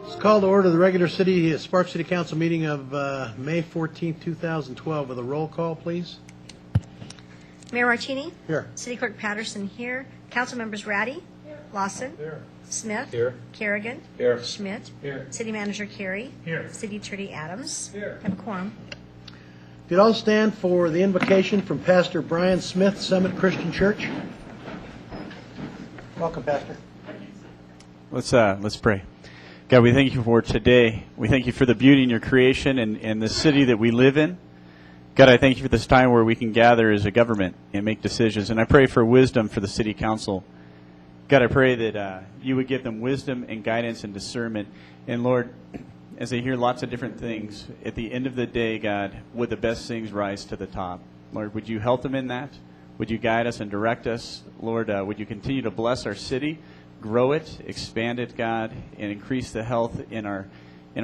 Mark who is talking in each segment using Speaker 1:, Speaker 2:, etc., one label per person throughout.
Speaker 1: Let's call to order the regular Sparks City Council meeting of May 14th, 2012 with a roll call, please.
Speaker 2: Mayor Martini?
Speaker 1: Here.
Speaker 2: City Clerk Patterson here. Council members Ratty? Here. Lawson?
Speaker 1: Here.
Speaker 2: Smith?
Speaker 3: Here.
Speaker 2: Kerrigan?
Speaker 3: Here.
Speaker 2: Schmidt?
Speaker 3: Here.
Speaker 2: City Manager Carey?
Speaker 3: Here.
Speaker 2: City Attorney Adams?
Speaker 3: Here.
Speaker 2: Have a quorum.
Speaker 1: If you'd all stand for the invocation from Pastor Brian Smith, Summit Christian Church. Welcome, Pastor.
Speaker 4: Let's pray. God, we thank you for today. We thank you for the beauty in your creation and the city that we live in. God, I thank you for this time where we can gather as a government and make decisions. And I pray for wisdom for the city council. God, I pray that you would give them wisdom and guidance and discernment. And Lord, as they hear lots of different things, at the end of the day, God, would the best things rise to the top? Lord, would you help them in that? Would you guide us and direct us? Lord, would you continue to bless our city, grow it, expand it, God, and increase the health in our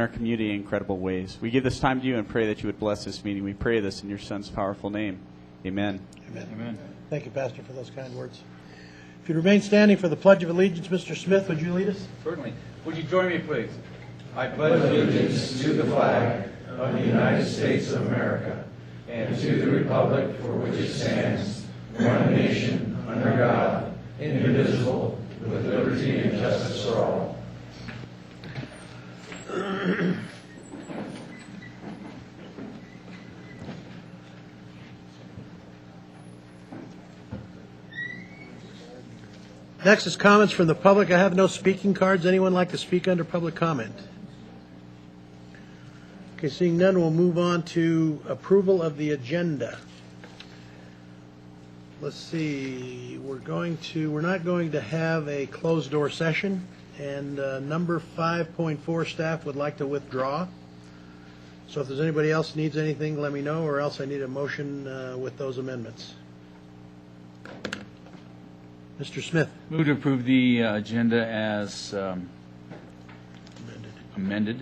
Speaker 4: community in incredible ways. We give this time to you and pray that you would bless this meeting. We pray this in your Son's powerful name. Amen.
Speaker 1: Amen.
Speaker 3: Amen.
Speaker 1: Thank you, Pastor, for those kind words. If you remain standing for the Pledge of Allegiance, Mr. Smith, would you lead us?
Speaker 3: Certainly. Would you join me, please? I
Speaker 5: pledge allegiance to the flag of the United States of America and to the republic for which it stands, one nation, under God, indivisible, with liberty and justice for all.
Speaker 1: Next is comments from the public. I have no speaking cards. Anyone like to speak under public comment? Okay, seeing none, we'll move on to approval of the agenda. Let's see, we're not going to have a closed door session, and number 5.4 staff would like to withdraw. So if there's anybody else needs anything, let me know, or else I need a motion with those amendments. Mr. Smith.
Speaker 3: Move to approve the agenda as amended.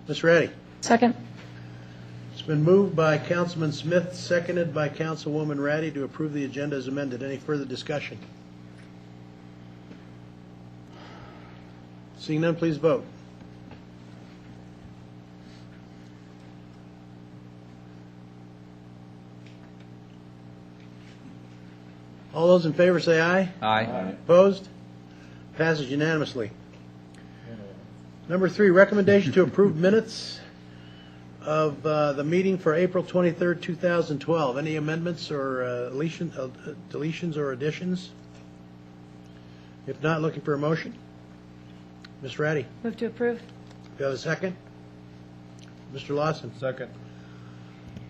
Speaker 1: Ms. Ratty.
Speaker 6: Second.
Speaker 1: It's been moved by Councilman Smith, seconded by Councilwoman Ratty to approve the agenda as amended. Any further discussion? Seeing none, please vote. All those in favor say aye.
Speaker 3: Aye.
Speaker 1: Opposed? Passes unanimously. Number 3, recommendation to approve minutes of the meeting for April 23rd, 2012. Any amendments or deletions or additions? If not, looking for a motion. Ms. Ratty,
Speaker 6: Move to approve.
Speaker 1: do you have a second? Mr. Lawson.
Speaker 3: Second.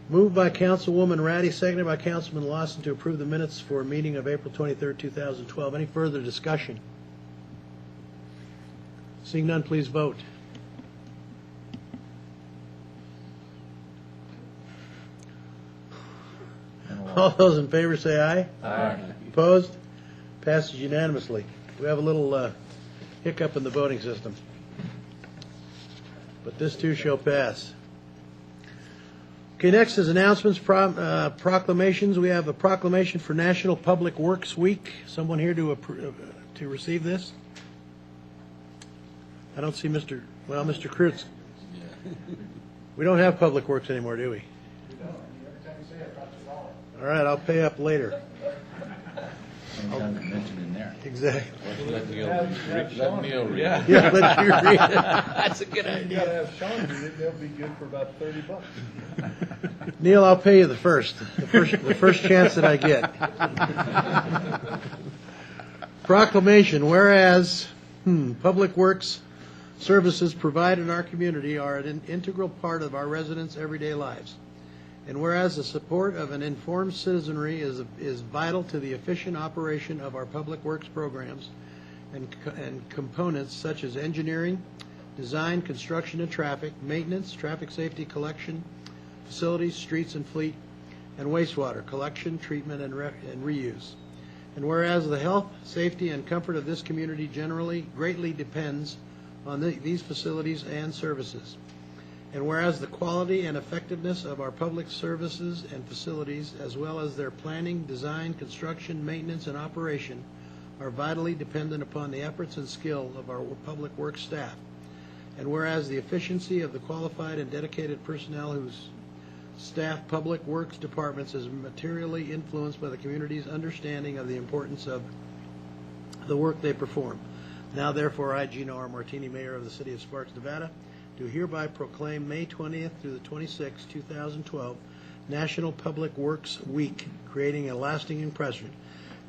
Speaker 1: Moved by Councilwoman Ratty, seconded by Councilman Lawson to approve the minutes for a meeting of April 23rd, 2012. Any further discussion? Seeing none, please vote. All those in favor say aye.
Speaker 3: Aye.
Speaker 1: Opposed? Passes unanimously. We have a little hiccup in the voting system, but this too shall pass. Okay, next is announcements, proclamations. We have a proclamation for National Public Works Week. Someone here to receive this? I don't see Mr. Kreutz. We don't have Public Works anymore, do we? All right, I'll pay up later.
Speaker 5: Mentioned in there.
Speaker 1: Exactly.
Speaker 5: Let Neil read.
Speaker 1: Yeah, let you read it.
Speaker 3: That's a good
Speaker 7: You
Speaker 3: idea.
Speaker 7: gotta have Sean read it, they'll be good for about $30.
Speaker 1: Neil, I'll pay you the first chance that I get. Proclamation, whereas public works services provided in our community are an integral part of our residents' everyday lives. And whereas the support of an informed citizenry is vital to the efficient operation of our public works programs and components such as engineering, design, construction and traffic, maintenance, traffic safety collection, facilities, streets and fleet, and wastewater collection, treatment, and reuse. And whereas the health, safety, and comfort of this community generally greatly depends on these facilities and services. And whereas the quality and effectiveness of our public services and facilities, as well as their planning, design, construction, maintenance, and operation, are vitally dependent upon the efforts and skill of our public works staff. And whereas the efficiency of the qualified and dedicated personnel whose staff public works departments is materially influenced by the community's understanding of the importance of the work they perform. Now therefore, I, Gino R. Martini, Mayor of the City of Sparks, Nevada, do hereby proclaim May 20th through the 26th, 2012, National Public Works Week, creating a lasting impression,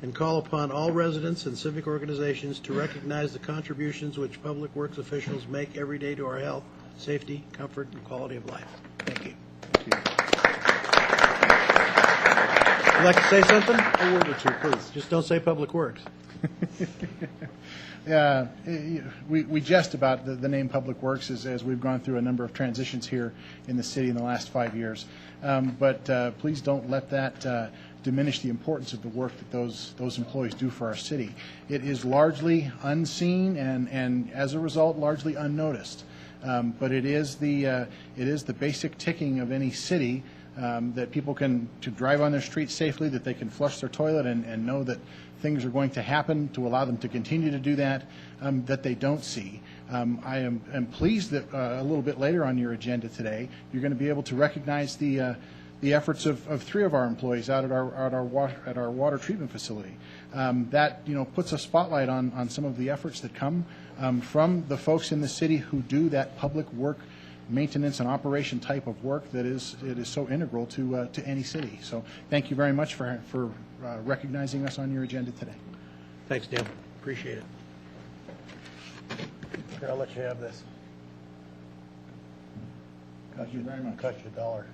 Speaker 1: and call upon all residents and civic organizations to recognize the contributions which public works officials make every day to our health, safety, comfort, and quality of life. Thank you. Would you like to say something?
Speaker 7: A word or two, please.
Speaker 1: Just don't say Public Works.
Speaker 6: We jest about the name Public Works as we've gone through a number of transitions here in the city in the last 5 years. But please don't let that diminish the importance of the work that those employees do for our city. It is largely unseen and as a result, largely unnoticed. But it is the basic ticking of any city that people can to drive on their streets safely, that they can flush their toilet and know that things are going to happen to allow them to continue to do that, that they don't see. I am pleased that a little bit later on your agenda today, you're going to be able to recognize the efforts of 3 of our employees out at our water treatment facility. That puts a spotlight on some of the efforts that come from the folks in the city who do that public work maintenance and operation type of work that is so integral to any city. So thank you very much for recognizing us on your agenda today.
Speaker 1: Thanks, Neil. Appreciate it. Here, I'll let you have this.
Speaker 6: Thank you very much.
Speaker 1: Cut you $1.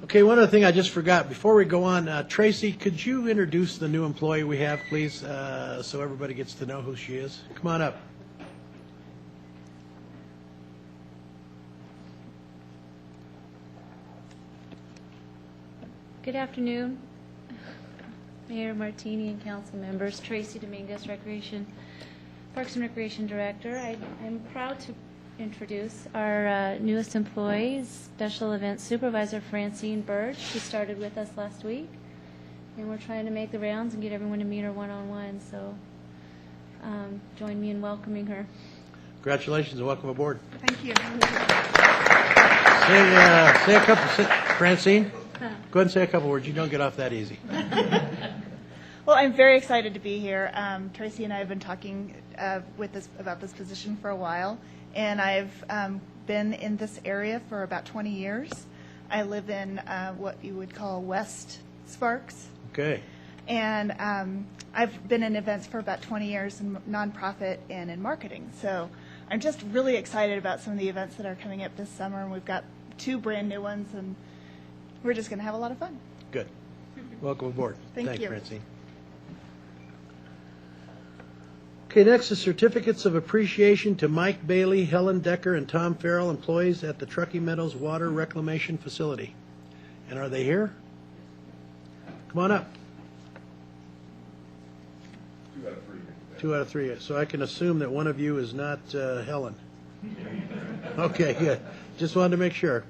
Speaker 1: Okay, one other thing I just forgot. Before we go on, Tracy, could you introduce the new employee we have, please, so everybody gets to know who she is? Come on up.
Speaker 8: Good afternoon, Mayor Martini and council members. Tracy Dominguez, Parks and Recreation Director. I'm proud to introduce our newest employee, Special Events Supervisor Francine Birch. She started with us last week, and we're trying to make the rounds and get everyone to meet her one-on-one. So join me in welcoming her.
Speaker 1: Congratulations and welcome aboard.
Speaker 9: Thank you.
Speaker 1: Say a couple, Francine. Go ahead and say a couple words. You don't get off that easy.
Speaker 9: Well, I'm very excited to be here. Tracy and I have been talking about this position for a while, and I've been in this area for about 20 years. I live in what you would call West Sparks.
Speaker 1: Okay.
Speaker 9: And I've been in events for about 20 years in nonprofit and in marketing. So I'm just really excited about some of the events that are coming up this summer, and we've got 2 brand new ones, and we're just going to have a lot of fun.
Speaker 1: Good. Welcome aboard.
Speaker 9: Thank you.
Speaker 1: Thanks, Francine. Okay, next is certificates of appreciation to Mike Bailey, Helen Decker, and Tom Farrell, employees at the Truckee Meadows Water Reclamation Facility. And are they here? Come on up.
Speaker 7: 2 out of 3.
Speaker 1: 2 out of 3. So I can assume that one of you is not Helen. Okay, good. Just wanted to make sure.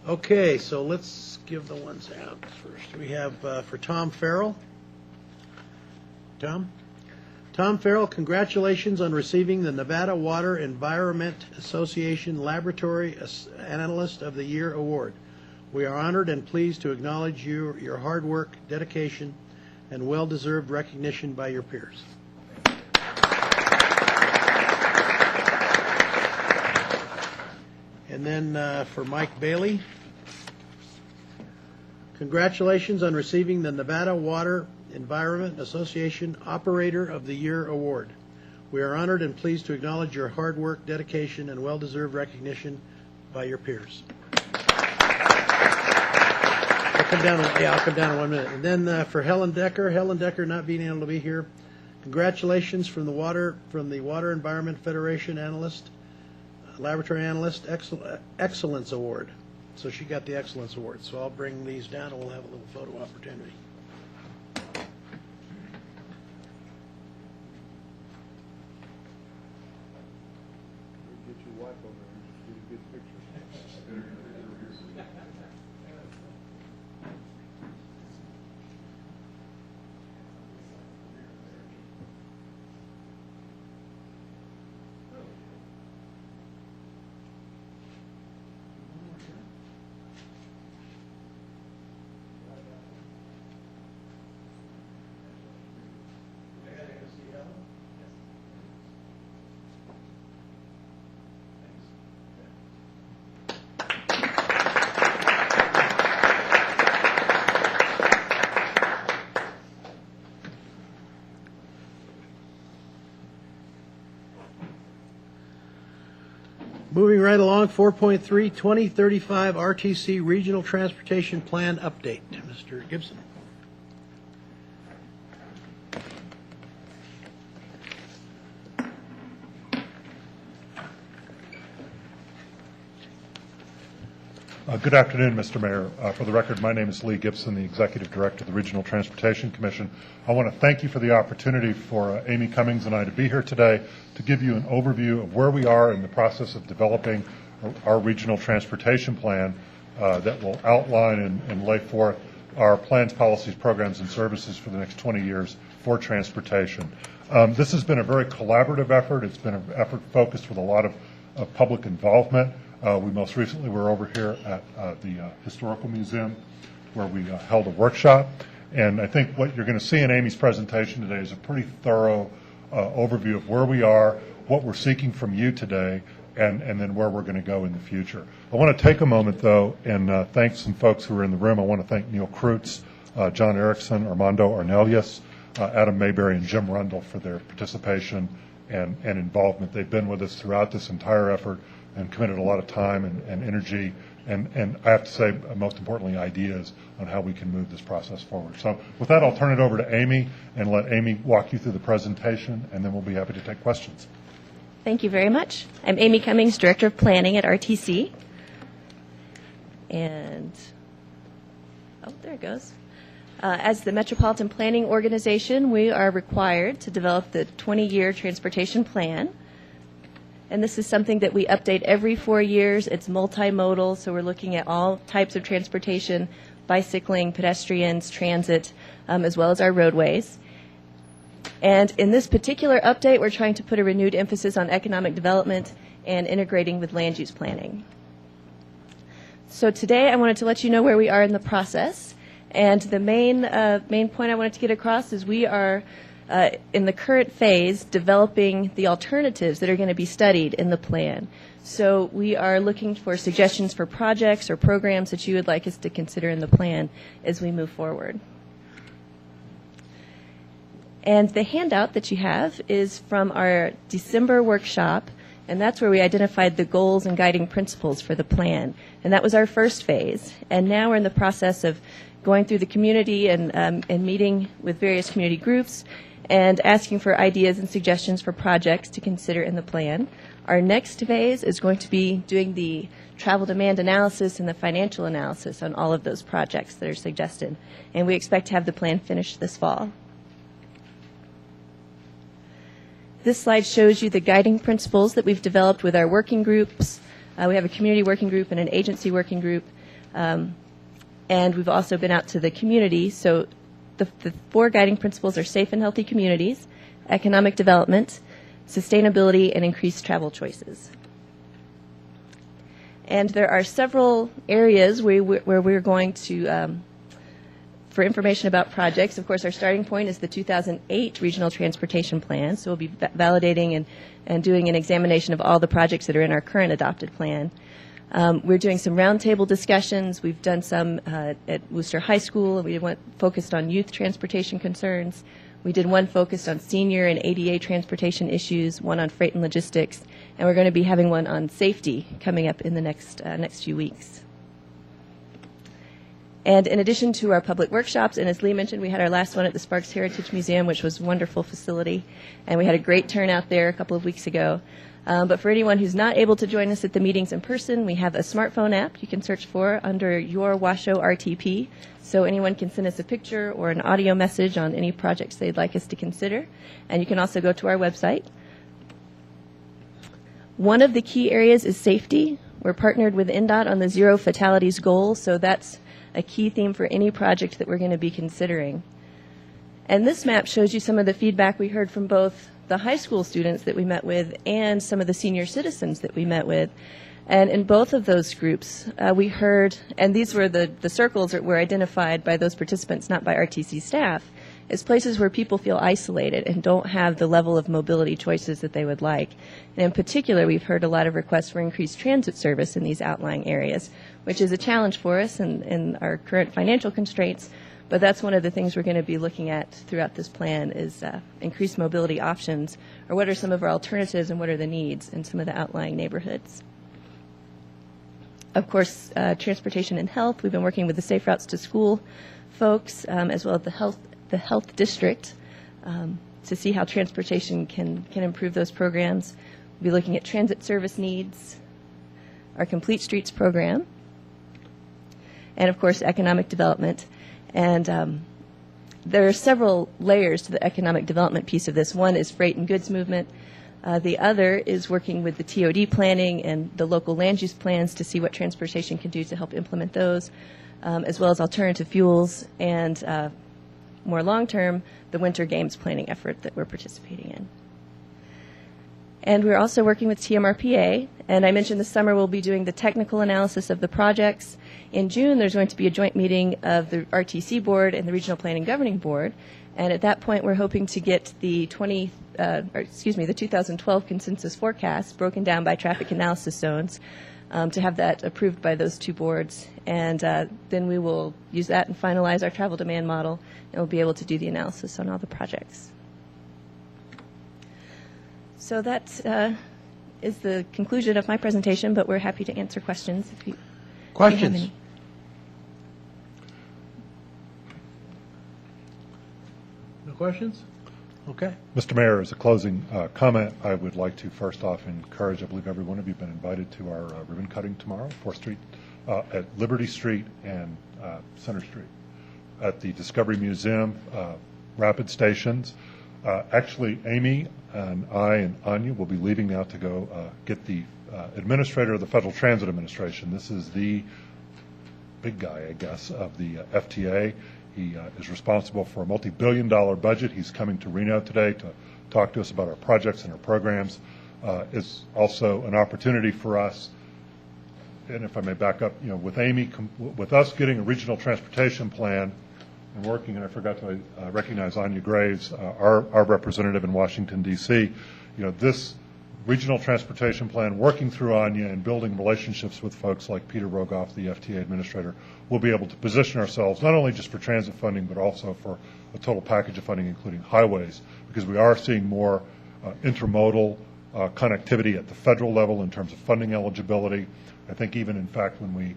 Speaker 1: Okay, so let's give the ones out first. We have for Tom Farrell. Tom Farrell, congratulations on receiving the Nevada Water Environment Association Laboratory Analyst of the Year Award. We are honored and pleased to acknowledge your hard work, dedication, and well-deserved recognition by your peers. And then for Mike Bailey, congratulations on receiving the Nevada Water Environment Association Operator of the Year Award. We are honored and pleased to acknowledge your hard work, dedication, and well-deserved recognition by your peers. I'll come down in 1 minute. And then for Helen Decker not being able to be here, congratulations from the Water Environment Federation Analyst, Laboratory Analyst Excellence Award. So she got the Excellence Award. So I'll bring these down and we'll have a little photo opportunity.
Speaker 7: Get your wife over there and just get a good picture.
Speaker 1: Moving right along, 4.3, 2035 RTC Regional Transportation Plan Update. Mr. Gibson.
Speaker 7: Good afternoon, Mr. Mayor. For the record, my name is Lee Gibson, the Executive Director of the Regional Transportation Commission. I want to thank you for the opportunity for Amy Cummings and I to be here today to give you an overview of where we are in the process of developing our regional transportation plan that will outline and lay forth our plans, policies, programs, and services for the next 20 years for transportation. This has been a very collaborative effort. It's been an effort focused with a lot of public involvement. We most recently were over here at the Historical Museum where we held a workshop. And I think what you're going to see in Amy's presentation today is a pretty thorough overview of where we are, what we're seeking from you today, and then where we're going to go in the future. I want to take a moment, though, and thank some folks who are in the room. I want to thank Neil Kreutz, John Erickson, Armando Arnelius, Adam Mayberry, and Jim Rundle for their participation and involvement. They've been with us throughout this entire effort and committed a lot of time and energy, and I have to say, most importantly, ideas on how we can move this process forward. So with that, I'll turn it over to Amy and let Amy walk you through the presentation, and then we'll be happy to take questions.
Speaker 10: Thank you very much. I'm Amy Cummings, Director of Planning at RTC. And, there it goes. As the Metropolitan Planning Organization, we are required to develop the 20-year transportation plan. And this is something that we update every 4 years. It's multimodal, so we're looking at all types of transportation, bicycling, pedestrians, transit, as well as our roadways. And in this particular update, we're trying to put a renewed emphasis on economic development and integrating with land use planning. So today I wanted to let you know where we are in the process. And the main point I wanted to get across is we are in the current phase developing the alternatives that are going to be studied in the plan. So we are looking for suggestions for projects or programs that you would like us to consider in the plan as we move forward. And the handout that you have is from our December workshop, and that's where we identified the goals and guiding principles for the plan. And that was our first phase. And now we're in the process of going through the community and meeting with various community groups and asking for ideas and suggestions for projects to consider in the plan. Our next phase is going to be doing the travel demand analysis and the financial analysis on all of those projects that are suggested. And we expect to have the plan finished this fall. This slide shows you the guiding principles that we've developed with our working groups. We have a community working group and an agency working group. And we've also been out to the community. So the 4 guiding principles are safe and healthy communities, economic development, sustainability, and increased travel choices. And there are several areas where we're going to, for information about projects. Of course, our starting point is the 2008 Regional Transportation Plan. So we'll be validating and doing an examination of all the projects that are in our current adopted plan. We're doing some roundtable discussions. We've done some at Worcester High School. We went focused on youth transportation concerns. We did one focused on senior and ADA transportation issues, one on freight and logistics, and we're going to be having one on safety coming up in the next few weeks. And in addition to our public workshops, and as Lee mentioned, we had our last one at the Sparks Heritage Museum, which was a wonderful facility, and we had a great turnout there a couple of weeks ago. But for anyone who's not able to join us at the meetings in person, we have a smartphone app you can search for under Your Washoe RTP. So anyone can send us a picture or an audio message on any projects they'd like us to consider. And you can also go to our website. One of the key areas is safety. We're partnered with NDOT on the Zero Fatalities goal, so that's a key theme for any project that we're going to be considering. And this map shows you some of the feedback we heard from both the high school students that we met with and some of the senior citizens that we met with. And in both of those groups, we heard, and these were the circles that were identified by those participants, not by RTC staff, as places where people feel isolated and don't have the level of mobility choices that they would like. And in particular, we've heard a lot of requests for increased transit service in these outlying areas, which is a challenge for us in our current financial constraints. But that's one of the things we're going to be looking at throughout this plan is increased mobility options, or what are some of our alternatives and what are the needs in some of the outlying neighborhoods. of course, transportation and health. We've been working with the Safe Routes to School folks, as well as the health district, to see how transportation can improve those programs. We'll be looking at transit service needs, our Complete Streets program, and of course economic development. And there are several layers to the economic development piece of this. One is freight and goods movement. The other is working with the TOD planning and the local land use plans to see what transportation can do to help implement those, as well as alternative fuels and more long-term, the Winter Games planning effort that we're participating in. And we're also working with TMRPA, and I mentioned this summer we'll be doing the technical analysis of the projects. In June, there's going to be a joint meeting of the RTC Board and the Regional Planning Governing Board, and at that point we're hoping to get the 2012 consensus forecast broken down by traffic analysis zones, to have that approved by those two boards, and then we will use that and finalize our travel demand model, and we'll be able to do the analysis on all the projects. So that is the conclusion of my presentation, but we're happy to answer questions if you have any.
Speaker 1: No questions? Okay.
Speaker 7: Mr. Mayor, as a closing comment, I would like to first off encourage, I believe every one of you have been invited to our ribbon cutting tomorrow, 4th Street, at Liberty Street and Center Street, at the Discovery Museum, Rapid Stations. Actually, Amy and I and Anya will be leaving now to go get the administrator of the Federal Transit Administration. This is the big guy, I guess, of the FTA. He is responsible for a multi-billion-dollar budget. He's coming to Reno today to talk to us about our projects and our programs. It's also an opportunity for us, and if I may back up, with Amy, with us getting a regional transportation plan and working, and I forgot to recognize Anya Graves, our representative in Washington, D.C., this regional transportation plan, working through Anya and building relationships with folks like Peter Rogoff, the FTA administrator, we'll be able to position ourselves not only just for transit funding, but also for a total package of funding, including highways, because we are seeing more intermodal connectivity at the federal level in terms of funding eligibility. I think even, in fact, when we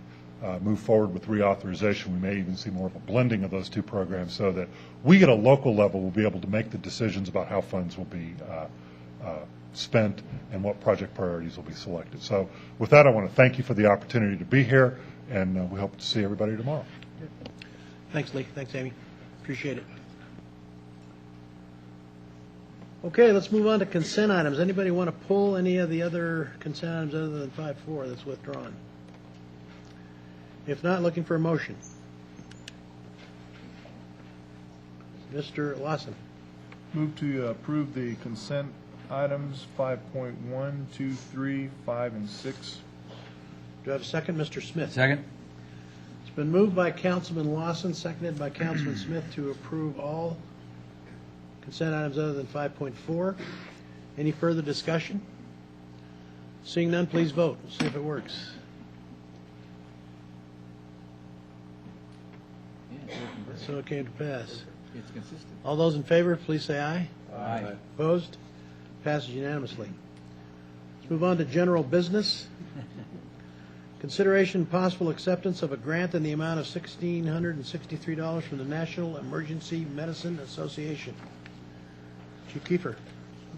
Speaker 7: move forward with reauthorization, we may even see more of a blending of those two programs so that we at a local level will be able to make the decisions about how funds will be spent and what project priorities will be selected. So with that, I want to thank you for the opportunity to be here, and we hope to see everybody tomorrow.
Speaker 1: Thanks, Lee. Thanks, Amy. Appreciate it. Okay, let's move on to consent items. Anybody want to pull any of the other consent items other than 5.4 that's withdrawn? If not, looking for a motion. Mr. Lawson.
Speaker 11: Move to approve the consent items 5.1, 2, 3, 5, and 6.
Speaker 1: Do I have a second? Mr. Smith.
Speaker 3: Second.
Speaker 1: It's been moved by Councilman Lawson, seconded by Councilman Smith to approve all consent items other than 5.4. Any further discussion? Seeing none, please vote. We'll see if it works. It's okay to pass.
Speaker 3: It's consistent.
Speaker 1: All those in favor, please say aye.
Speaker 3: Aye.
Speaker 1: Opposed? Passes unanimously. Let's move on to general business. Consideration and possible acceptance of a grant in the amount of $1,663 from the National Emergency Medicine Association. Chief Kiefer.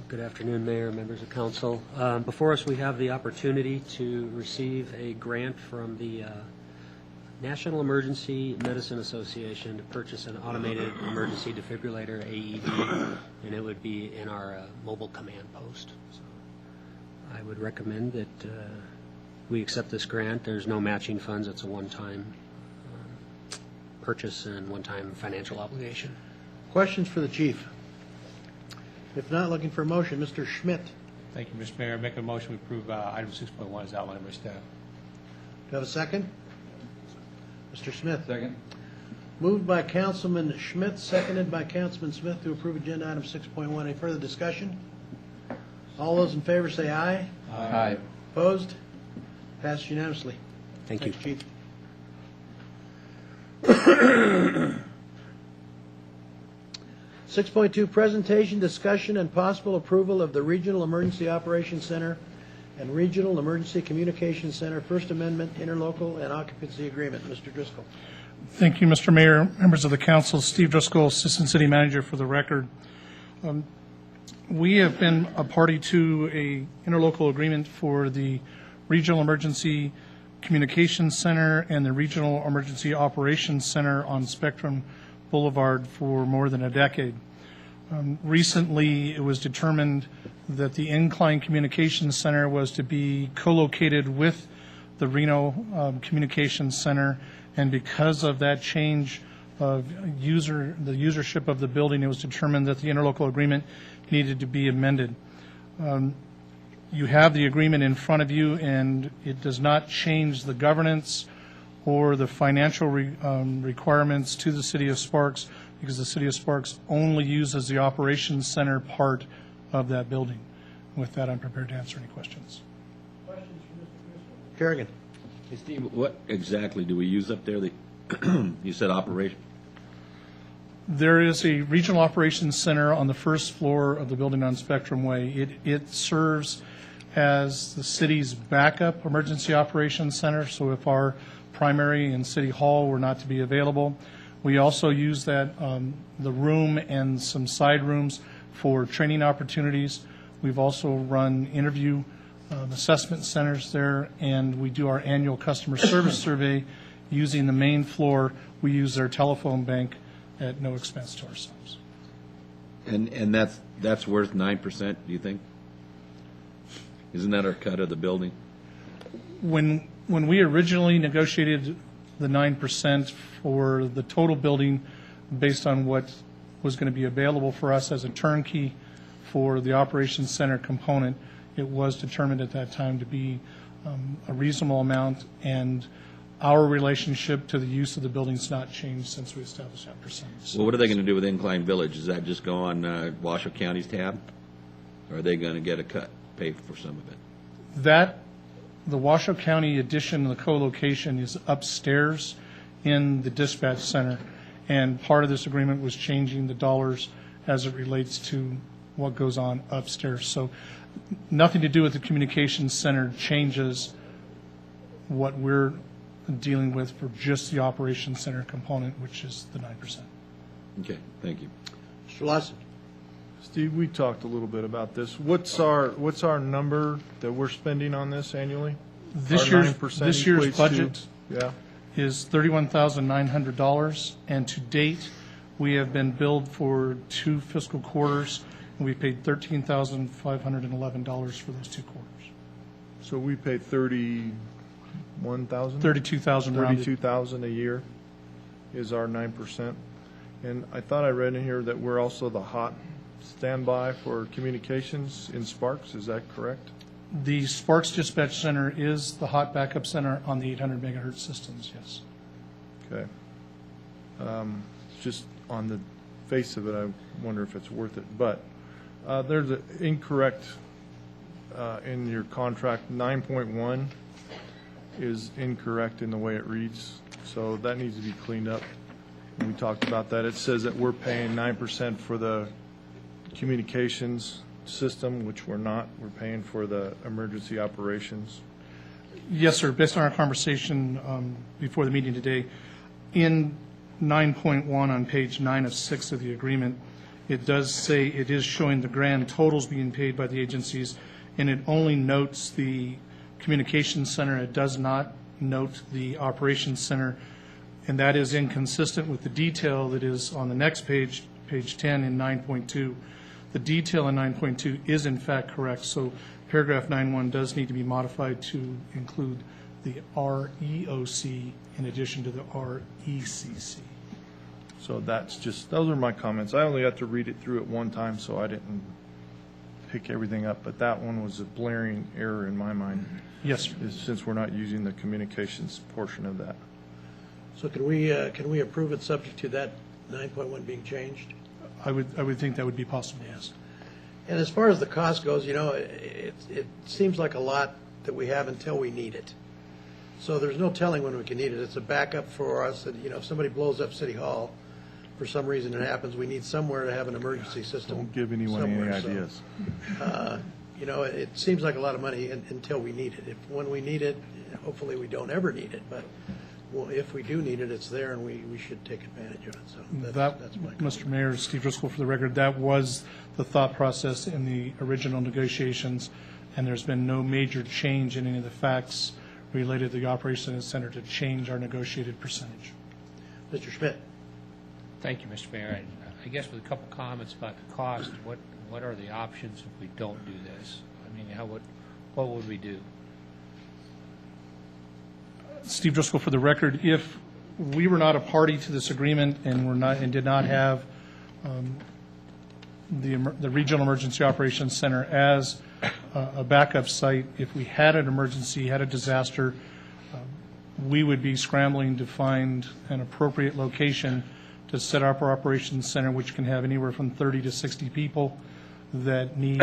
Speaker 12: Good afternoon, Mayor, members of council. Before us, we have the opportunity to receive a grant from the National Emergency Medicine Association to purchase an automated emergency defibrillator, AED, and it would be in our mobile command post. So I would recommend that we accept this grant. There's no matching funds. It's a one-time purchase and one-time financial obligation.
Speaker 1: Questions for the chief? If not, looking for a motion. Mr. Schmidt.
Speaker 13: Thank you, Mr. Mayor. Make a motion to approve item 6.1 as outlined by staff.
Speaker 1: Do you have a second? Mr. Smith.
Speaker 3: Second.
Speaker 1: Moved by Councilman Schmidt, seconded by Councilman Smith to approve agenda item 6.1. Any further discussion? All those in favor say aye.
Speaker 3: Aye.
Speaker 1: Opposed? Passed unanimously.
Speaker 12: Thank you.
Speaker 1: Thanks, Chief. 6.2, presentation, discussion, and possible approval of the Regional Emergency Operations Center and Regional Emergency Communications Center First Amendment Interlocal and Occupancy Agreement. Mr. Driscoll.
Speaker 14: Thank you, Mr. Mayor, members of the council. Steve Driscoll, Assistant City Manager for the record. We have been a party to a interlocal agreement for the Regional Emergency Communications Center and the Regional Emergency Operations Center on Spectrum Boulevard for more than a decade. Recently, it was determined that the Incline Communications Center was to be co-located with the Reno Communications Center, and because of that change of the usership of the building, it was determined that the interlocal agreement needed to be amended. You have the agreement in front of you, and it does not change the governance or the financial requirements to the City of Sparks, because the City of Sparks only uses the operations center part of that building. With that, I'm prepared to answer any questions.
Speaker 1: Kerrigan.
Speaker 15: Hey, Steve, what exactly do we use up there? You said operation.
Speaker 14: There is a regional operations center on the first floor of the building on Spectrum Way. It serves as the city's backup emergency operations center, so if our primary and City Hall were not to be available, we also use that, the room and some side rooms for training opportunities. We've also run interview assessment centers there, and we do our annual customer service survey using the main floor. We use their telephone bank at no expense to ourselves.
Speaker 15: And that's worth 9%, do you think? Isn't that our cut of the building?
Speaker 14: When we originally negotiated the 9% for the total building, based on what was going to be available for us as a turnkey for the operations center component, it was determined at that time to be a reasonable amount, and our relationship to the use of the building's not changed since we established that percentage.
Speaker 15: Well, what are they going to do with Incline Village? Does that just go on Washoe County's tab? Or are they going to get a cut, pay for some of it?
Speaker 14: The Washoe County addition, the co-location, is upstairs in the dispatch center, and part of this agreement was changing the dollars as it relates to what goes on upstairs. So nothing to do with the communications center changes what we're dealing with for just the operations center component, which is the 9%.
Speaker 15: Okay, thank you.
Speaker 1: Mr. Lawson.
Speaker 11: Steve, we talked a little bit about this. What's our number that we're spending on this annually?
Speaker 14: This
Speaker 11: Our
Speaker 14: year's
Speaker 11: 9%
Speaker 14: budget
Speaker 11: equates to-
Speaker 14: is $31,900, and to date, we have been billed for 2 fiscal quarters, and we paid $13,511 for those 2 quarters.
Speaker 11: So we pay 31,000?
Speaker 14: 32,000 rounded.
Speaker 11: 32,000 a year is our 9%. And I thought I read in here that we're also the hot standby for communications in Sparks. Is that correct?
Speaker 14: The Sparks Dispatch Center is the hot backup center on the 800 megahertz systems, yes.
Speaker 11: Okay. Just on the face of it, I wonder if it's worth it. But there's an incorrect in your contract. 9.1 is incorrect in the way it reads, so that needs to be cleaned up. We talked about that. It says that we're paying 9% for the communications system, which we're not. We're paying for the emergency operations.
Speaker 14: Yes, sir. Based on our conversation before the meeting today, in 9.1 on page 9 of 6 of the agreement, it does say it is showing the grand totals being paid by the agencies, and it only notes the communications center. It does not note the operations center, and that is inconsistent with the detail that is on the next page, page 10 in 9.2. The detail in 9.2 is in fact correct, so paragraph 9.1 does need to be modified to include the REOC in addition to the RECC.
Speaker 11: So that's just, those are my comments. I only got to read it through at one time, so I didn't pick everything up, but that one was a blaring error in my mind.
Speaker 14: Yes, sir.
Speaker 11: Since we're not using the communications portion of that.
Speaker 1: So can we approve it subject to that 9.1 being changed?
Speaker 14: I would think that would be possible, yes.
Speaker 1: And as far as the cost goes, you know, it seems like a lot that we have until we need it. So there's no telling when we can need it. It's a backup for us that, you know, if somebody blows up City Hall, for some reason it happens, we need somewhere to have an emergency system.
Speaker 11: Don't give anyone any ideas.
Speaker 1: you know, it seems like a lot of money until we need it. When we need it, hopefully we don't ever need it, but if we do need it, it's there, and we should take advantage of it. So that's my comment.
Speaker 14: Mr. Mayor, Steve Driscoll, for the record, that was the thought process in the original negotiations, and there's been no major change in any of the facts related to the Operations Center to change our negotiated percentage.
Speaker 1: Mr. Schmidt.
Speaker 13: Thank you, Mr. Mayor. I guess with a couple comments about the cost, what are the options if we don't do this? I mean, what would we do?
Speaker 14: Steve Driscoll, for the record, if we were not a party to this agreement and did not have the Regional Emergency Operations Center as a backup site, if we had an emergency, had a disaster, we would be scrambling to find an appropriate location to set up our operations center, which can have anywhere from 30 to 60 people that need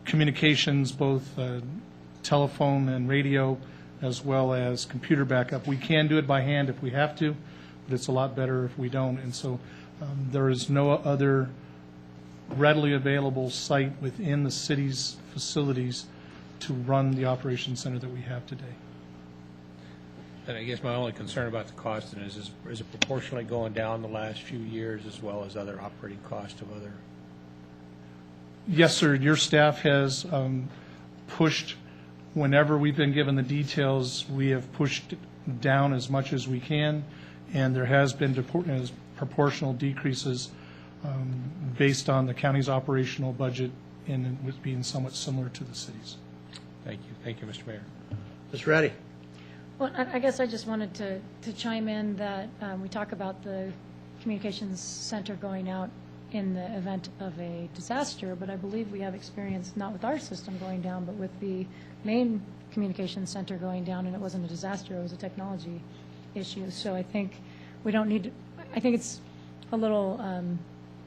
Speaker 14: communications, both telephone and radio, as well as computer backup. We can do it by hand if we have to, but it's a lot better if we don't. And so there is no other readily available site within the city's facilities to run the operations center that we have today.
Speaker 13: And I guess my only concern about the cost is it proportionally going down the last few years as well as other operating costs of other?
Speaker 14: Yes, sir. Your staff has pushed, whenever we've been given the details, we have pushed down as much as we can, and there has been proportional decreases based on the county's operational budget and it being somewhat similar to the city's.
Speaker 13: Thank you. Thank you, Mr. Mayor.
Speaker 1: Ms. Ratty.
Speaker 16: Well, I guess I just wanted to chime in that we talk about the communications center going out in the event of a disaster, but I believe we have experience not with our system going down, but with the main communications center going down, and it wasn't a disaster, it was a technology issue. So I think we don't need to, I think it's a little,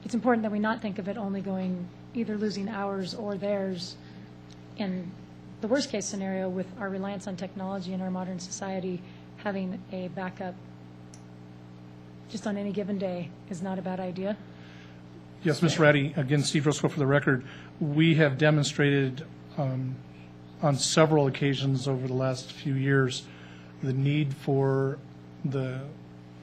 Speaker 16: it's important that we not think of it only going, either losing ours or theirs. In the worst case scenario, with our reliance on technology in our modern society, having a backup just on any given day is not a bad idea.
Speaker 14: Yes, Ms. Ratty. Again, Steve Driscoll for the record. We have demonstrated on several occasions over the last few years the need for the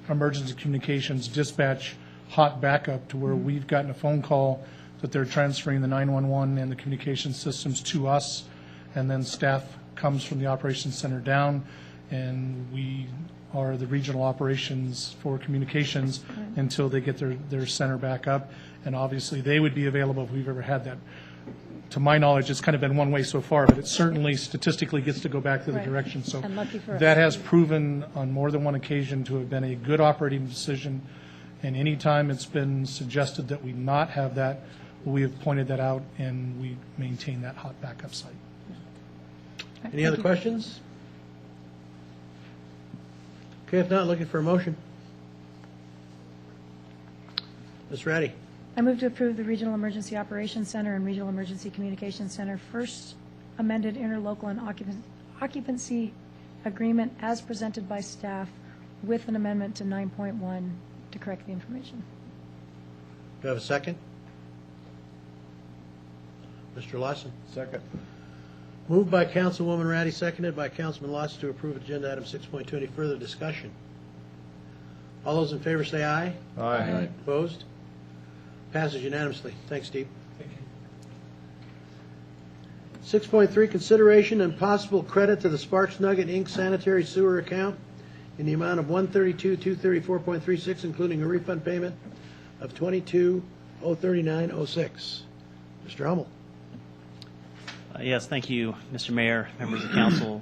Speaker 14: emergency communications dispatch hot backup to where we've gotten a phone call that they're transferring the 911 and the communication systems to us, and then staff comes from the operations center down, and we are the regional operations for communications until they get their center back up. And obviously, they would be available if we've ever had that. To my knowledge, it's kind of been one way so far, but it certainly statistically gets to go back to the direction. So
Speaker 16: And lucky for us.
Speaker 14: that has proven on more than one occasion to have been a good operating decision. And any time it's been suggested that we not have that, we have pointed that out, and we maintain that hot backup site.
Speaker 1: Any other questions? Okay, if not, looking for a motion. Ms. Ratty.
Speaker 16: I move to approve the Regional Emergency Operations Center and Regional Emergency Communications Center first amended interlocal and occupancy agreement as presented by staff with an amendment to 9.1 to correct the information.
Speaker 1: Do I have a second? Mr. Lawson.
Speaker 11: Second.
Speaker 1: Moved by Councilwoman Ratty, seconded by Councilman Lawson to approve agenda item 6.2. Any further discussion? All those in favor say aye.
Speaker 11: Aye.
Speaker 1: Opposed? Passes unanimously. Thanks, Steve.
Speaker 14: Thank you.
Speaker 1: 6.3, consideration and possible credit to the Sparks Nugget Inc. sanitary sewer account in the amount of $132,234.36, including a refund payment of $22,039.06. Mr. Hummel.
Speaker 17: Yes, thank you, Mr. Mayor, members of council.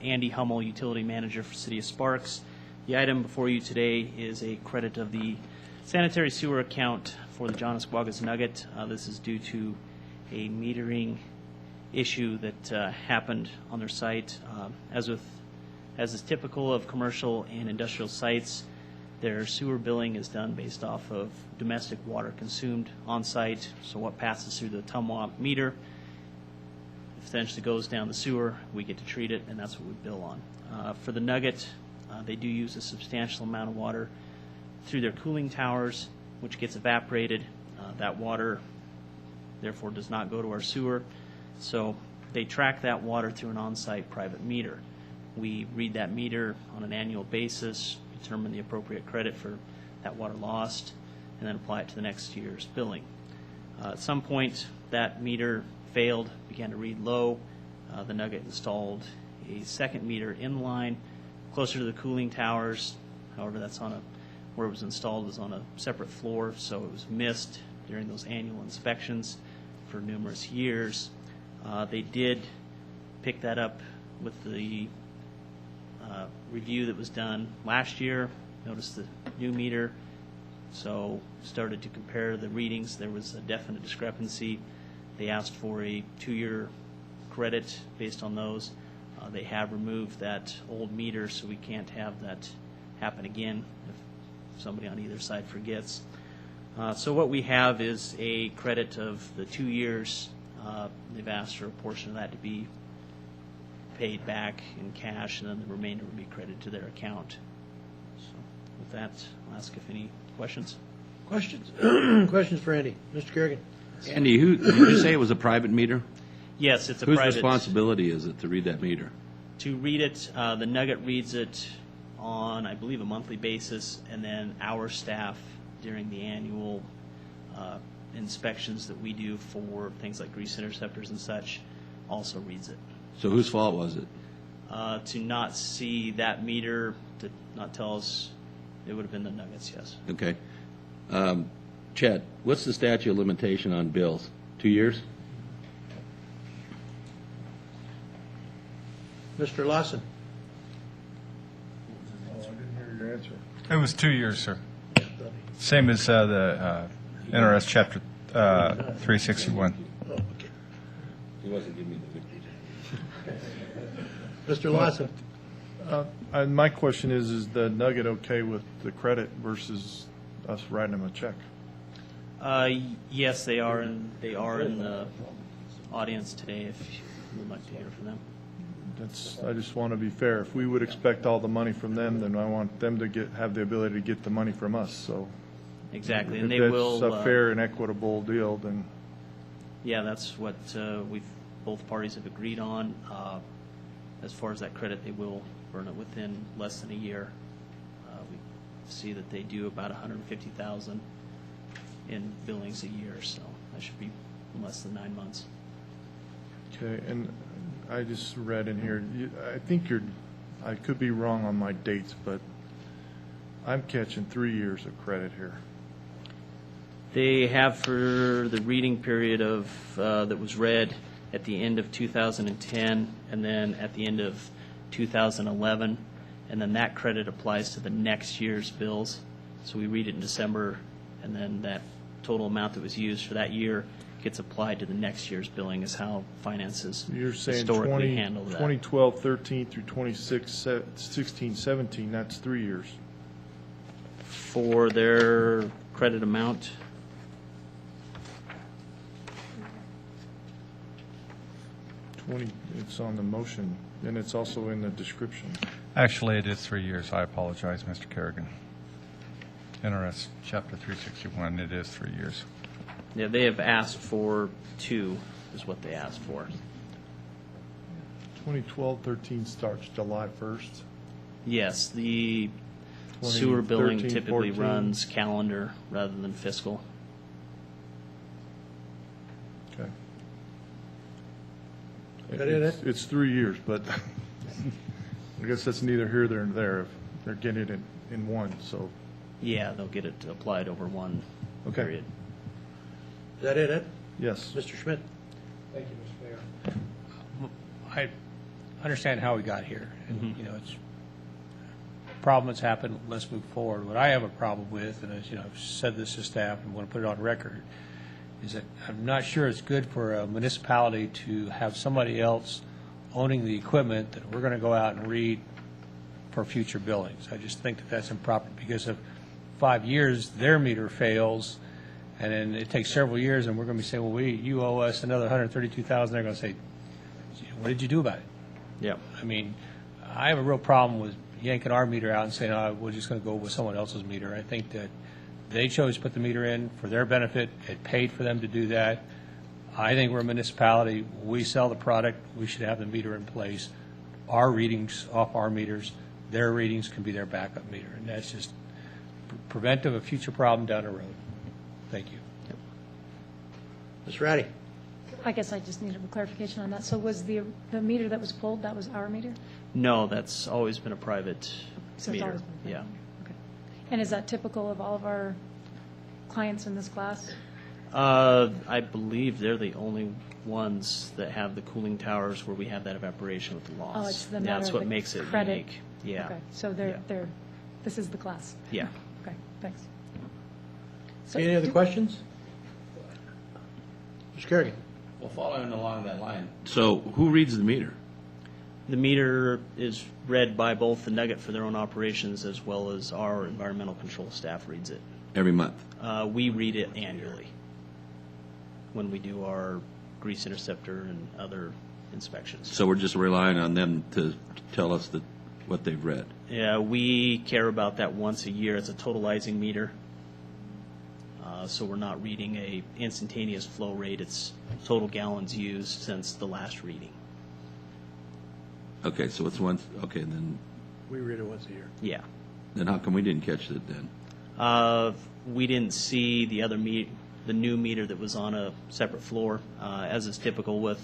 Speaker 17: Andy Hummel, utility manager for City of Sparks. The item before you today is a credit of the sanitary sewer account for the John Esquagas Nugget. This is due to a metering issue that happened on their site. As is typical of commercial and industrial sites, their sewer billing is done based off of domestic water consumed on site. So what passes through the Tumwa meter essentially goes down the sewer. We get to treat it, and that's what we bill on. For the Nugget, they do use a substantial amount of water through their cooling towers, which gets evaporated. That water therefore does not go to our sewer. So they track that water through an on-site private meter. We read that meter on an annual basis, determine the appropriate credit for that water lost, and then apply it to the next year's billing. At some point, that meter failed, began to read low. The Nugget installed a second meter in line closer to the cooling towers. However, that's on where it was installed was on a separate floor, so it was missed during those annual inspections for numerous years. They did pick that up with the review that was done last year, noticed the new meter, so started to compare the readings. There was a definite discrepancy. They asked for a 2-year credit based on those. They have removed that old meter, so we can't have that happen again if somebody on either side forgets. So what we have is a credit of the 2 years. They've asked for a portion of that to be paid back in cash, and then the remainder would be credited to their account. So with that, I'll ask if any questions.
Speaker 1: Questions? Questions for Andy? Mr. Kerrigan?
Speaker 15: Andy, did you say it was a private meter?
Speaker 17: Yes, it's a
Speaker 15: Whose
Speaker 17: private.
Speaker 15: responsibility is it to read that meter?
Speaker 17: To read it, the Nugget reads it on, I believe, a monthly basis, and then our staff during the annual inspections that we do for things like grease interceptors and such also reads it.
Speaker 15: So whose fault was it?
Speaker 17: To not see that meter, to not tell us, it would have been the Nuggets, yes.
Speaker 15: Okay. Chet, what's the statute of limitation on bills? 2 years?
Speaker 1: Mr. Lawson?
Speaker 11: Oh, I didn't hear your answer.
Speaker 18: It was 2 years, sir. Same as the NRS Chapter 361.
Speaker 1: Oh, okay.
Speaker 15: He wasn't giving me the victory.
Speaker 1: Mr. Lawson?
Speaker 11: My question is the Nugget okay with the credit versus us writing them a check?
Speaker 17: Yes, they are, and they are in the audience today if you would like to hear from them.
Speaker 11: I just want to be fair. If we would expect all the money from them, then I want them to have the ability to get the money from us, so.
Speaker 17: Exactly, and
Speaker 11: if
Speaker 17: they will.
Speaker 11: that's a fair and equitable deal, then.
Speaker 17: Yeah, that's what both parties have agreed on. As far as that credit, they will burn it within less than a year. We see that they do about $150,000 in billings a year, so that should be less than 9 months.
Speaker 11: Okay, and I just read in here, I could be wrong on my dates, but I'm catching 3 years of credit here.
Speaker 17: They have for the reading period of that was read at the end of 2010 and then at the end of 2011, and then that credit applies to the next year's bills. So we read it in December, and then that total amount that was used for that year gets applied to the next year's billing is how finances
Speaker 11: You're saying
Speaker 17: historically handle that.
Speaker 11: 2012-13 through 2016-17, that's 3 years.
Speaker 17: For their credit amount,
Speaker 11: It's on the motion, and it's also in the description.
Speaker 18: Actually, it is 3 years. I apologize, Mr. Kerrigan. NRS Chapter 361, it is 3 years.
Speaker 17: yeah, they have asked for 2 is what they asked for.
Speaker 11: 2012-13 starts July 1st.
Speaker 17: Yes, the sewer billing
Speaker 11: 2013,
Speaker 17: typically
Speaker 11: 14.
Speaker 17: runs calendar rather than fiscal.
Speaker 11: Okay.
Speaker 1: That it?
Speaker 11: It's 3 years, but I guess that's neither here nor there if they're getting it in one, so.
Speaker 17: Yeah, they'll get it applied over one
Speaker 11: Okay.
Speaker 17: period.
Speaker 1: Is that it, Ed?
Speaker 11: Yes.
Speaker 1: Mr. Schmidt?
Speaker 13: Thank you, Mr. Mayor. I understand how we got here, and, you know, it's a problem that's happened, let's move forward. What I have a problem with, and as, you know, I've said this to staff and want to put it on record, is that I'm not sure it's good for a municipality to have somebody else owning the equipment that we're going to go out and read for future billings. I just think that that's improper, because if 5 years, their meter fails, and then it takes several years, and we're going to be saying, well, you owe us another $132,000, they're going to say, what did you do about it?
Speaker 17: Yeah.
Speaker 13: I mean, I have a real problem with yanking our meter out and saying, oh, we're just going to go with someone else's meter. I think that they chose to put the meter in for their benefit. It paid for them to do that. I think we're a municipality. We sell the product. We should have the meter in place. Our readings off our meters, their readings can be their backup meter. And that's just preventive of future problem down the road. Thank you.
Speaker 1: Ms. Ratty?
Speaker 16: I guess I just needed a clarification on that. So was the meter that was pulled, that was our meter?
Speaker 17: No, that's always been a private
Speaker 16: So it's
Speaker 17: meter.
Speaker 16: always been
Speaker 17: Yeah.
Speaker 16: And is that typical of all of our clients in this class?
Speaker 17: I believe they're the only ones that have the cooling towers where we have that evaporation with the loss.
Speaker 16: Oh, it's the
Speaker 17: Yeah,
Speaker 16: matter
Speaker 17: that's
Speaker 16: of
Speaker 17: what
Speaker 16: the
Speaker 17: makes it
Speaker 16: credit.
Speaker 17: unique. Yeah.
Speaker 16: Okay, so this is the class.
Speaker 17: Yeah.
Speaker 16: Okay, thanks. So
Speaker 1: Any other
Speaker 16: do-
Speaker 1: questions? Mr. Kerrigan?
Speaker 15: Well, following along that line. So who reads the meter?
Speaker 17: The meter is read by both the Nugget for their own operations as well as our environmental control staff reads it.
Speaker 15: Every month?
Speaker 17: We read it annually when we do our grease interceptor and other inspections.
Speaker 15: So we're just relying on them to tell us what they've read?
Speaker 17: Yeah, we care about that once a year. It's a totalizing meter. So we're not reading a instantaneous flow rate. It's total gallons used since the last reading.
Speaker 15: Okay, so it's once, okay, then,
Speaker 1: We read it once a year.
Speaker 17: Yeah.
Speaker 15: then how come we didn't catch it then?
Speaker 17: We didn't see the other the new meter that was on a separate floor. As is typical with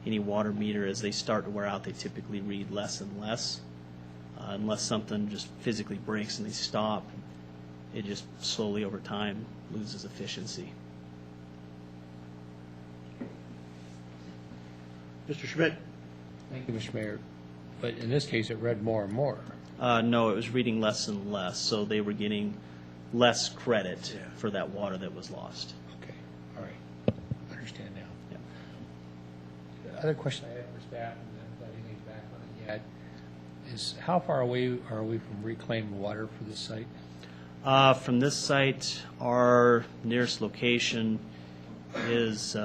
Speaker 17: any water meter, as they start to wear out, they typically read less and less. Unless something just physically breaks and they stop, it just slowly over time loses efficiency.
Speaker 1: Mr. Schmidt?
Speaker 13: Thank you, Mr. Mayor. But in this case, it read more and more.
Speaker 17: No, it was reading less and less, so they were getting less credit for that water that was lost.
Speaker 13: Okay, all right. I understand now. The other question I had for staff, and I'm glad he back on it yet, is how far away are we from reclaimed water for this site?
Speaker 17: From this site, our nearest location is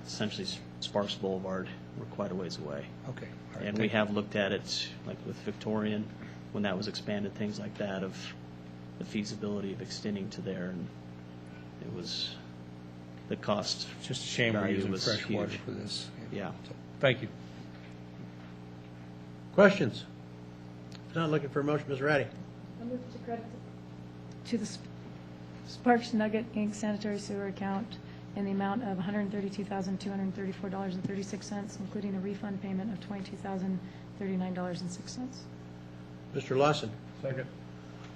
Speaker 17: essentially Sparks Boulevard. We're quite a ways away.
Speaker 13: Okay. all right,
Speaker 17: And we
Speaker 13: thank you.
Speaker 17: have looked at it, like with Victorian, when that was expanded, things like that, of the feasibility of extending to there. And it was, the cost
Speaker 13: It's just a shame we're
Speaker 17: value
Speaker 13: using
Speaker 17: was
Speaker 13: fresh water
Speaker 17: huge.
Speaker 13: for this.
Speaker 17: Yeah.
Speaker 13: Thank you.
Speaker 1: Questions? If not, looking for a motion, Ms. Ratty?
Speaker 16: I move to credit to the Sparks Nugget Inc. sanitary sewer account in the amount of $132,234.36, including a refund payment of $22,039.06.
Speaker 1: Mr. Lawson?
Speaker 11: Second.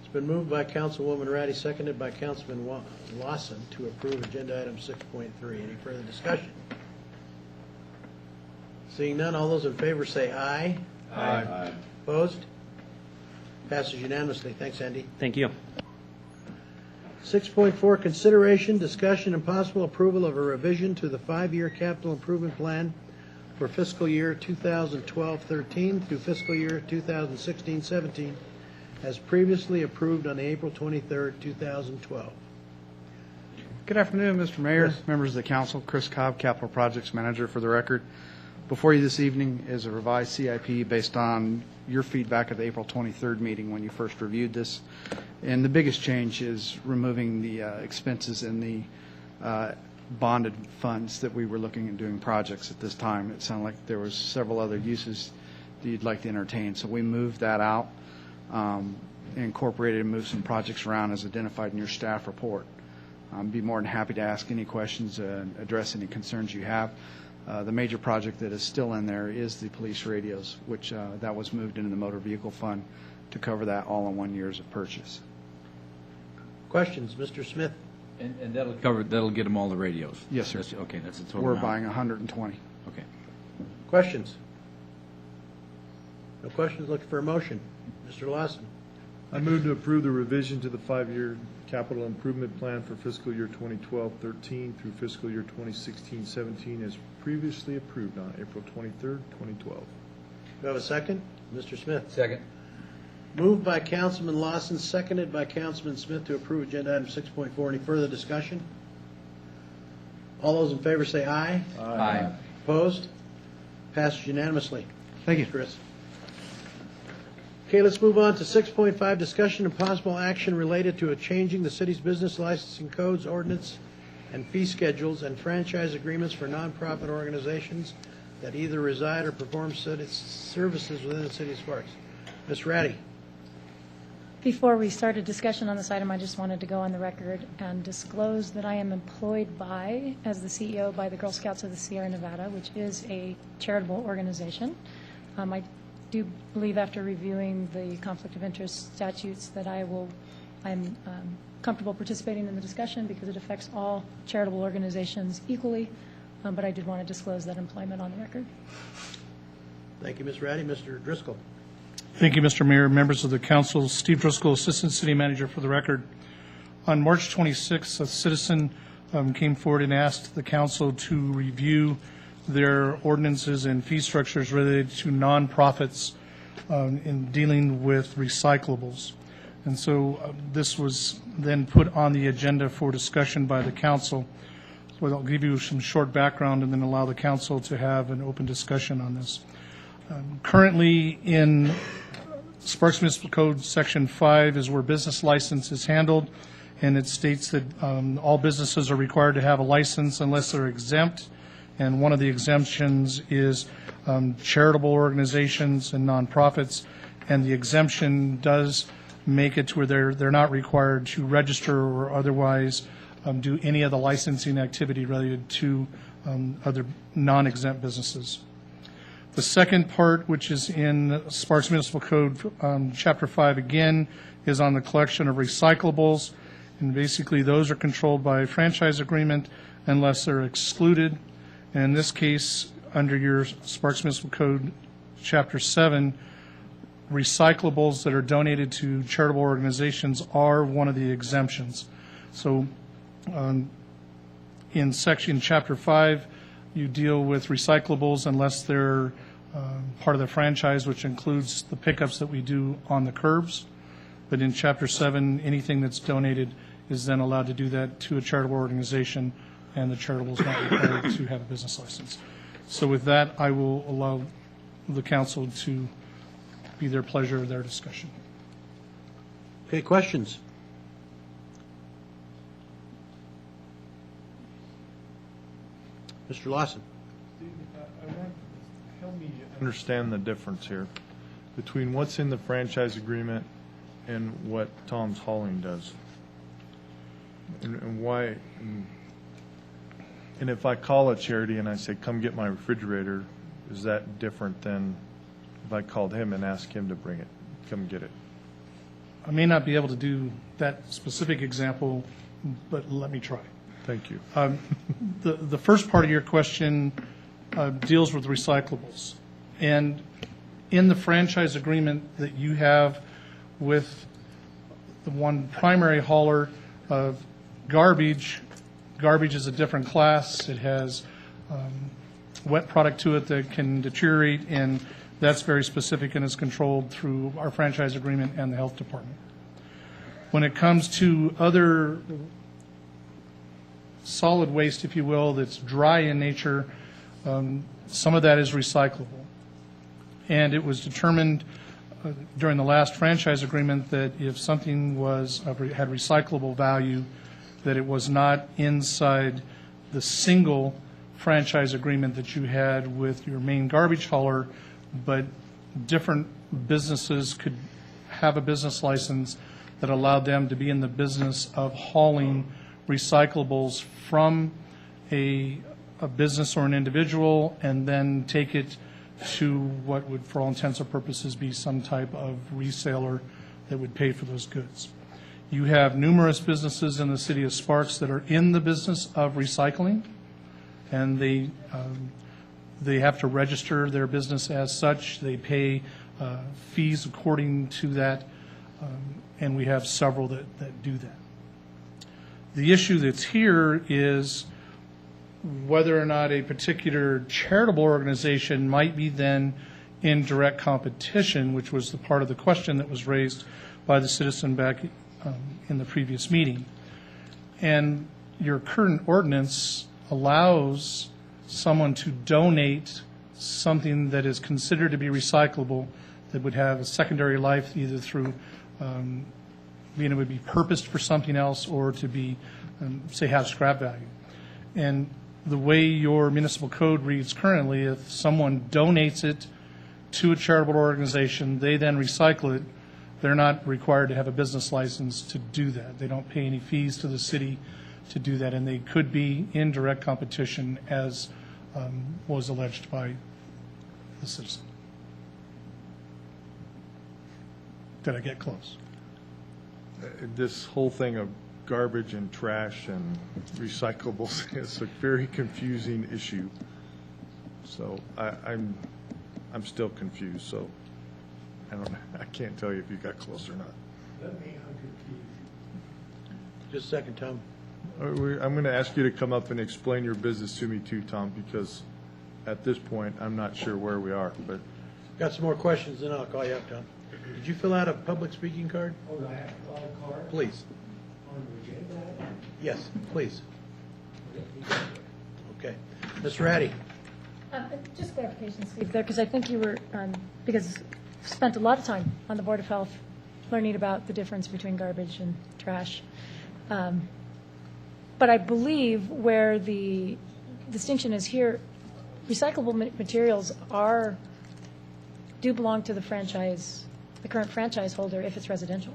Speaker 1: It's been moved by Councilwoman Ratty, seconded by Councilman Lawson to approve agenda item 6.3. Any further discussion? Seeing none, all those in favor say aye.
Speaker 11: Aye.
Speaker 1: Opposed? Passes unanimously. Thanks, Andy.
Speaker 17: Thank you.
Speaker 1: 6.4, consideration, discussion, and possible approval of a revision to the 5-year capital improvement plan for fiscal year 2012-13 through fiscal year 2016-17, as previously approved on April 23, 2012.
Speaker 19: Good afternoon, Mr. Mayor, members of the council. Chris Cobb, Capital Projects Manager, for the record. Before you this evening is a revised CIP based on your feedback at the April 23rd meeting when you first reviewed this. And the biggest change is removing the expenses in the bonded funds that we were looking at doing projects at this time. It sounded like there was several other uses that you'd like to entertain. So we moved that out, incorporated and moved some projects around as identified in your staff report. I'd be more than happy to ask any questions and address any concerns you have. The major project that is still in there is the police radios, which that was moved into the motor vehicle fund to cover that all in 1 year's of purchase.
Speaker 1: Questions? Mr. Smith?
Speaker 3: And that'll get them all the radios?
Speaker 19: Yes, sir.
Speaker 3: Okay, that's the total
Speaker 19: We're
Speaker 3: amount.
Speaker 19: buying 120.
Speaker 3: Okay.
Speaker 1: Questions? No questions? Looking for a motion. Mr. Lawson?
Speaker 11: I move to approve the revision to the 5-year capital improvement plan for fiscal year 2012-13 through fiscal year 2016-17 as previously approved on April 23rd, 2012.
Speaker 1: Do I have a second? Mr. Smith?
Speaker 3: Second.
Speaker 1: Moved by Councilman Lawson, seconded by Councilman Smith to approve agenda item 6.4. Any further discussion? All those in favor say aye.
Speaker 3: Aye.
Speaker 1: Opposed? Passes unanimously.
Speaker 19: Thank you.
Speaker 1: Chris. Okay, let's move on to 6.5, discussion and possible action related to a changing the city's business licensing codes ordinance and fee schedules and franchise agreements for nonprofit organizations that either reside or perform services within the city of Sparks. Ms. Ratty.
Speaker 16: Before we start a discussion on this item, I just wanted to go on the record and disclose that I am employed by, as the CEO, by the Girl Scouts of the Sierra Nevada, which is a charitable organization. I do believe, after reviewing the conflict of interest statutes, that I'm comfortable participating in the discussion because it affects all charitable organizations equally, but I did want to disclose that employment on the record.
Speaker 1: Thank you, Ms. Ratty. Mr. Driscoll.
Speaker 14: Thank you, Mr. Mayor, members of the council. Steve Driscoll, Assistant City Manager, for the record. On March 26th, a citizen came forward and asked the council to review their ordinances and fee structures related to nonprofits in dealing with recyclables. And so this was then put on the agenda for discussion by the council. So I'll give you some short background and then allow the council to have an open discussion on this. Currently, in Sparks Municipal Code Section 5 is where business license is handled, and it states that all businesses are required to have a license unless they're exempt, and one of the exemptions is charitable organizations and nonprofits, and the exemption does make it to where they're not required to register or otherwise do any of the licensing activity related to other non-exempt businesses. The second part, which is in Sparks Municipal Code, Chapter 5 again, is on the collection of recyclables. And basically, those are controlled by a franchise agreement unless they're excluded. And in this case, under your Sparks Municipal Code, Chapter 7, recyclables that are donated to charitable organizations are one of the exemptions. So in Chapter 5, you deal with recyclables unless they're part of the franchise, which includes the pickups that we do on the curbs. But in Chapter 7, anything that's donated is then allowed to do that to a charitable organization, and the charitable is not required to have a business license. So with that, I will allow the council to be their pleasure, their discussion.
Speaker 1: Okay, questions? Mr. Lawson.
Speaker 11: Help me understand the difference here between what's in the franchise agreement and what Tom's Hauling does, and why. And if I call a charity and I say, "Come get my refrigerator," is that different than if I called him and asked him to bring it, come get it?
Speaker 14: I may not be able to do that specific example, but let me try.
Speaker 11: Thank you.
Speaker 14: The first part of your question deals with recyclables. And in the franchise agreement that you have with the one primary hauler of garbage is a different class. It has wet product to it that can deteriorate, and that's very specific and is controlled through our franchise agreement and the health department. When it comes to other solid waste, if you will, that's dry in nature, some of that is recyclable. And it was determined during the last franchise agreement that if something had recyclable value, that it was not inside the single franchise agreement that you had with your main garbage hauler, but different businesses could have a business license that allowed them to be in the business of hauling recyclables from a business or an individual and then take it to what would, for all intents and purposes, be some type of reseller that would pay for those goods. You have numerous businesses in the city of Sparks that are in the business of recycling, and they have to register their business as such. They pay fees according to that, and we have several that do that. The issue that's here is whether or not a particular charitable organization might be then in direct competition, which was the part of the question that was raised by the citizen back in the previous meeting. And your current ordinance allows someone to donate something that is considered to be recyclable that would have a secondary life either through being it would be purposed for something else or to be, say, have scrap value. And the way your municipal code reads currently, if someone donates it to a charitable organization, they then recycle it, they're not required to have a business license to do that. They don't pay any fees to the city to do that, and they could be in direct competition, as was alleged by the citizen. Did I get close?
Speaker 11: This whole thing of garbage and trash and recyclables is a very confusing issue. So I'm still confused, so I can't tell you if you got close or not.
Speaker 1: Just a second, Tom.
Speaker 11: I'm going to ask you to come up and explain your business to me too, Tom, because at this point, I'm not sure where we are, but.
Speaker 1: Got some more questions, then I'll call you up, Tom. Did you fill out a public speaking card?
Speaker 20: Oh, I have to fill out a card?
Speaker 1: Please.
Speaker 20: On the agenda?
Speaker 1: Yes, please. Okay. Ms. Ratty?
Speaker 16: Just clarification, Steve, there, because I think you were, because you spent a lot of time on the Board of Health learning about the difference between garbage and trash. But I believe where the distinction is here, recyclable materials do belong to the franchise, the current franchise holder if it's residential.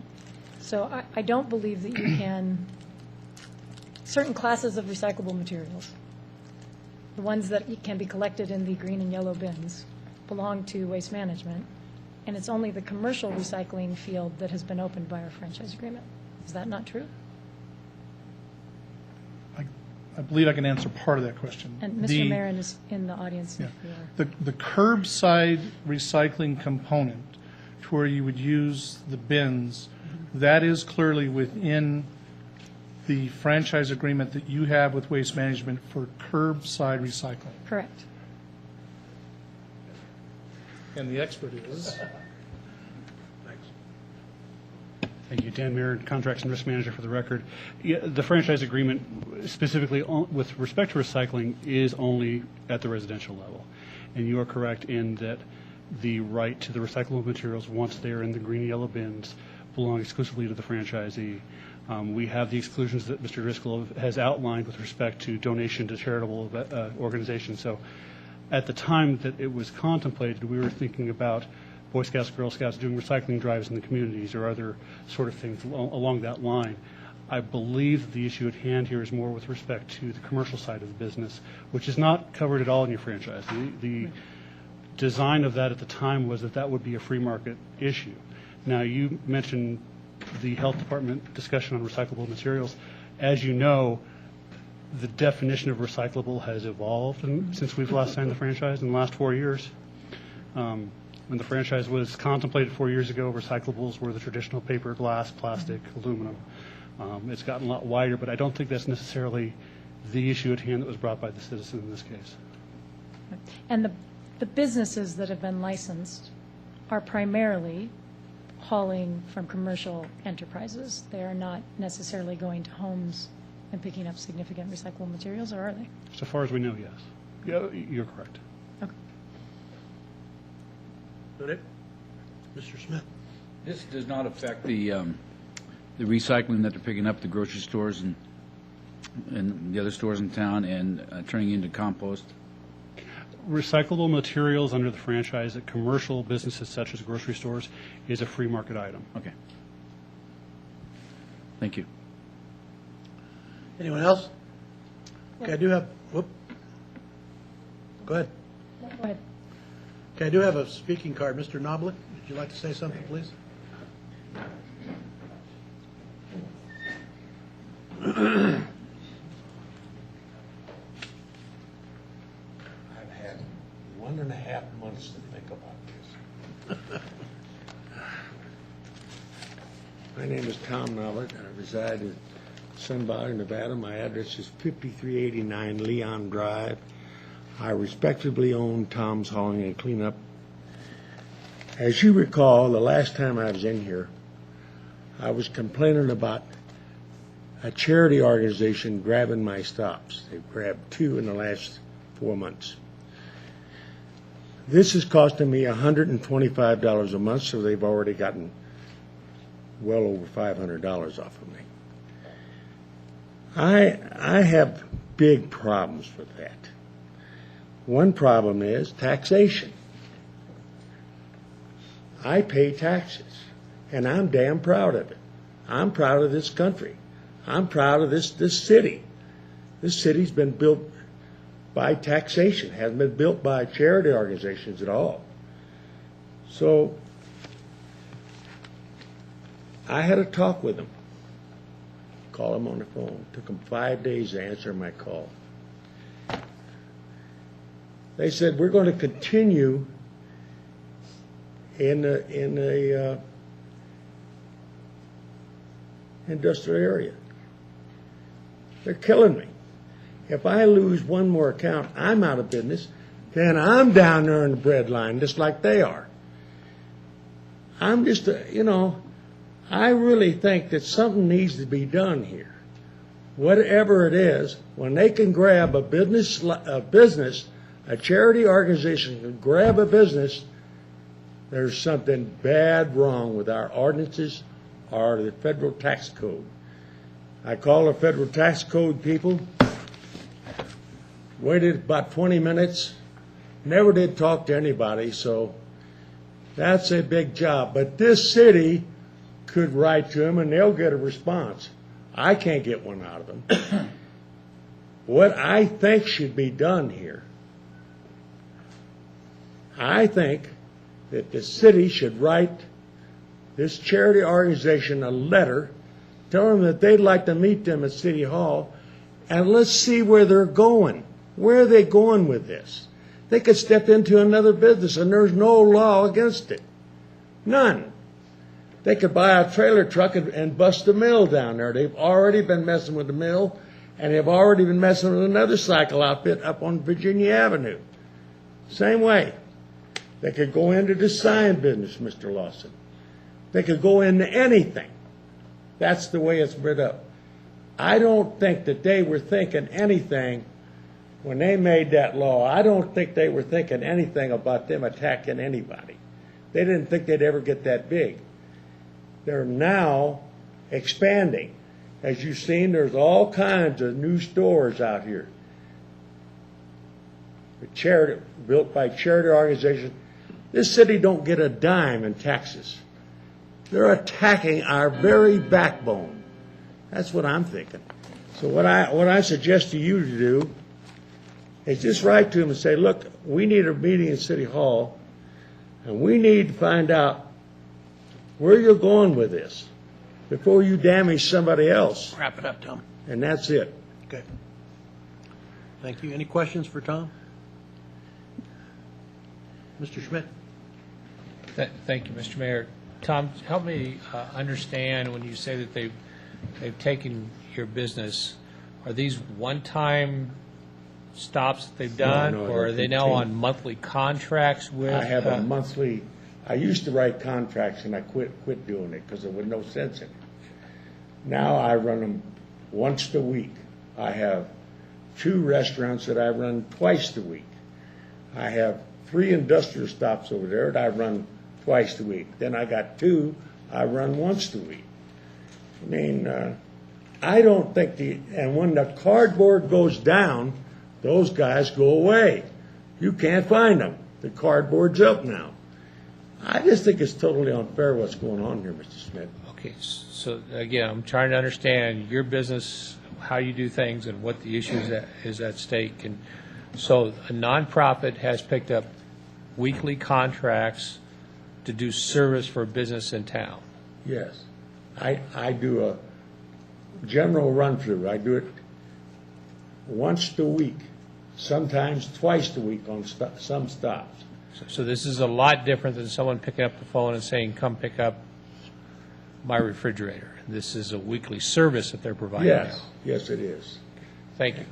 Speaker 16: So I don't believe that you can, certain classes of recyclable materials, the ones that can be collected in the green and yellow bins, belong to Waste Management, and it's only the commercial recycling field that has been opened by our franchise agreement. Is that not true?
Speaker 14: I believe I can answer part of that question.
Speaker 16: And Mr. Marin is in the audience.
Speaker 14: Yeah.
Speaker 16: If you are.
Speaker 14: The curbside recycling component, to where you would use the bins, that is clearly within the franchise agreement that you have with Waste Management for curbside recycling.
Speaker 16: Correct.
Speaker 14: And the expert is?
Speaker 21: Thank you. Dan Marin, Contracts and Risk Manager for the record. Yeah, the franchise agreement specifically with respect to recycling is only at the residential level. And you are correct in that the right to the recyclable materials, once they're in the green and yellow bins, belong exclusively to the franchisee. We have the exclusions that Mr. Driscoll has outlined with respect to donation to charitable organizations. So at the time that it was contemplated, we were thinking about Boy Scouts, Girl Scouts doing recycling drives in the communities or other sort of things along that line. I believe the issue at hand here is more with respect to the commercial side of the business, which is not covered at all in your franchise. The design of that at the time was that would be a free market issue. Now, you mentioned the health department discussion on recyclable materials. As you know, the definition of recyclable has evolved since we've last signed the franchise in the last 4 years. When the franchise was contemplated 4 years ago, recyclables were the traditional paper, glass, plastic, aluminum. It's gotten a lot wider, but I don't think that's necessarily the issue at hand that was brought by the citizen in this case.
Speaker 16: And the businesses that have been licensed are primarily hauling from commercial enterprises. They are not necessarily going to homes and picking up significant recyclable materials, or are they?
Speaker 21: So far as we know, yes. Yeah, you're correct.
Speaker 16: Okay.
Speaker 1: Is that it? Mr. Smith?
Speaker 3: This does not affect the recycling that they're picking up at the grocery stores and the other stores in town and turning into compost?
Speaker 21: Recyclable materials under the franchise at commercial businesses such as grocery stores is a free market item.
Speaker 3: Okay. Thank you.
Speaker 1: Anyone else? Okay, I do have, whoop. Go ahead.
Speaker 16: Go ahead.
Speaker 1: Okay, I do have a speaking card. Mr. Knoblich, would you like to say something, please?
Speaker 20: I've had 1.5 months to think about this. My name is Tom Knoblich. I reside in Sun Valley, Nevada. My address is 5389 Leon Drive. I respectively own Tom's Hauling and Cleanup. As you recall, the last time I was in here, I was complaining about a charity organization grabbing my stops. They've grabbed 2 in the last 4 months. This is costing me $125 a month, so they've already gotten well over $500 off of me. I have big problems with that. One problem is taxation. I pay taxes, and I'm damn proud of it. I'm proud of this country. I'm proud of this city. This city's been built by taxation, hasn't been built by charity organizations at all. So I had a talk with them. Call them on the phone. Took them 5 days to answer my call. They said, we're going to continue in a industrial area. They're killing me. If I lose one more account, I'm out of business. Then I'm down there in the bread line, just like they are. I'm just, I really think that something needs to be done here. Whatever it is, when they can grab a business, a charity organization can grab a business, there's something bad wrong with our ordinances or the federal tax code. I called the federal tax code people, waited about 20 minutes, never did talk to anybody, so that's a big job. But this city could write to them and they'll get a response. I can't get one out of them. What I think should be done here, I think that the city should write this charity organization a letter telling them that they'd like to meet them at City Hall, and let's see where they're going. Where are they going with this? They could step into another business, and there's no law against it. None. They could buy a trailer truck and bust the mill down there. They've already been messing with the mill, and they've already been messing with another cycle outfit up on Virginia Avenue. Same way. They could go into the sign business, Mr. Lawson. They could go into anything. That's the way it's bred up. I don't think that they were thinking anything when they made that law. I don't think they were thinking anything about them attacking anybody. They didn't think they'd ever get that big. They're now expanding. As you've seen, there's all kinds of new stores out here. Charity, built by charity organizations. This city don't get a dime in taxes. They're attacking our very backbone. That's what I'm thinking. So what I suggest to you to do is just write to them and say, look, we need a meeting in City Hall, and we need to find out where you're going with this before you damage somebody else.
Speaker 1: Wrap it up, Tom.
Speaker 20: And that's it.
Speaker 1: Okay. Thank you. Any questions for Tom? Mr. Schmidt.
Speaker 13: Thank you, Mr. Mayor. Tom, help me understand when you say that they've taken your business. Are these one-time stops that they've done,
Speaker 20: No,
Speaker 13: or are they now on monthly contracts with?
Speaker 20: I have a monthly. I used to write contracts and I quit doing it because there was no sense in it. Now I run them once a week. I have 2 restaurants that I run twice a week. I have 3 industrial stops over there that I run twice a week. Then I got 2 I run once a week. I mean, I don't think and when the cardboard goes down, those guys go away. You can't find them. The cardboard's up now. I just think it's totally unfair what's going on here, Mr. Smith.
Speaker 13: Okay, so again, I'm trying to understand your business, how you do things, and what the issue is at stake. And so a nonprofit has picked up weekly contracts to do service for a business in town.
Speaker 20: Yes. I do a general run-through. I do it once a week, sometimes twice a week on some stops.
Speaker 13: So this is a lot different than someone picking up the phone and saying, come pick up my refrigerator. This is a weekly service that they're providing now.
Speaker 20: Yes, it is.
Speaker 13: Thank you.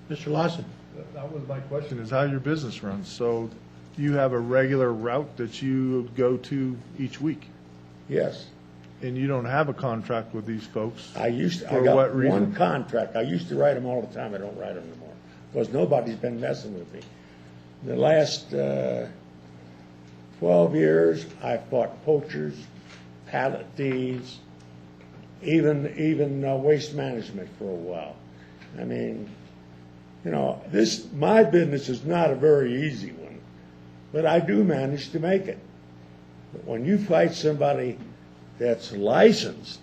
Speaker 1: Mr. Lawson.
Speaker 11: That was my question, is how your business runs. So you have a regular route that you go to each week?
Speaker 20: Yes.
Speaker 11: And you don't have a contract with these folks?
Speaker 20: I
Speaker 11: For what reason?
Speaker 20: One contract. I used to write them all the time. I don't write them anymore because nobody's been messing with me. The last 12 years, I fought poachers, pallet thieves, even waste management for a while. I mean, you know, my business is not a very easy one, but I do manage to make it. But when you fight somebody that's licensed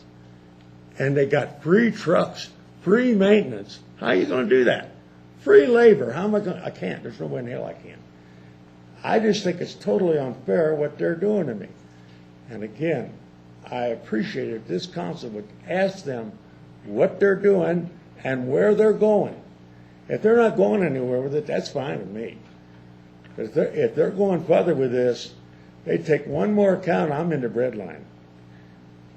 Speaker 20: and they got free trucks, free maintenance, how are you going to do that? Free labor, how am I going to? I can't. There's no way in hell I can. I just think it's totally unfair what they're doing to me. And again, I appreciate if this council would ask them what they're doing and where they're going. If they're not going anywhere with it, that's fine with me. But if they're going further with this, they take one more account, I'm in the bread line.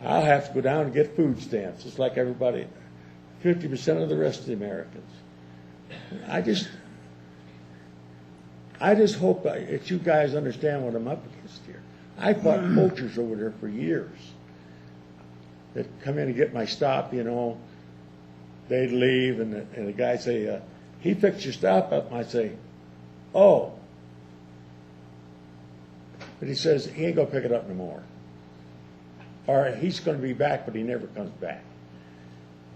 Speaker 20: I'll have to go down and get food stamps, just like everybody, 50% of the rest of the Americans. I just hope that you guys understand what I'm up against here. I fought poachers over there for years that come in and get my stop, you know. They'd leave, and the guy say, he fixed your stop up. And I say, oh. But he says, he ain't going to pick it up no more. Or he's going to be back, but he never comes back.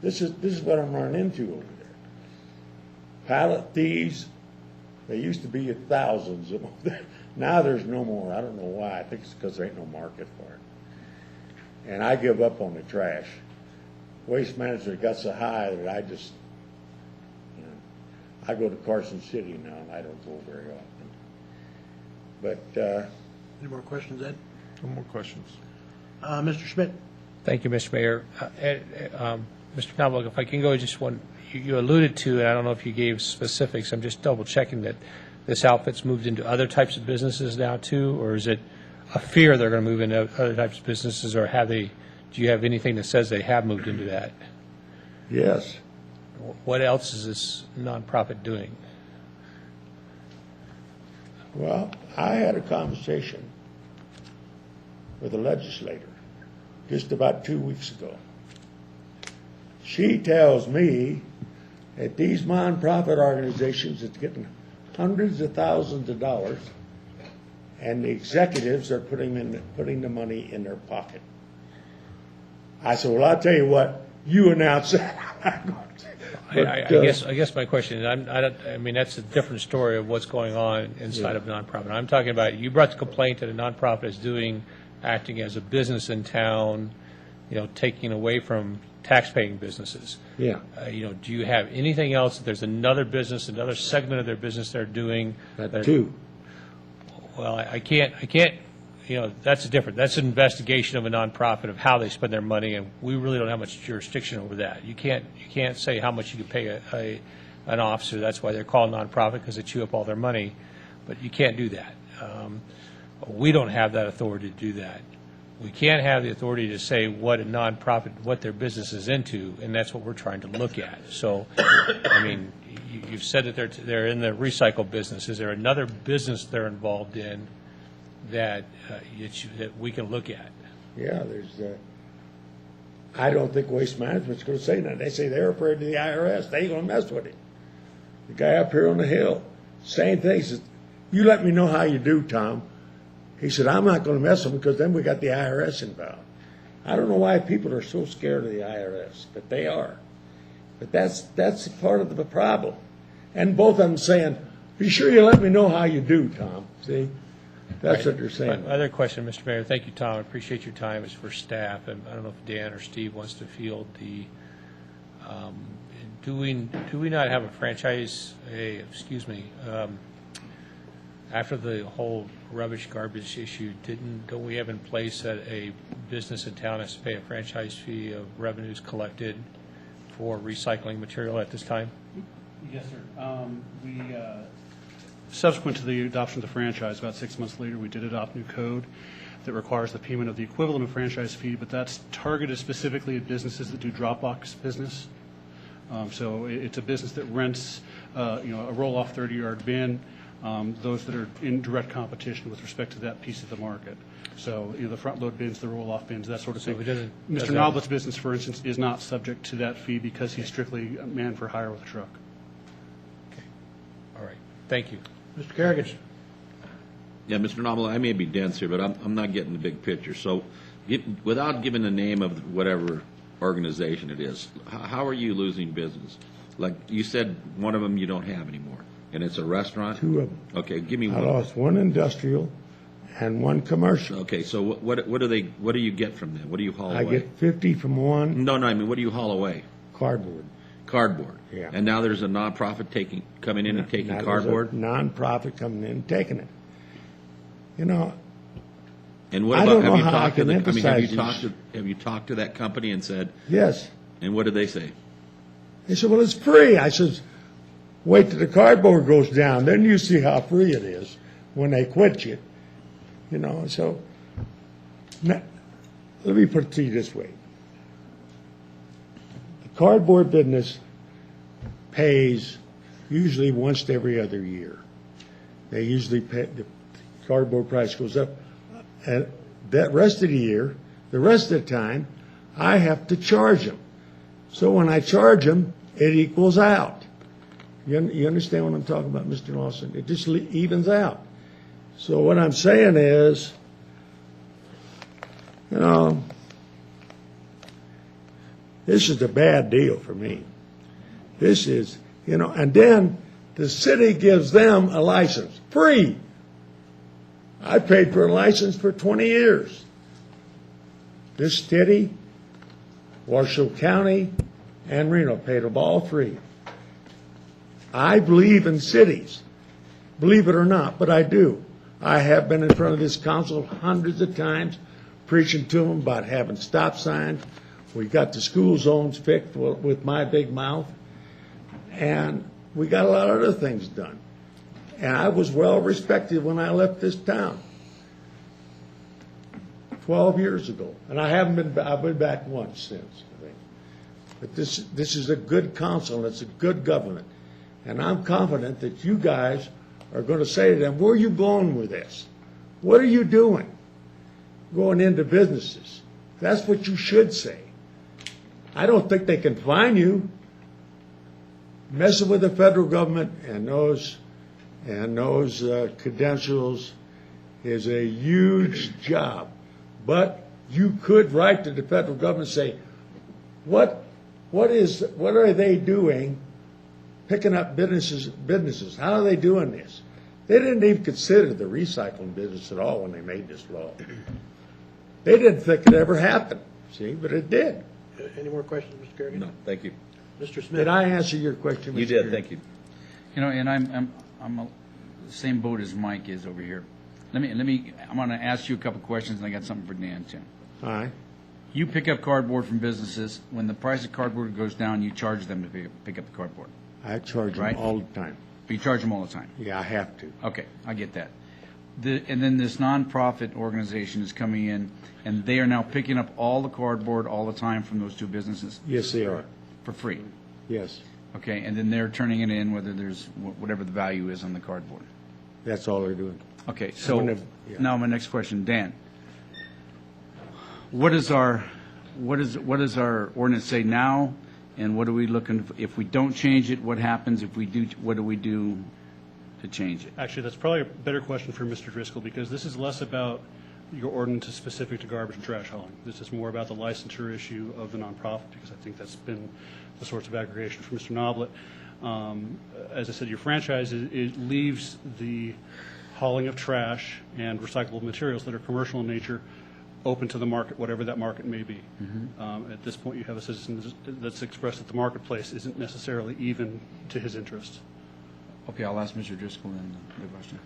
Speaker 20: This is what I'm running into over there. Pallet thieves, they used to be thousands of them. Now there's no more. I don't know why. I think it's because there ain't no market for it. And I give up on the trash. Waste management got so high that I just, you know, I go to Carson City now, and I don't go very often. But
Speaker 1: any more questions, Ed?
Speaker 11: No more questions.
Speaker 1: Mr. Schmidt.
Speaker 13: Thank you, Mr. Mayor. Mr. Knobloch, if I can go just one, you alluded to, and I don't know if you gave specifics, I'm just double checking that this outfit's moved into other types of businesses now too, or is it a fear they're going to move into other types of businesses, or do you have anything that says they have moved into that?
Speaker 20: Yes.
Speaker 13: What else is this nonprofit doing?
Speaker 20: Well, I had a conversation with a legislator just about 2 weeks ago. She tells me that these nonprofit organizations are getting hundreds of thousands of dollars, and the executives are putting the money in their pocket. I said, well, I'll tell you what, you announce that.
Speaker 13: I guess my question is, I mean, that's a different story of what's going on inside of a nonprofit. I'm talking about, you brought the complaint that a nonprofit is acting as a business in town, you know, taking away from tax-paying businesses.
Speaker 20: Yeah.
Speaker 13: You know, do you have anything else that there's another business, another segment of their business they're doing?
Speaker 20: That too.
Speaker 13: Well, I can't, you know, that's an investigation of a nonprofit of how they spend their money, and we really don't have much jurisdiction over that. You can't say how much you can pay an officer. That's why they're called nonprofit, because they chew up all their money. But you can't do that. We don't have that authority to do that. We can't have the authority to say what a nonprofit, what their business is into, and that's what we're trying to look at. So, I mean, you've said that they're in the recycle business. Is there another business they're involved in that that we can look at?
Speaker 20: Yeah, there's. I don't think Waste Management's going to say that. They say they're afraid of the IRS. They ain't going to mess with it. The guy up here on the hill, same thing. He says, you let me know how you do, Tom. He said, I'm not going to mess with them because then we got the IRS involved. I don't know why people are so scared of the IRS, but they are. But that's part of the problem. And both of them saying, be sure you let me know how you do, Tom. See? That's what they're saying.
Speaker 13: My other question, Mr. Mayor, thank you, Tom. I appreciate your time. It's for staff. And I don't know if Dan or Steve wants to field the, do we not have a franchise, after the whole rubbish garbage issue, don't we have in place that a business in town has to pay a franchise fee of revenues collected for recycling material at this time?
Speaker 21: Yes, sir. Subsequent to the adoption of the franchise, about 6 months later, we did adopt new code that requires the payment of the equivalent of franchise fee, but that's targeted specifically at businesses that do drop box business. So it's a business that rents, a roll-off 30-yard bin. Those that are in direct competition with respect to that piece of the market. So, the front-load bins, the roll-off bins, that sort of thing. Mr. Knobloch's business, for instance, is not subject to that fee because he's strictly a man for hire with a truck.
Speaker 13: Okay. All right. Thank you.
Speaker 1: Mr. Kerrigan.
Speaker 15: Yeah, Mr. Knobloch, I may be dense here, but I'm not getting the big picture. So, without giving the name of whatever organization it is, how are you losing business? Like you said, one of them you don't have anymore, and it's a restaurant?
Speaker 20: 2 of them.
Speaker 15: Okay, give me
Speaker 20: I
Speaker 15: one.
Speaker 20: lost 1 industrial and 1 commercial.
Speaker 15: Okay, so what do you get from them? What do you haul
Speaker 20: I
Speaker 15: away?
Speaker 20: get 50 from one.
Speaker 15: No, I mean, what do you haul away?
Speaker 20: Cardboard.
Speaker 15: Cardboard.
Speaker 20: Yeah.
Speaker 15: And now there's a nonprofit coming in and taking
Speaker 20: Now there's a
Speaker 15: cardboard?
Speaker 20: nonprofit coming in and taking it. You know,
Speaker 15: And what
Speaker 20: I
Speaker 15: about,
Speaker 20: don't
Speaker 15: have
Speaker 20: know
Speaker 15: you
Speaker 20: how I
Speaker 15: talked to
Speaker 20: can
Speaker 15: the, I mean, have you
Speaker 20: emphasize
Speaker 15: talked to, have you talked to that company and said,
Speaker 20: yes.
Speaker 15: and what did they say?
Speaker 20: They said, well, it's free. I says, wait till the cardboard goes down, then you see how free it is when they quit you. You know, so let me put it to you this way. The cardboard business pays usually once every other year. They usually pay, the cardboard price goes up. And that rest of the year, the rest of the time, I have to charge them. So when I charge them, it equals out. You understand what I'm talking about, Mr. Lawson? It just evens out. So what I'm saying is, you know, this is a bad deal for me. This is, you know, and then the city gives them a license, free. I paid for a license for 20 years. This city, Washoe County, and Reno paid them all free. I believe in cities, believe it or not, but I do. I have been in front of this council hundreds of times preaching to them about having stop signs. We got the school zones fixed with my big mouth, and we got a lot of other things done. And I was well respected when I left this town 12 years ago, and I've been back once since, I think. But this is a good council, and it's a good government. And I'm confident that you guys are going to say to them, where are you going with this? What are you doing? Going into businesses. That's what you should say. I don't think they can fine you. Messing with the federal government and those credentials is a huge job. But you could write to the federal government and say, what are they doing picking up businesses? How are they doing this? They didn't even consider the recycling business at all when they made this law. They didn't think it ever happened, see, but it did.
Speaker 1: Any more questions, Mr. Kerrigan?
Speaker 15: No, thank you.
Speaker 1: Mr. Smith?
Speaker 20: Did I answer your question, Mr.
Speaker 15: You did,
Speaker 20: Kerrigan?
Speaker 15: thank you.
Speaker 3: You know, and I'm the same boat as Mike is over here. I'm going to ask you a couple questions, and I got something for Dan, too.
Speaker 20: All right.
Speaker 3: You pick up cardboard from businesses. When the price of cardboard goes down, you charge them to pick up the cardboard.
Speaker 20: I charge
Speaker 3: Right?
Speaker 20: them all the time.
Speaker 3: But you charge them all the time.
Speaker 20: Yeah, I have to.
Speaker 3: Okay, I get that. And then this nonprofit organization is coming in, and they are now picking up all the cardboard all the time from those two businesses
Speaker 20: Yes, they are.
Speaker 3: for free.
Speaker 20: Yes,
Speaker 3: Okay, and then they're turning it in, whether there's whatever the value is on the cardboard.
Speaker 20: that's all they're doing.
Speaker 3: Okay, so
Speaker 20: Whenever- yeah.
Speaker 3: now my next question, Dan. What does our ordinance say now, and what are we looking, if we don't change it, what happens? If we do, what do we do to change it?
Speaker 21: Actually, that's probably a better question for Mr. Driscoll, because this is less about your ordinance is specific to garbage and trash hauling. This is more about the licensure issue of the nonprofit, because I think that's been the source of aggregation for Mr. Noblet. As I said, your franchise, it leaves the hauling of trash and recyclable materials that are commercial in nature open to the market, whatever that market may be. At this point, you have a citizen that's expressed that the marketplace isn't necessarily even to his interest.
Speaker 3: Okay, I'll ask Mr. Driscoll then the question.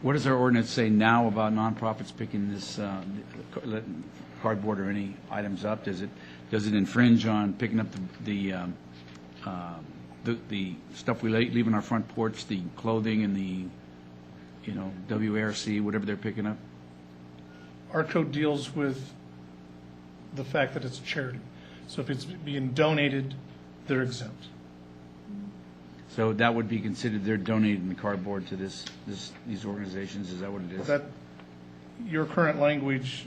Speaker 3: What does our ordinance say now about nonprofits picking this cardboard or any items up? Does it infringe on picking up the stuff we leave on our front porch, the clothing and the WARC, whatever they're picking up?
Speaker 14: Our code deals with the fact that it's a charity. So if it's being donated, they're exempt.
Speaker 3: So that would be considered, they're donating the cardboard to these organizations, is that what it is?
Speaker 14: Your current language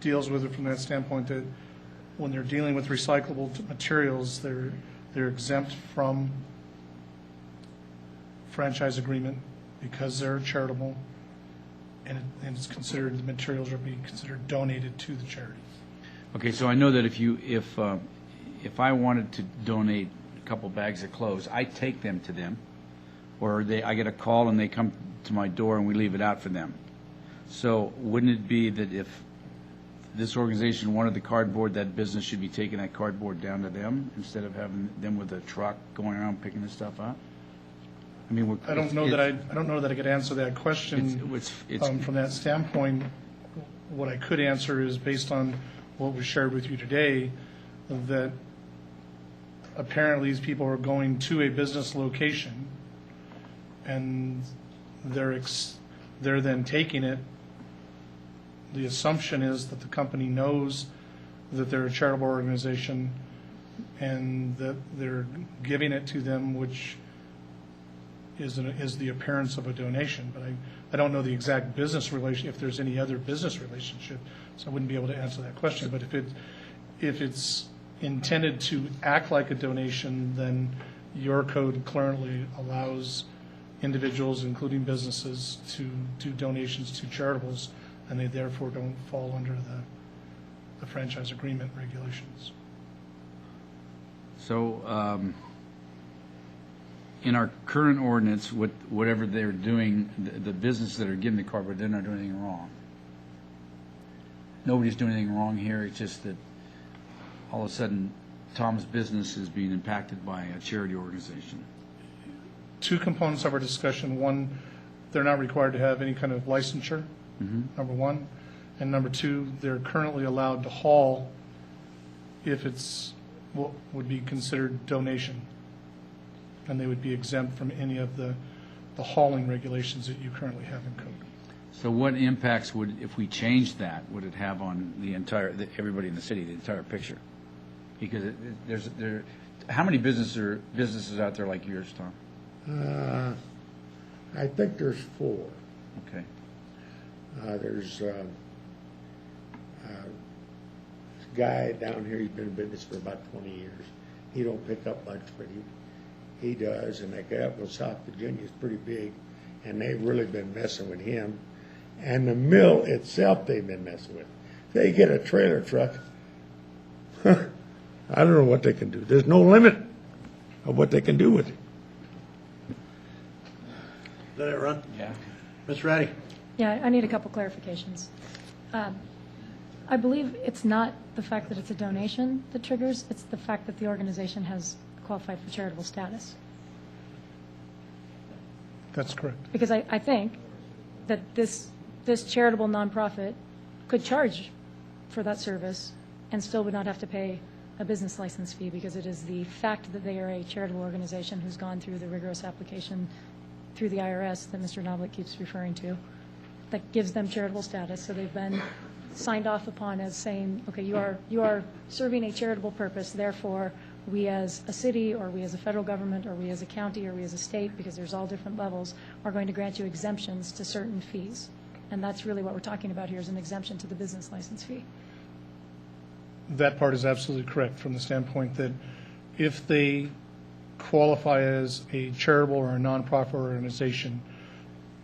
Speaker 14: deals with it from that standpoint that when they're dealing with recyclable materials, they're exempt from franchise agreement because they're charitable, and it's considered, the materials are being considered donated to the charity.
Speaker 3: Okay, so I know that if if I wanted to donate a couple bags of clothes, I take them to them, or I get a call and they come to my door and we leave it out for them. So wouldn't it be that if this organization wanted the cardboard, that business should be taking that cardboard down to them instead of having them with a truck going around picking this stuff up? I mean,
Speaker 14: I don't know that I could answer that question from that standpoint. What I could answer is based on what was shared with you today, that apparently these people are going to a business location and they're then taking it. The assumption is that the company knows that they're a charitable organization and that they're giving it to them, which is the appearance of a donation. But I don't know the exact business relation, if there's any other business relationship, so I wouldn't be able to answer that question. But if it's intended to act like a donation, then your code currently allows individuals, including businesses, to do donations to charitables, and they therefore don't fall under the franchise agreement regulations.
Speaker 3: So in our current ordinance, whatever they're doing, the businesses that are giving the cardboard, they're not doing anything wrong. Nobody's doing anything wrong here. It's just that all of a sudden Tom's business is being impacted by a charity organization.
Speaker 14: Two components of our discussion. One, they're not required to have any kind of licensure, number one. And number two, they're currently allowed to haul if it's what would be considered donation. And they would be exempt from any of the hauling regulations that you currently have in code.
Speaker 3: So what impacts if we changed that, would it have on everybody in the city, the entire picture? Because how many businesses out there like yours, Tom?
Speaker 20: I think there's 4.
Speaker 3: Okay.
Speaker 20: There's a guy down here, he's been in business for about 20 years. He don't pick up much, but he does, and that guy up in South Virginia is pretty big, and they've really been messing with him. And the mill itself they've been messing with. They get a trailer truck, I don't know what they can do. There's no limit of what they can do with it.
Speaker 1: Let it run?
Speaker 3: Yeah.
Speaker 1: Ms. Ratty?
Speaker 16: Yeah, I need a couple clarifications. I believe it's not the fact that it's a donation that triggers, it's the fact that the organization has qualified for charitable status.
Speaker 14: That's correct.
Speaker 16: Because I think that this charitable nonprofit could charge for that service and still would not have to pay a business license fee, because it is the fact that they are a charitable organization who's gone through the rigorous application through the IRS that Mr. Noblet keeps referring to, that gives them charitable status. So they've been signed off upon as saying, okay, you are serving a charitable purpose, therefore we as a city, or we as a federal government, or we as a county, or we as a state, because there's all different levels, are going to grant you exemptions to certain fees. And that's really what we're talking about here, is an exemption to the business license fee.
Speaker 14: That part is absolutely correct, from the standpoint that if they qualify as a charitable or a nonprofit organization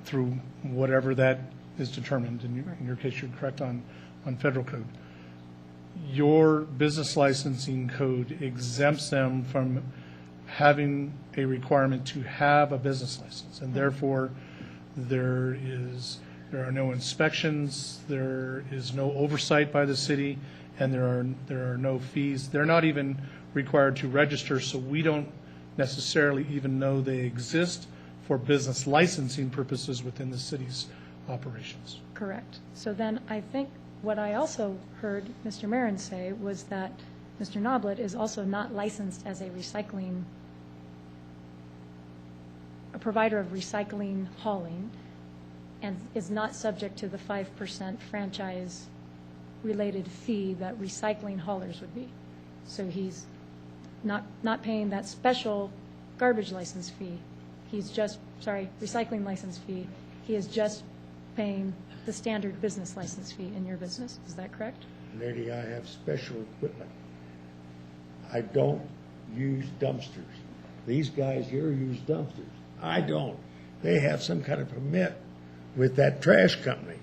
Speaker 14: through whatever that is determined, in your case you're correct on federal code, your business licensing code exempts them from having a requirement to have a business license, and therefore there are no inspections, there is no oversight by the city, and there are no fees. They're not even required to register, so we don't necessarily even know they exist for business licensing purposes within the city's operations.
Speaker 16: Correct. So then I think what I also heard Mr. Marin say was that Mr. Noblet is also not licensed as a provider of recycling hauling, and is not subject to the 5% franchise-related fee that recycling haulers would be. So he's not paying that special garbage license fee. He's just, recycling license fee. He is just paying the standard business license fee in your business. Is that correct?
Speaker 20: Lady, I have special equipment. I don't use dumpsters. These guys here use dumpsters. I don't. They have some kind of permit with that trash company.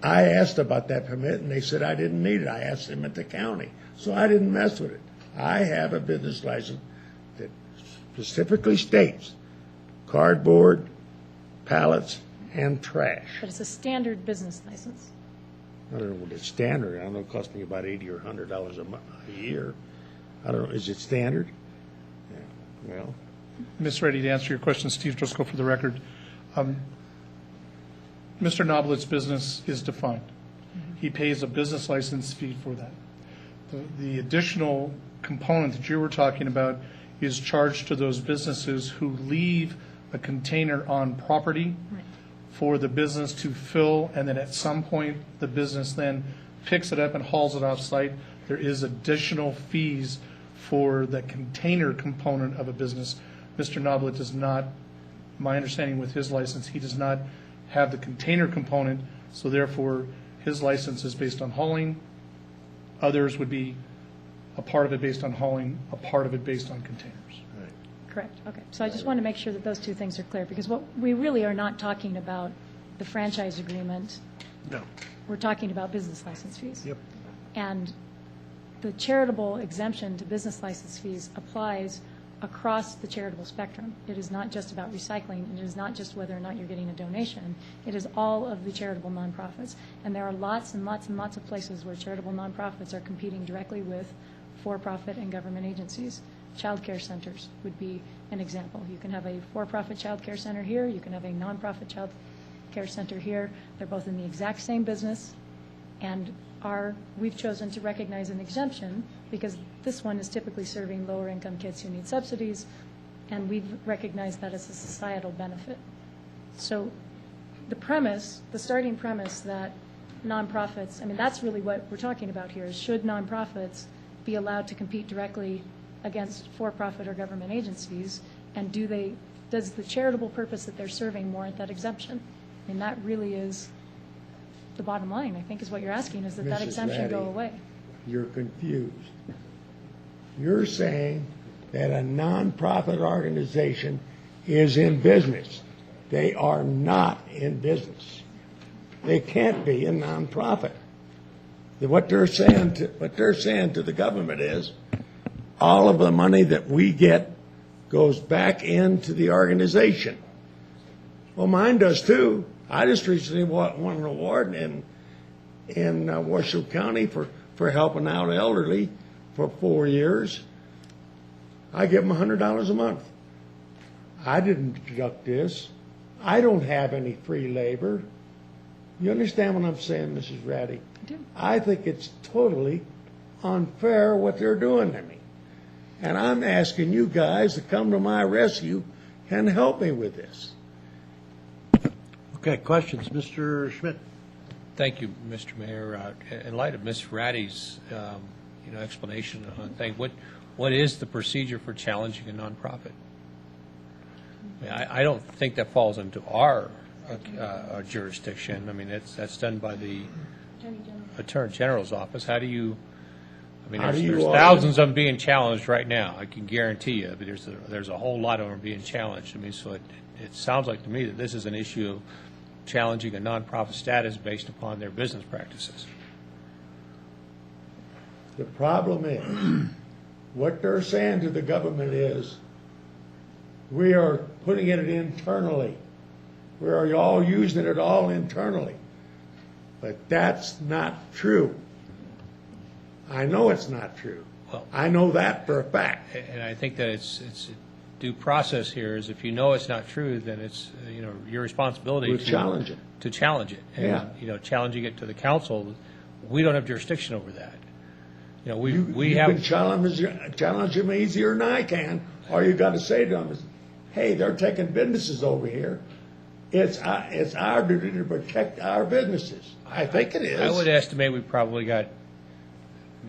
Speaker 20: I asked about that permit, and they said I didn't need it. I asked them at the county, so I didn't mess with it. I have a business license that specifically states cardboard, pallets, and trash.
Speaker 16: But it's a standard business license.
Speaker 20: I don't know what it's standard. I don't know, it costs me about $80 or $100 a year. I don't know, is it standard? Yeah, well.
Speaker 14: Ms. Reddy, to answer your question, Steve Driscoll for the record. Mr. Noblet's business is defined. He pays a business license fee for that. The additional component that you were talking about is charged to those businesses who leave a container on property for the business to fill, and then at some point, the business then picks it up and hauls it off-site. There is additional fees for the container component of a business. Mr. Noblet does not, my understanding with his license, he does not have the container component, so therefore his license is based on hauling. Others would be a part of it based on hauling, a part of it based on containers.
Speaker 16: Correct, okay. So I just want to make sure that those two things are clear, because what we really are not talking about the franchise agreement.
Speaker 1: No.
Speaker 16: We're talking about business license fees.
Speaker 1: Yep.
Speaker 16: And the charitable exemption to business license fees applies across the charitable spectrum. It is not just about recycling. It is not just whether or not you're getting a donation. It is all of the charitable nonprofits. And there are lots and lots and lots of places where charitable nonprofits are competing directly with for-profit and government agencies. Child care centers would be an example. You can have a for-profit child care center here. You can have a nonprofit child care center here. They're both in the exact same business, and we've chosen to recognize an exemption because this one is typically serving lower-income kids who need subsidies, and we've recognized that as a societal benefit. So the premise, the starting premise that nonprofits, I mean, that's really what we're talking about here, is should nonprofits be allowed to compete directly against for-profit or government agencies, and does the charitable purpose that they're serving warrant that exemption? I mean, that really is the bottom line, I think, is what you're asking, is that that
Speaker 20: Mrs.
Speaker 16: exemption go
Speaker 20: Ratty,
Speaker 16: away.
Speaker 20: You're confused. You're saying that a nonprofit organization is in business. They are not in business. They can't be a nonprofit. What they're saying to the government is, all of the money that we get goes back into the organization. Well, mine does too. I just recently won an award in Washoe County for helping out elderly for 4 years. I give them $100 a month. I didn't deduct this. I don't have any free labor. You understand what I'm saying, Mrs. Ratty?
Speaker 16: I do.
Speaker 20: I think it's totally unfair what they're doing to me. And I'm asking you guys to come to my rescue and help me with this.
Speaker 1: Okay, questions? Mr. Schmidt?
Speaker 13: Thank you, Mr. Mayor. In light of Ms. Ratty's explanation on the thing, what is the procedure for challenging a nonprofit? I don't think that falls into our jurisdiction. I mean, that's done by the Attorney General's office. How do you? I mean, there's thousands of them being challenged right now. I can guarantee you, but there's a whole lot of them being challenged. I mean, so it sounds like to me that this is an issue of challenging a nonprofit status based upon their business practices.
Speaker 20: The problem is, what they're saying to the government is, we are putting it internally. We are all using it all internally. But that's not true. I know it's not true.
Speaker 13: Well,
Speaker 20: I know that for a fact.
Speaker 13: And I think that it's due process here is if you know it's not true, then it's your responsibility
Speaker 20: to challenge it.
Speaker 13: To challenge it, and challenging it to the council. We don't have jurisdiction over that. We have
Speaker 20: can challenge them easier than I can. All you got to say to them is, "Hey, they're taking businesses over here. It's our duty to protect our businesses." I think it is.
Speaker 13: I would estimate we probably got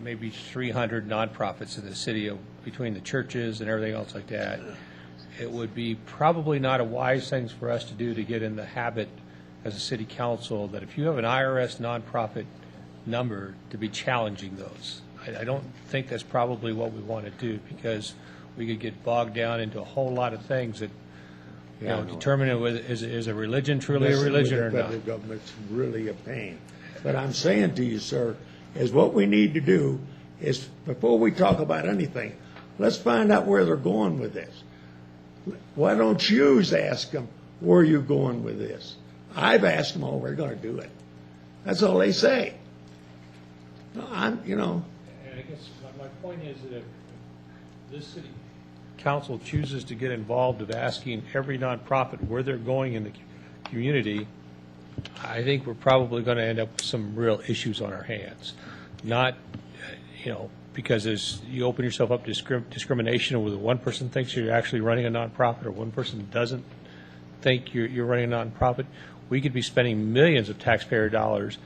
Speaker 13: maybe 300 nonprofits in the city between the churches and everything else like that. It would be probably not a wise thing for us to do to get in the habit as a city council that if you have an IRS nonprofit number to be challenging those. I don't think that's probably what we want to do because we could get bogged down into a whole lot of things that determine whether is a religion truly a religion or not.
Speaker 20: The federal government's really a pain. But I'm saying to you, sir, is what we need to do is before we talk about anything, let's find out where they're going with this. Why don't you ask them, where are you going with this? I've asked them, we're going to do it. That's all they say. No,
Speaker 13: And I guess my point is that if this city council chooses to get involved of asking every nonprofit where they're going in the community, I think we're probably going to end up with some real issues on our hands. Not, because you open yourself up to discrimination where one person thinks you're actually running a nonprofit or one person doesn't think you're running a nonprofit. We could be spending millions of taxpayer dollars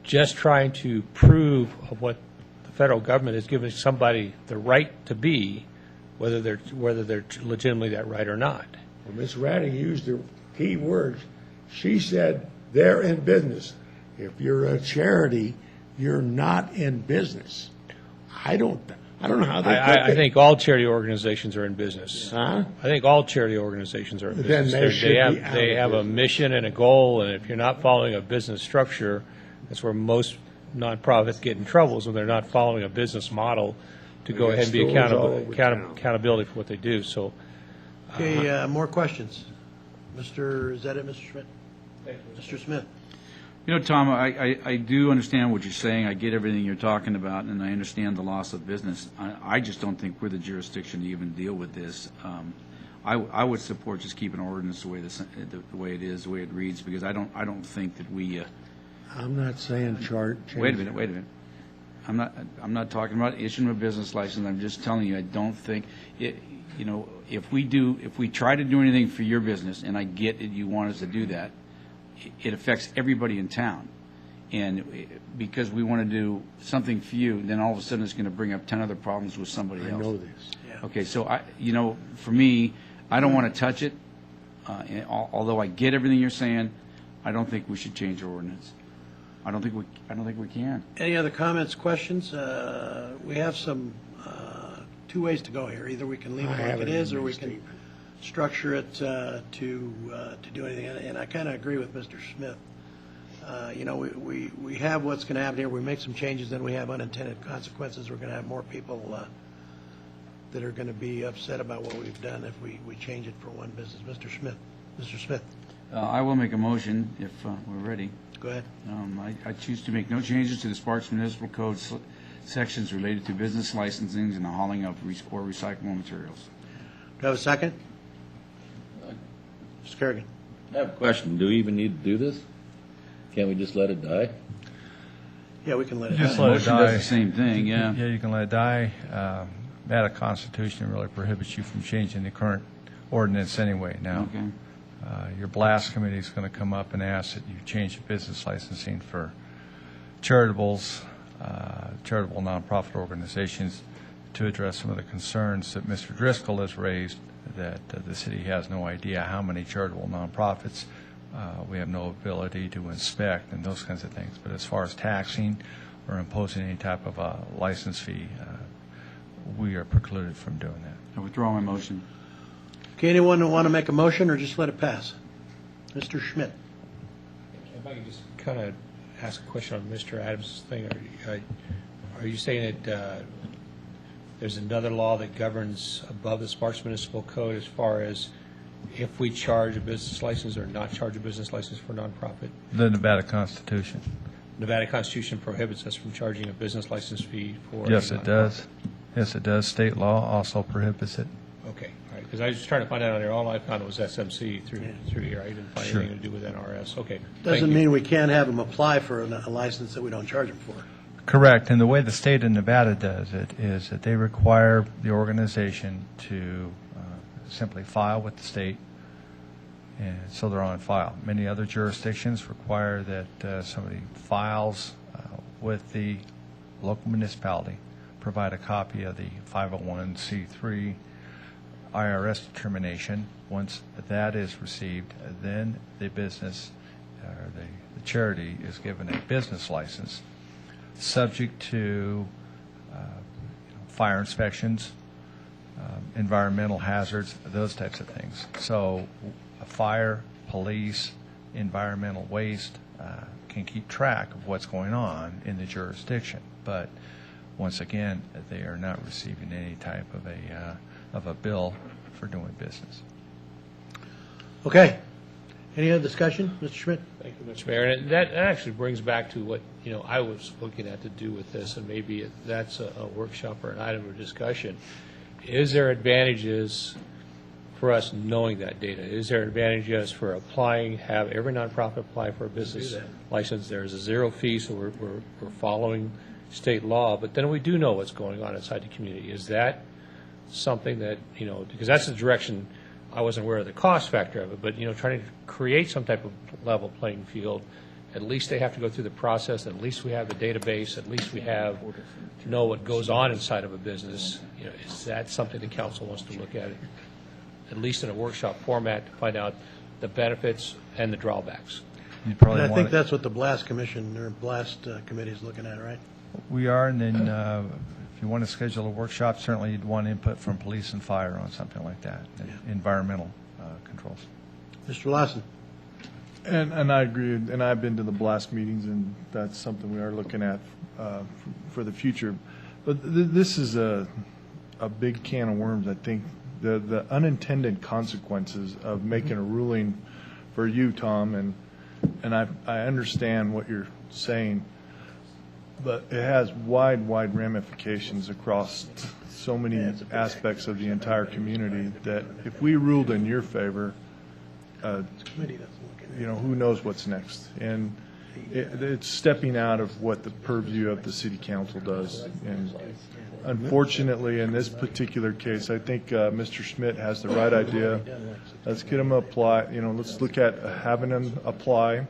Speaker 13: just trying to prove of what the federal government is giving somebody the right to be, whether they're legitimately that right or not.
Speaker 20: Well, Ms. Ratty used the key words. She said they're in business. If you're a charity, you're not in business. I don't know how they.
Speaker 13: I think all charity organizations are in business.
Speaker 20: Huh?
Speaker 13: I think all charity organizations are in
Speaker 20: Then
Speaker 13: business.
Speaker 20: they should be out
Speaker 13: They
Speaker 20: of
Speaker 13: have a
Speaker 20: business.
Speaker 13: mission and a goal, and if you're not following a business structure, that's where most nonprofits get in trouble, is when they're not following a business model to
Speaker 20: They
Speaker 13: go
Speaker 20: got
Speaker 13: ahead and be
Speaker 20: stores all over town.
Speaker 13: accountability for what they do. So,
Speaker 1: Okay, more questions? Is that it, Mr. Schmidt? Mr. Smith?
Speaker 3: Tom, I do understand what you're saying. I get everything you're talking about, and I understand the loss of business. I just don't think we're the jurisdiction to even deal with this. I would support just keeping ordinance the way it is, the way it reads, because I don't think that we.
Speaker 20: I'm not saying chart.
Speaker 3: Wait a minute. I'm not talking about issuing a business license. I'm just telling you, I don't think it. If we try to do anything for your business, and I get that you want us to do that, it affects everybody in town. And because we want to do something for you, then all of a sudden it's going to bring up 10 other problems with somebody else.
Speaker 20: I know this.
Speaker 3: Okay, so for me, I don't want to touch it. Although I get everything you're saying, I don't think we should change our ordinance. I don't think we can.
Speaker 1: Any other comments, questions? We have some two ways to go here. Either we can leave it like it is, or we can structure it to do anything. And I kind of agree with Mr. Smith. We have what's going to happen here. We make some changes, then we have unintended consequences. We're going to have more people that are going to be upset about what we've done if we change it for one business. Mr. Smith.
Speaker 3: I will make a motion if we're ready.
Speaker 1: Go ahead.
Speaker 3: I choose to make no changes to the Sparks Municipal Code sections related to business licensings and the hauling of or recyclable materials.
Speaker 1: Do I have a second? Mr. Kerrigan.
Speaker 15: I have a question. Do we even need to do this? Can't we just let it die?
Speaker 1: Yeah, we can let it
Speaker 18: Just
Speaker 1: die.
Speaker 18: let it
Speaker 3: Motion
Speaker 18: die.
Speaker 3: does the same thing, yeah.
Speaker 18: Yeah, you can let it die. That Constitution really prohibits you from changing the current ordinance anyway now.
Speaker 3: Okay.
Speaker 18: Your blast committee is going to come up and ask that you change the business licensing for charitable nonprofit organizations to address some of the concerns that Mr. Driscoll has raised, that the city has no idea how many charitable nonprofits. We have no ability to inspect and those kinds of things. But as far as taxing or imposing any type of a license fee, we are precluded from doing that.
Speaker 3: I withdraw my motion.
Speaker 1: Okay, anyone want to make a motion or just let it pass? Mr. Schmidt.
Speaker 13: If I could just kind of ask a question on Mr. Adams' thing. Are you saying that there's another law that governs above the Sparks Municipal Code as far as if we charge a business license or not charge a business license for a nonprofit?
Speaker 18: The Nevada Constitution.
Speaker 13: Nevada Constitution prohibits us from charging a business license fee for
Speaker 18: Yes,
Speaker 13: a
Speaker 18: it
Speaker 13: nonprofit.
Speaker 18: does. Yes, it does. State law also prohibits it.
Speaker 13: Okay, all right, because I was just trying to find out on there, all I found was SMC through here, I didn't find
Speaker 18: Sure.
Speaker 13: anything to do with NRS, okay. thank
Speaker 1: Doesn't
Speaker 13: you.
Speaker 1: mean we can't have them apply for a license that we don't charge them for.
Speaker 18: Correct. And the way the state of Nevada does it is that they require the organization to simply file with the state, and so they're on file. Many other jurisdictions require that somebody files with the local municipality, provide a copy of the 501c3 IRS determination. Once that is received, then the business or the charity is given a business license, subject to fire inspections, environmental hazards, those types of things. So fire, police, environmental waste can keep track of what's going on in the jurisdiction. But once again, they are not receiving any type of a bill for doing business.
Speaker 1: Okay. Any other discussion? Mr. Schmidt?
Speaker 13: Thank you, Mr. Mayor. And that actually brings back to what, I was looking at to do with this, and maybe that's a workshop or an item of discussion. Is there advantages for us knowing that data? Is there advantages for applying, have every nonprofit apply for a business license? There's a zero fee, so we're following state law, but then we do know what's going on inside the community. Is that something that, because that's the direction, I wasn't aware of the cost factor of it, but, trying to create some type of level playing field, at least they have to go through the process, at least we have the database, at least we have to know what goes on inside of a business. Is that something the council wants to look at least in a workshop format, to find out the benefits and the drawbacks?
Speaker 18: You'd probably
Speaker 1: And I
Speaker 18: want
Speaker 1: think
Speaker 18: it-
Speaker 1: that's what the BLAST Commission or BLAST Committee is looking at, right?
Speaker 18: We are, and then if you want to schedule a workshop, certainly you'd want input from police and fire on something like that, and environmental controls.
Speaker 1: Mr. Lawson?
Speaker 11: And I agree, and I've been to the BLAST meetings, and that's something we are looking at for the future. But this is a big can of worms, I think. The unintended consequences of making a ruling for you, Tom, and I understand what you're saying, but it has wide ramifications across so many aspects of the entire community that if we ruled in your favor, who knows what's next? And it's stepping out of what the purview of the city council does. And unfortunately, in this particular case, I think Mr. Schmidt has the right idea. Let's get them apply. Let's look at having them apply.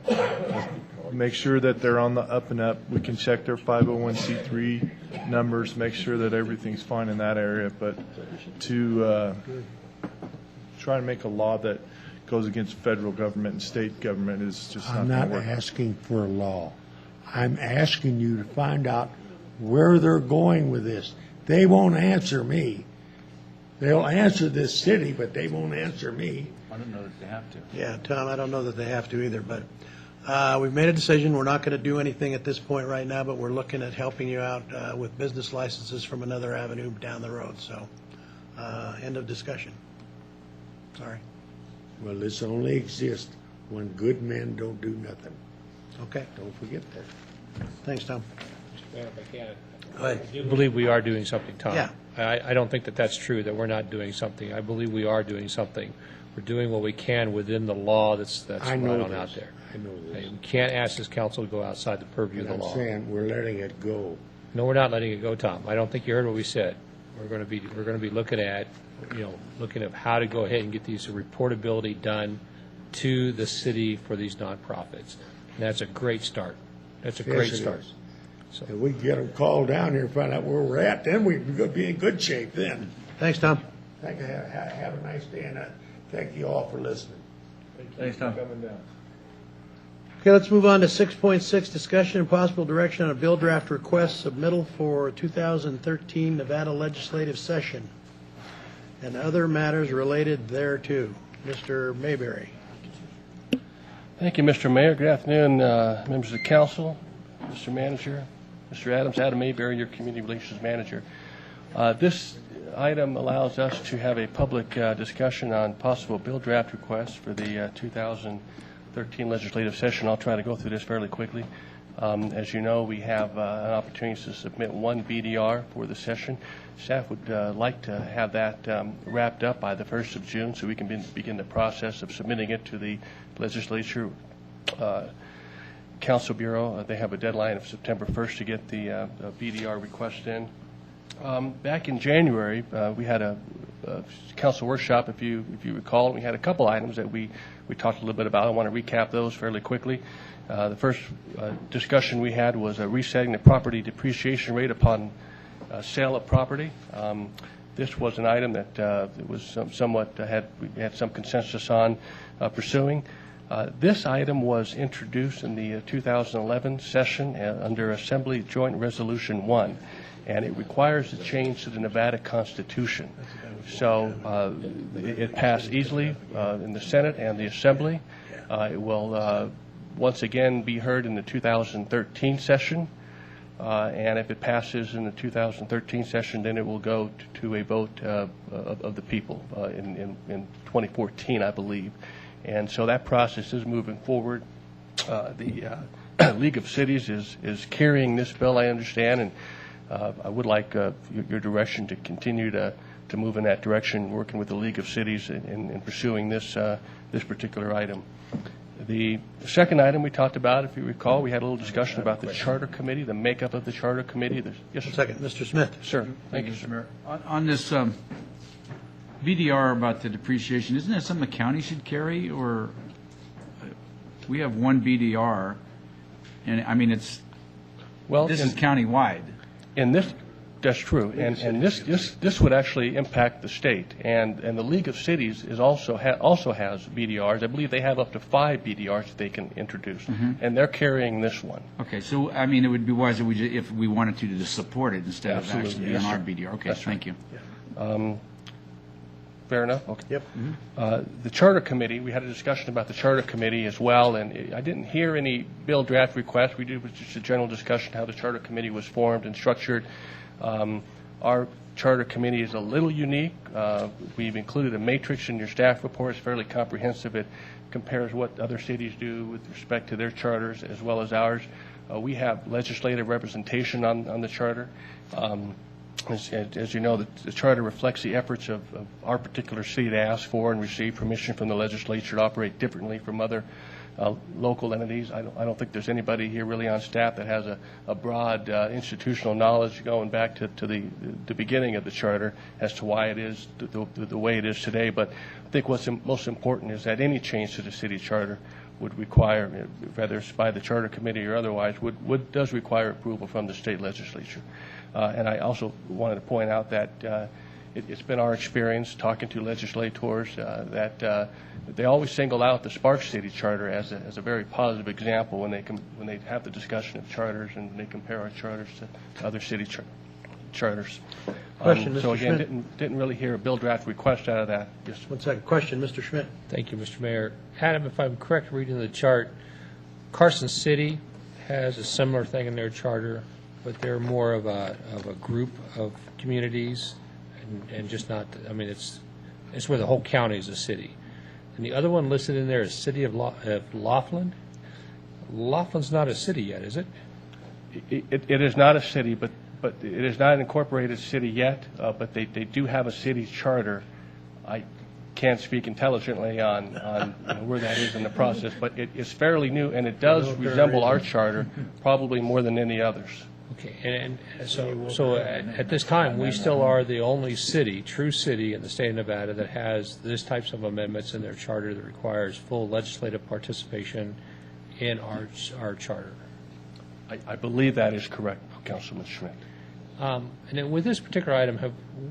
Speaker 11: Make sure that they're on the up and up. We can check their 501c3 numbers, make sure that everything's fine in that area. But to try to make a law that goes against federal government and state government is just
Speaker 20: I'm
Speaker 11: not
Speaker 20: not
Speaker 11: going to work.
Speaker 20: asking for a law. I'm asking you to find out where they're going with this. They won't answer me. They'll answer this city, but they won't answer me.
Speaker 3: I don't know that they have to.
Speaker 1: Yeah, Tom, I don't know that they have to either, but we've made a decision. We're not going to do anything at this point right now, but we're looking at helping you out with business licenses from another avenue down the road. So, end of discussion. Sorry.
Speaker 20: Well, this only exists when good men don't do nothing.
Speaker 1: Okay.
Speaker 20: Don't forget that.
Speaker 1: Thanks, Tom.
Speaker 13: Mr. Mayor, if I can.
Speaker 1: Go ahead.
Speaker 13: I do believe we are doing something, Tom.
Speaker 1: Yeah.
Speaker 13: I don't think that that's true, that we're not doing something. I believe we are doing something. We're doing what we can within the law that's
Speaker 20: I know
Speaker 13: right on
Speaker 20: this.
Speaker 13: out there.
Speaker 20: I know this.
Speaker 13: We can't ask this council to go outside the purview of
Speaker 20: But
Speaker 13: the
Speaker 20: I'm
Speaker 13: law.
Speaker 20: saying we're letting it go.
Speaker 13: No, we're not letting it go, Tom. I don't think you heard what we said. We're going to be looking at, looking at how to go ahead and get these reportability done to the city for these nonprofits. And that's a great start. That's a great
Speaker 20: Yes, it
Speaker 13: start.
Speaker 20: is.
Speaker 13: So,
Speaker 20: If we can get them called down here and find out where we're at, then we're going to be in good shape then.
Speaker 1: Thanks, Tom.
Speaker 20: Thank you. Have a nice day, and thank you all for listening.
Speaker 18: Thanks, Tom.
Speaker 11: Coming down.
Speaker 1: Okay, let's move on to 6.6, discussion and possible direction on a bill draft request submittal for 2013 Nevada legislative session and other matters related thereto. Mr. Mayberry.
Speaker 2: Thank you, Mr. Mayor. Good afternoon, members of the council, Mr. Manager, Mr. Adams, Adam Mayberry, your Community Relations Manager. This item allows us to have a public discussion on possible bill draft requests for the 2013 legislative session. I'll try to go through this fairly quickly. As you know, we have an opportunity to submit one BDR for the session. Staff would like to have that wrapped up by the 1st of June so we can begin the process of submitting it to the legislature council bureau. They have a deadline of September 1st to get the BDR request in. Back in January, we had a council workshop, if you recall. We had a couple items that we talked a little bit about. I want to recap those fairly quickly. The first discussion we had was resetting the property depreciation rate upon sale of property. This was an item that was we had some consensus on pursuing. This item was introduced in the 2011 session under Assembly Joint Resolution 1, and it requires a change to the Nevada Constitution. So it passed easily in the Senate and the Assembly. It will once again be heard in the 2013 session, And if it passes in the 2013 session, then it will go to a vote of the people in 2014, I believe. And so that process is moving forward. The League of Cities is carrying this bill, I understand, and I would like your direction to continue to move in that direction, working with the League of Cities in pursuing this particular item. The second item we talked about, if you recall, we had a little discussion about the Charter Committee, the makeup of the Charter Committee. Yes, sir.
Speaker 1: Second, Mr. Smith.
Speaker 2: Sir, thank you, sir.
Speaker 3: On this VDR about the depreciation, isn't that something the county should carry, or we have one VDR, and I mean this is countywide.
Speaker 2: In this, that's true, and this would actually impact the state, and the League of Cities is also has VDRs. I believe they have up to 5 VDRs that they can introduce, and they're carrying this one.
Speaker 3: Okay, so I mean, it would be wise if we wanted to just support it instead of actually being our VDR. Okay, thank you.
Speaker 2: Fair enough? Okay.
Speaker 1: Yep.
Speaker 2: The Charter Committee, we had a discussion about the Charter Committee as well, and I didn't hear any bill draft requests. We did just a general discussion how the Charter Committee was formed and structured. Our Charter Committee is a little unique. We've included a matrix in your staff report. It's fairly comprehensive. It compares what other cities do with respect to their charters as well as ours. We have legislative representation on the Charter. As you know, the Charter reflects the efforts of our particular city to ask for and receive permission from the legislature to operate differently from other local entities. I don't think there's anybody here really on staff that has a broad institutional knowledge going back to the beginning of the Charter as to why it is the way it is today. But I think what's most important is that any change to the city charter would require, whether it's by the Charter Committee or otherwise, does require approval from the state legislature. And I also wanted to point out that it's been our experience talking to legislators that they always single out the Sparks City Charter as a very positive example when they have the discussion of charters and they compare our charters to other city charters.
Speaker 1: Question, Mr.
Speaker 2: So again,
Speaker 1: Schmidt.
Speaker 2: didn't really hear a bill draft request out of that. Yes.
Speaker 1: 1 second. Question, Mr. Schmidt.
Speaker 13: Thank you, Mr. Mayor. Adam, if I'm correct reading the chart, Carson City has a similar thing in their charter, but they're more of a group of communities and just not, I mean, it's where the whole county is a city. And the other one listed in there is City of Laughlin. Laughlin's not a city yet, is it?
Speaker 2: It is not a city, but it is not an incorporated city yet, but they do have a city charter. I can't speak intelligently on where that is in the process, but it is fairly new, and it does resemble our charter probably more than any others.
Speaker 13: Okay, and so at this time, we still are the only city, true city in the state of Nevada that has this types of amendments in their charter that requires full legislative participation in our charter.
Speaker 2: I believe that is correct, Councilman Schmidt.
Speaker 13: And then with this particular item,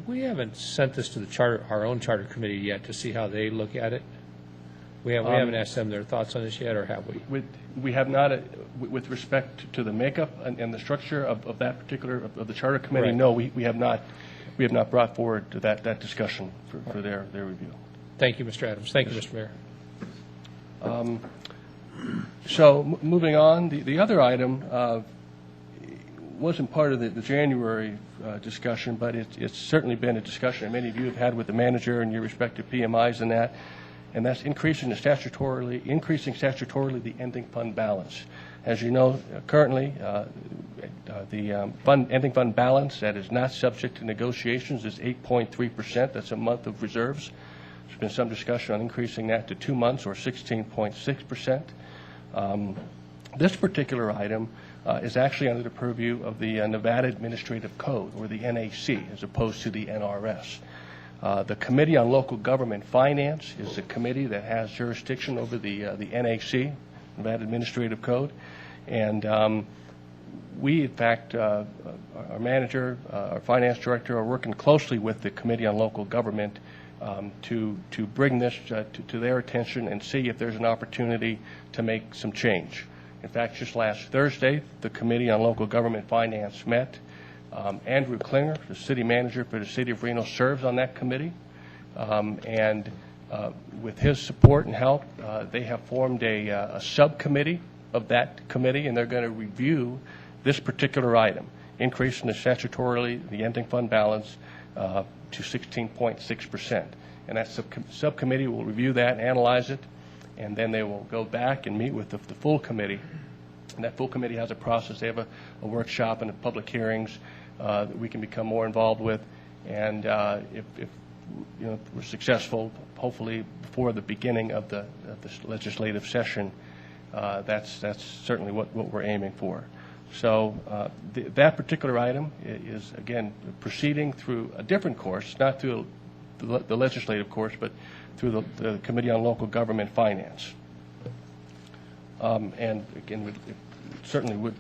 Speaker 13: we haven't sent this to our own charter committee yet to see how they look at it? We haven't asked them their thoughts on this yet, or have we?
Speaker 2: We have not, with respect to the makeup and the structure of that particular, of the charter committee,
Speaker 13: Right.
Speaker 2: no, we have not brought forward to that discussion for their review.
Speaker 13: Thank you, Mr. Adams. Thank you, Mr. Mayor.
Speaker 2: So moving on, the other item wasn't part of the January discussion, but it's certainly been a discussion that many of you have had with the manager and your respective PMIs and that, and that's increasing statutorily the ending fund balance. As you know, currently, the ending fund balance that is not subject to negotiations is 8.3%. That's a month of reserves. There's been some discussion on increasing that to 2 months, or 16.6%. This particular item is actually under the purview of the Nevada Administrative Code, or the NAC, as opposed to the NRS. The Committee on Local Government Finance is the committee that has jurisdiction over the NAC, Nevada Administrative Code, and we, in fact, our manager, our finance director, are working closely with the Committee on Local Government to bring this to their attention and see if there's an opportunity to make some change. In fact, just last Thursday, the Committee on Local Government Finance met. Andrew Klinger, the city manager for the city of Reno, serves on that committee. And with his support and help, they have formed a subcommittee of that committee, and they're going to review this particular item, increasing the statutorily, the ending fund balance to 16.6%. And that subcommittee will review that, analyze it, and then they will go back and meet with the full committee. And that full committee has a process. They have a workshop and public hearings that we can become more involved with. And if we're successful, hopefully before the beginning of the legislative session, that's certainly what we're aiming for. So that particular item is, again, proceeding through a different course, not through the legislative course, but through the Committee on Local Government Finance. And again, we certainly would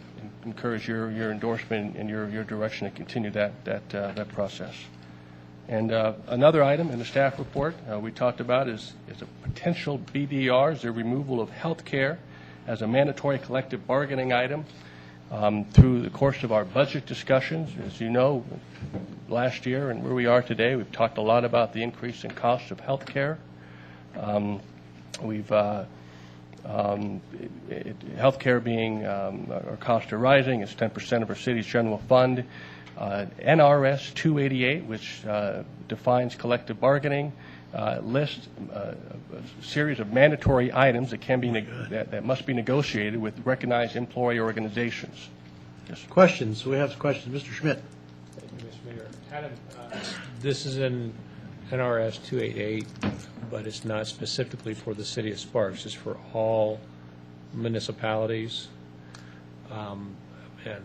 Speaker 2: encourage your endorsement and your direction to continue that process. And another item in the staff report we talked about is a potential BDR, the removal of health care as a mandatory collective bargaining item. Through the course of our budget discussions, as you know, last year and where we are today, we've talked a lot about the increase in cost of health care. Health care being, our costs are rising. It's 10% of our city's general fund. NRS 288, which defines collective bargaining, lists a series of mandatory items that can be that must be negotiated with recognized employee organizations. Yes.
Speaker 1: Questions? We have questions. Mr. Schmidt.
Speaker 13: Thank you, Mr. Mayor. Adam, this is in NRS 288, but it's not specifically for the city of Sparks. It's for all municipalities. And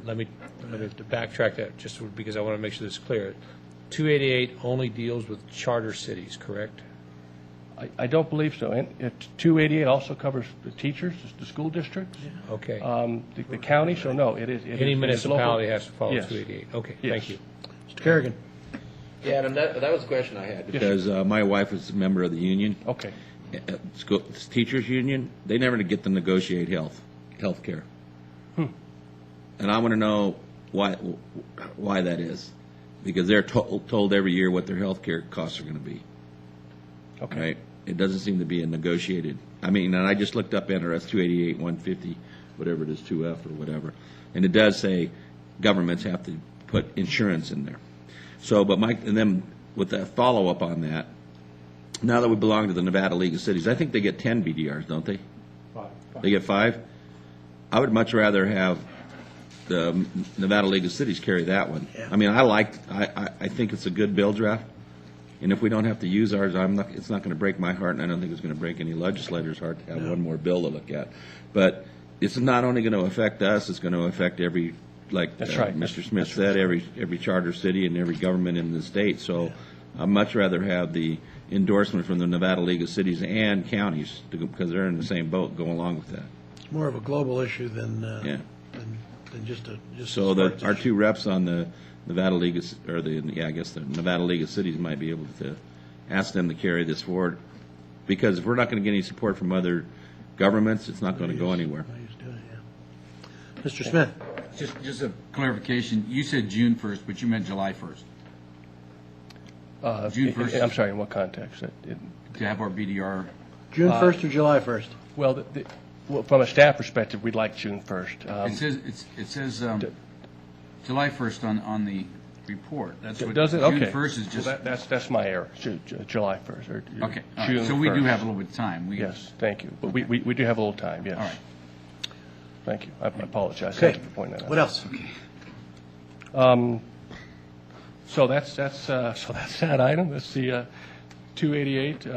Speaker 13: let me backtrack that just because I want to make sure this is clear. 288 only deals with charter cities, correct?
Speaker 2: I don't believe so. And 288 also covers the teachers, the school districts.
Speaker 13: Yeah. Okay.
Speaker 2: The county. So no, it is.
Speaker 13: Any municipality has to follow
Speaker 2: yes.
Speaker 13: 288. Okay.
Speaker 2: Yes.
Speaker 13: Thank you.
Speaker 1: Mr. Kerrigan.
Speaker 15: Yeah, Adam, that was a question I had because my wife is a member of the union.
Speaker 2: Okay.
Speaker 15: School teachers union. They never get to negotiate health care. And I want to know why that is, because they're told every year what their health care costs are going to be.
Speaker 2: Okay.
Speaker 15: Right? It doesn't seem to be a negotiated. I mean, and I just looked up NRS 288, 150, whatever it is, 2F or whatever, and it does say governments have to put insurance in there. So, and then with that follow up on that, now that we belong to the Nevada League of Cities, I think they get 10 BDRs, don't they?
Speaker 21: 5.
Speaker 15: They get 5. I would much rather have the Nevada League of Cities carry that one.
Speaker 1: Yeah.
Speaker 15: I mean, I think it's a good bill draft, and if we don't have to use ours, it's not going to break my heart, and I don't think it's going to break any legislator's heart to have one more bill to look at. But it's not only going to affect us; it's going to affect every, like
Speaker 2: right.
Speaker 15: Mr. Smith said, every charter city and every government in the state. So I'd much rather have the endorsement from the Nevada League of Cities and counties because they're in the same boat. Go along with that.
Speaker 1: It's more of a global issue than just
Speaker 15: so our two reps on the Nevada League the Nevada League of Cities might be able to ask them to carry this forward, because if we're not going to get any support from other governments, it's not going to go anywhere.
Speaker 1: Mr. Smith.
Speaker 3: Just a clarification. You said June 1st, but you meant July 1st. June 1st.
Speaker 2: I'm sorry, in what context?
Speaker 3: To have our BDR.
Speaker 1: June 1st or July 1st?
Speaker 2: Well, well, from a staff perspective, we'd like June 1st.
Speaker 3: It says July 1st on the report. That's what
Speaker 2: does it?
Speaker 3: June
Speaker 2: Okay.
Speaker 3: 1st is just.
Speaker 2: Well, that's my error. July 1st or
Speaker 3: okay. All
Speaker 2: June
Speaker 3: right. So we
Speaker 2: 1st.
Speaker 3: do have a little bit of time.
Speaker 2: Yes, thank you. But we do have a little time. Yes.
Speaker 3: All right.
Speaker 2: Thank you. I apologize.
Speaker 1: Okay.
Speaker 2: Thank you for pointing that out.
Speaker 1: What else?
Speaker 2: Okay. So that's that item. That's the 288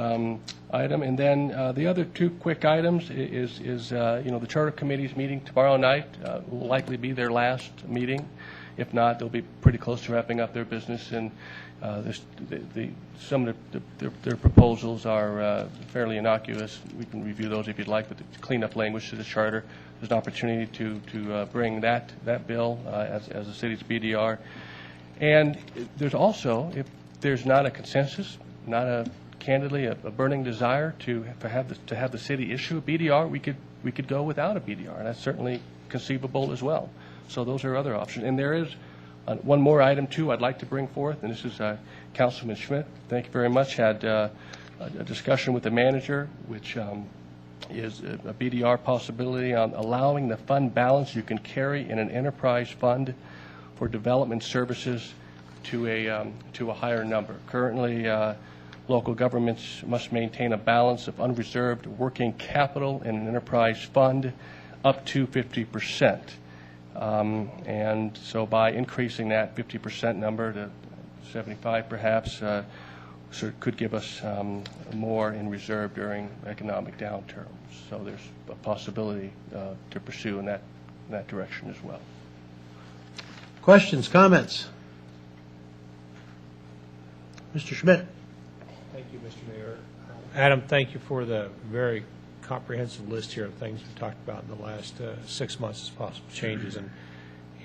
Speaker 2: item, and then the other two quick items is the Charter Committee's meeting tomorrow night will likely be their last meeting. If not, they'll be pretty close to wrapping up their business, and some of their proposals are fairly innocuous. We can review those if you'd like, but the cleanup language to the charter. There's an opportunity to bring that bill as the city's BDR. And there's also, if there's not a consensus, candidly a burning desire to have the city issue a BDR, we could go without a BDR, and that's certainly conceivable as well. So those are other options. And there is one more item too I'd like to bring forth, and this is Councilman Schmidt. Thank you very much. Had a discussion with the manager, which is a BDR possibility on allowing the fund balance you can carry in an enterprise fund for development services to a higher number. Currently, local governments must maintain a balance of unreserved working capital in an enterprise fund up to 50%. And so by increasing that 50% number to 75 perhaps, could give us more in reserve during economic downturns. So there's a possibility to pursue in that direction as well.
Speaker 1: Questions, comments? Mr. Schmidt.
Speaker 13: Thank you, Mr. Mayor. Adam, thank you for the very comprehensive list here of things we've talked about in the last 6 months as possible changes.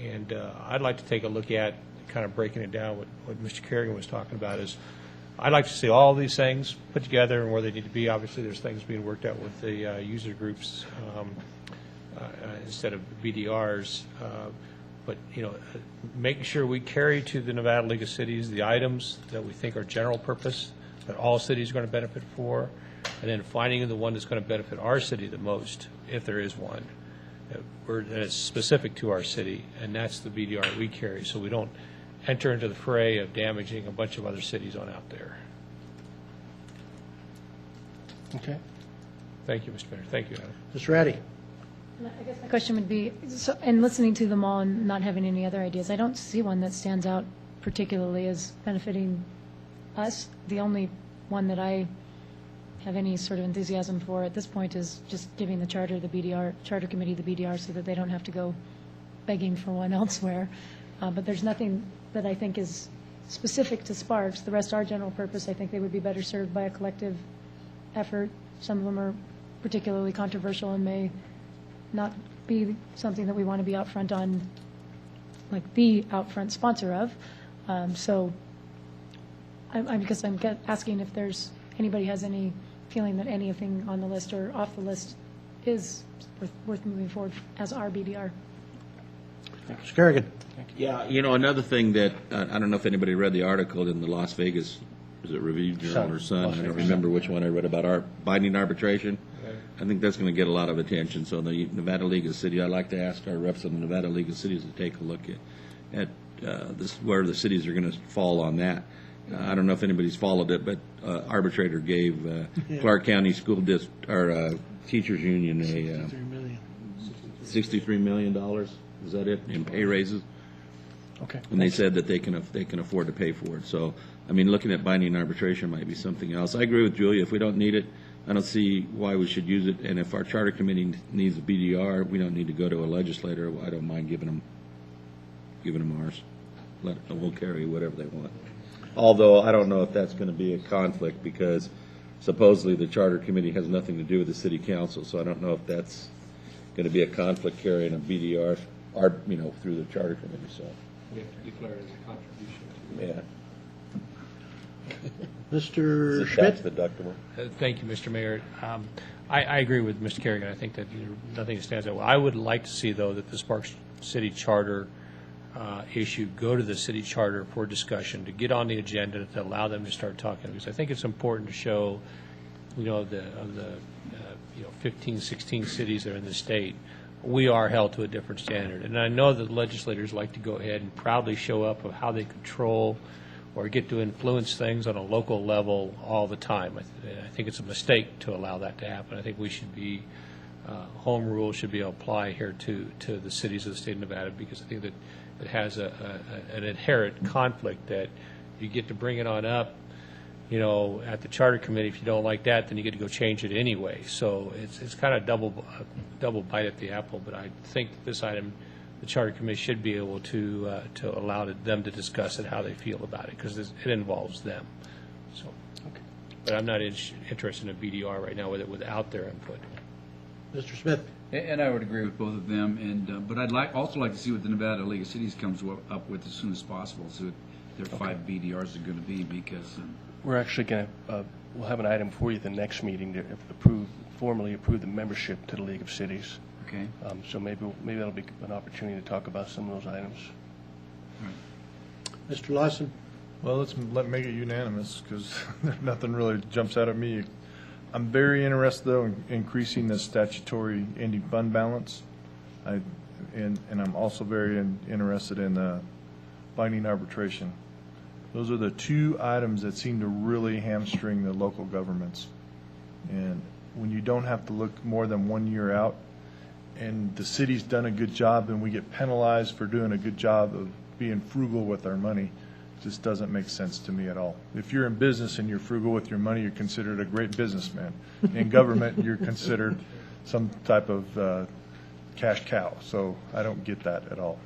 Speaker 13: And I'd like to take a look at kind of breaking it down. What Mr. Kerrigan was talking about is I'd like to see all these things put together and where they need to be. Obviously, there's things being worked out with the user groups instead of BDRs. But, making sure we carry to the Nevada League of Cities the items that we think are general purpose, that all cities are going to benefit for, and then finding the one that's going to benefit our city the most, if there is one, that is specific to our city, and that's the BDR we carry, so we don't enter into the fray of damaging a bunch of other cities on out there.
Speaker 2: Okay.
Speaker 13: Thank you, Mr. Mayor. Thank you, Adam.
Speaker 1: Mr. Addy.
Speaker 16: I guess my question would be, so, and listening to them all and not having any other ideas, I don't see one that stands out particularly as benefiting us. The only one that I have any sort of enthusiasm for at this point is just giving the charter committee the BDR so that they don't have to go begging for one elsewhere. But there's nothing that I think is specific to Sparks. The rest are general purpose. I think they would be better served by a collective effort. Some of them are particularly controversial and may not be something that we want to be out front on, like the out front sponsor of. So I guess I'm asking if there's anybody has any feeling that anything on the list or off the list is worth moving forward as our BDR.
Speaker 1: Mr. Kerrigan.
Speaker 15: Yeah, another thing that, I don't know if anybody read the article in the Las Vegas, is it Review-Journal or Sun? I don't remember which one I read about our binding arbitration. I think that's going to get a lot of attention. So the Nevada League of Cities, I'd like to ask our reps of the Nevada League of Cities to take a look at where the cities are going to fall on that. I don't know if anybody's followed it, but arbitrator gave Clark County School District or Teachers Union $63 million. Is that it in pay raises?
Speaker 2: Okay.
Speaker 15: And they said that they can afford to pay for it. So, I mean, looking at binding arbitration might be something else. I agree with Julia. If we don't need it, I don't see why we should use it. And if our charter committee needs a BDR, we don't need to go to a legislator. I don't mind giving them ours. We'll carry whatever they want. Although I don't know if that's going to be a conflict because supposedly the charter committee has nothing to do with the city council. So I don't know if that's going to be a conflict carrying a BDR, through the charter committee. So
Speaker 13: we have to declare it as a contribution.
Speaker 15: Yeah.
Speaker 1: Mr. Schmidt.
Speaker 15: Deductible.
Speaker 13: Thank you, Mr. Mayor. I agree with Mr. Kerrigan. I think that nothing stands out. I would like to see, though, that the Sparks City Charter issue go to the city charter for discussion, to get on the agenda, to allow them to start talking. Because I think it's important to show, of the 15, 16 cities that are in the state, we are held to a different standard. And I know that legislators like to go ahead and proudly show up of how they control or get to influence things on a local level all the time. I think it's a mistake to allow that to happen. I think we should be, home rule should be applied here to the cities of the state of Nevada, because I think that it has an inherent conflict that you get to bring it on up, at the charter committee. If you don't like that, then you get to go change it anyway. So it's kind of double bite at the apple. But I think that this item, the charter committee should be able to allow them to discuss it, how they feel about it, because it involves them. So, okay. But I'm not interested in a BDR right now without their input.
Speaker 1: Mr. Smith.
Speaker 3: And I would agree with both of them. And but I'd also like to see what the Nevada League of Cities comes up with as soon as possible. So their 5 BDRs are going to be, because
Speaker 2: we're actually going to we'll have an item for you at the next meeting to formally approve the membership to the League of Cities.
Speaker 3: Okay.
Speaker 2: So maybe that'll be an opportunity to talk about some of those items.
Speaker 1: Right. Mr. Lawson.
Speaker 11: Well, let's make it unanimous, because nothing really jumps out at me I'm very interested, though, in increasing the statutory ending fund balance. And I'm also very interested in binding arbitration. Those are the two items that seem to really hamstring the local governments. And when you don't have to look more than 1 year out, and the city's done a good job, and we get penalized for doing a good job of being frugal with our money, just doesn't make sense to me at all. If you're in business and you're frugal with your money, you're considered a great businessman. In government, you're considered some type of cash cow. So I don't get that at all.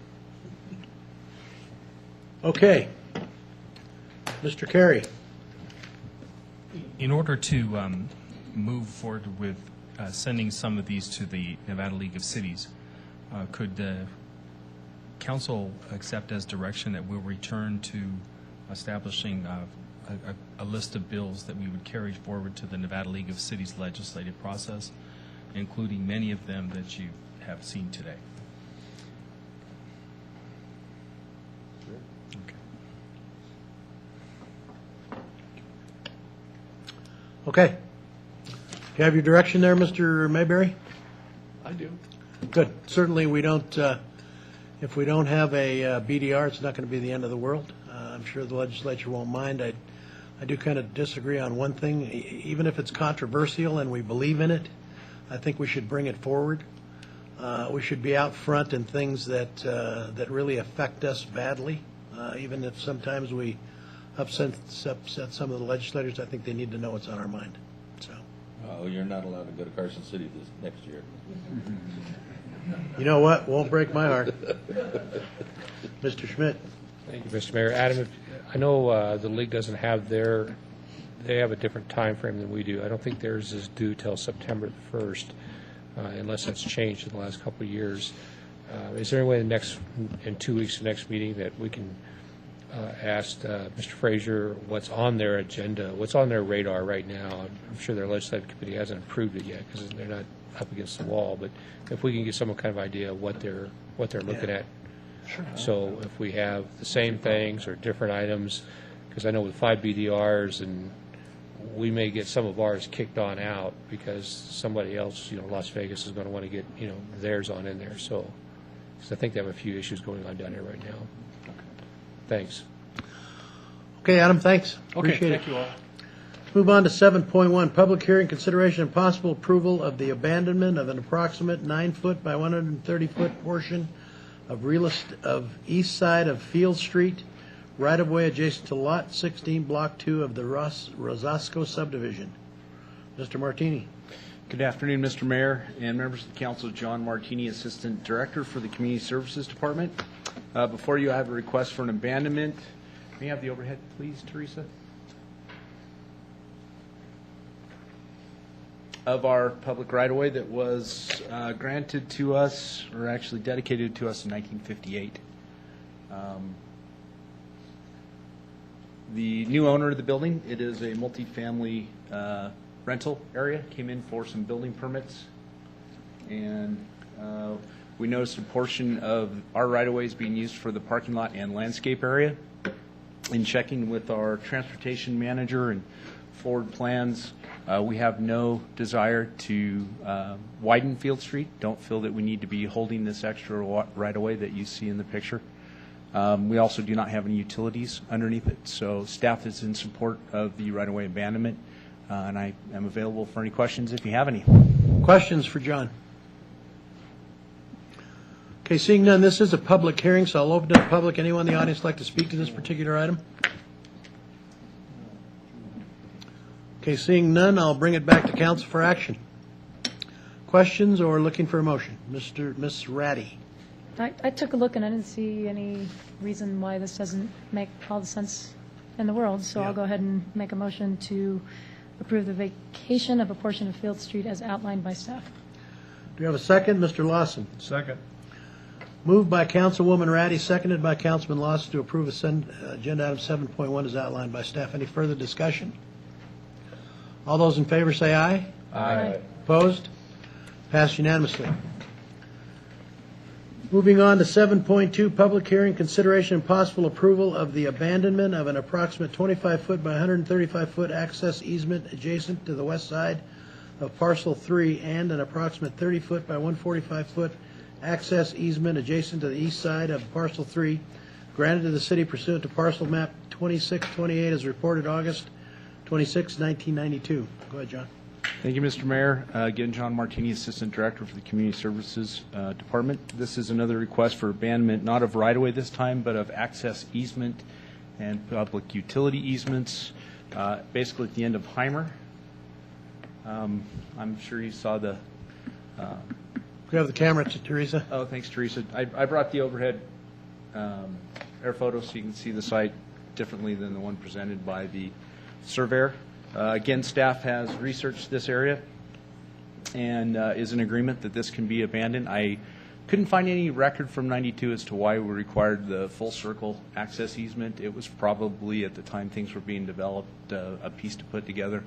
Speaker 1: Okay. Mr. Carey.
Speaker 4: In order to move forward with sending some of these to the Nevada League of Cities, could council accept as direction that we'll return to establishing a list of bills that we would carry forward to the Nevada League of Cities legislative process, including many of them that you have seen today?
Speaker 1: Okay. You have your direction there, Mr. Mayberry?
Speaker 2: I do.
Speaker 1: Good. Certainly, we don't, if we don't have a BDR, it's not going to be the end of the world. I'm sure the legislature won't mind. I do kind of disagree on one thing. Even if it's controversial and we believe in it, I think we should bring it forward. We should be out front in things that really affect us badly, even if sometimes we upset some of the legislators. I think they need to know what's on our mind. So.
Speaker 15: Oh, you're not allowed to go to Carson City this next year.
Speaker 1: You know what? Won't break my heart. Mr. Schmidt.
Speaker 13: Thank you, Mr. Mayor. Adam, I know the league doesn't have they have a different time frame than we do. I don't think theirs is due till September the 1st, unless that's changed in the last couple of years. Is there any way in 2 weeks, the next meeting, that we can ask Mr. Frazier what's on their agenda, what's on their radar right now? I'm sure their legislative committee hasn't approved it yet because they're not up against the wall, but if we can get some kind of idea of what they're looking at. Sure. So if we have the same things or different items, because I know with 5 BDRs, and we may get some of ours kicked on out because somebody else, Las Vegas is going to want to get, theirs on in there. So, because I think they have a few issues going on down there right now. Thanks.
Speaker 1: Okay, Adam, thanks.
Speaker 13: Okay,
Speaker 1: Appreciate
Speaker 13: thank
Speaker 1: it.
Speaker 13: you all.
Speaker 1: Let's move on to 7.1, public hearing, consideration and possible approval of the abandonment of an approximate 9-foot by 130-foot portion of east side of Field Street, right-of-way adjacent to Lot 16, Block 2 of the Rosasco subdivision. Mr. Martini.
Speaker 22: Good afternoon, Mr. Mayor and members of the council. John Martini, Assistant Director for the Community Services Department. Before you, I have a request for an abandonment. May I have the overhead, please, Teresa? Of our public right-of-way that was granted to us, or actually dedicated to us in 1958. The new owner of the building, it is a multifamily rental area, came in for some building permits, and we noticed a portion of our right-of-way is being used for the parking lot and landscape area. In checking with our transportation manager and forward plans, we have no desire to widen Field Street. Don't feel that we need to be holding this extra right-of-way that you see in the picture. We also do not have any utilities underneath it, so staff is in support of the right-of-way abandonment, and I am available for any questions if you have any.
Speaker 1: Questions for John? Okay, seeing none, this is a public hearing, so I'll open to the public. Anyone in the audience like to speak to this particular item? Okay, seeing none, I'll bring it back to council for action. Questions or looking for a motion? Ms. Ratty.
Speaker 16: I took a look and I didn't see any reason why this doesn't make all the sense in the world, so I'll go ahead and make a motion to approve the vacation of a portion of Field Street as outlined by staff.
Speaker 1: Do you have a second? Mr. Lawson.
Speaker 11: Second.
Speaker 1: Moved by Councilwoman Ratty, seconded by Councilman Lawson to approve agenda item 7.1 as outlined by staff. Any further discussion? All those in favor say aye.
Speaker 11: Aye.
Speaker 1: Opposed? Passed unanimously. Moving on to 7.2, public hearing, consideration and possible approval of the abandonment of an approximate 25-foot by 135-foot access easement adjacent to the west side of parcel 3 and an approximate 30-foot by 145-foot access easement adjacent to the east side of parcel 3 granted to the city pursuant to parcel map 2628 as reported August 26, 1992. Go ahead, John.
Speaker 22: Thank you, Mr. Mayor. Again, John Martini, Assistant Director for the Community Services Department. This is another request for abandonment, not of right-of-way this time, but of access easement and public utility easements, basically at the end of Heimer. I'm sure you saw the...
Speaker 1: We have the camera, Teresa.
Speaker 22: Oh, thanks, Teresa. I brought the overhead air photo so you can see the site differently than the one presented by the surveyor. Again, staff has researched this area and is in agreement that this can be abandoned. I couldn't find any record from 92 as to why we required the full circle access easement. It was probably, at the time things were being developed, a piece to put together.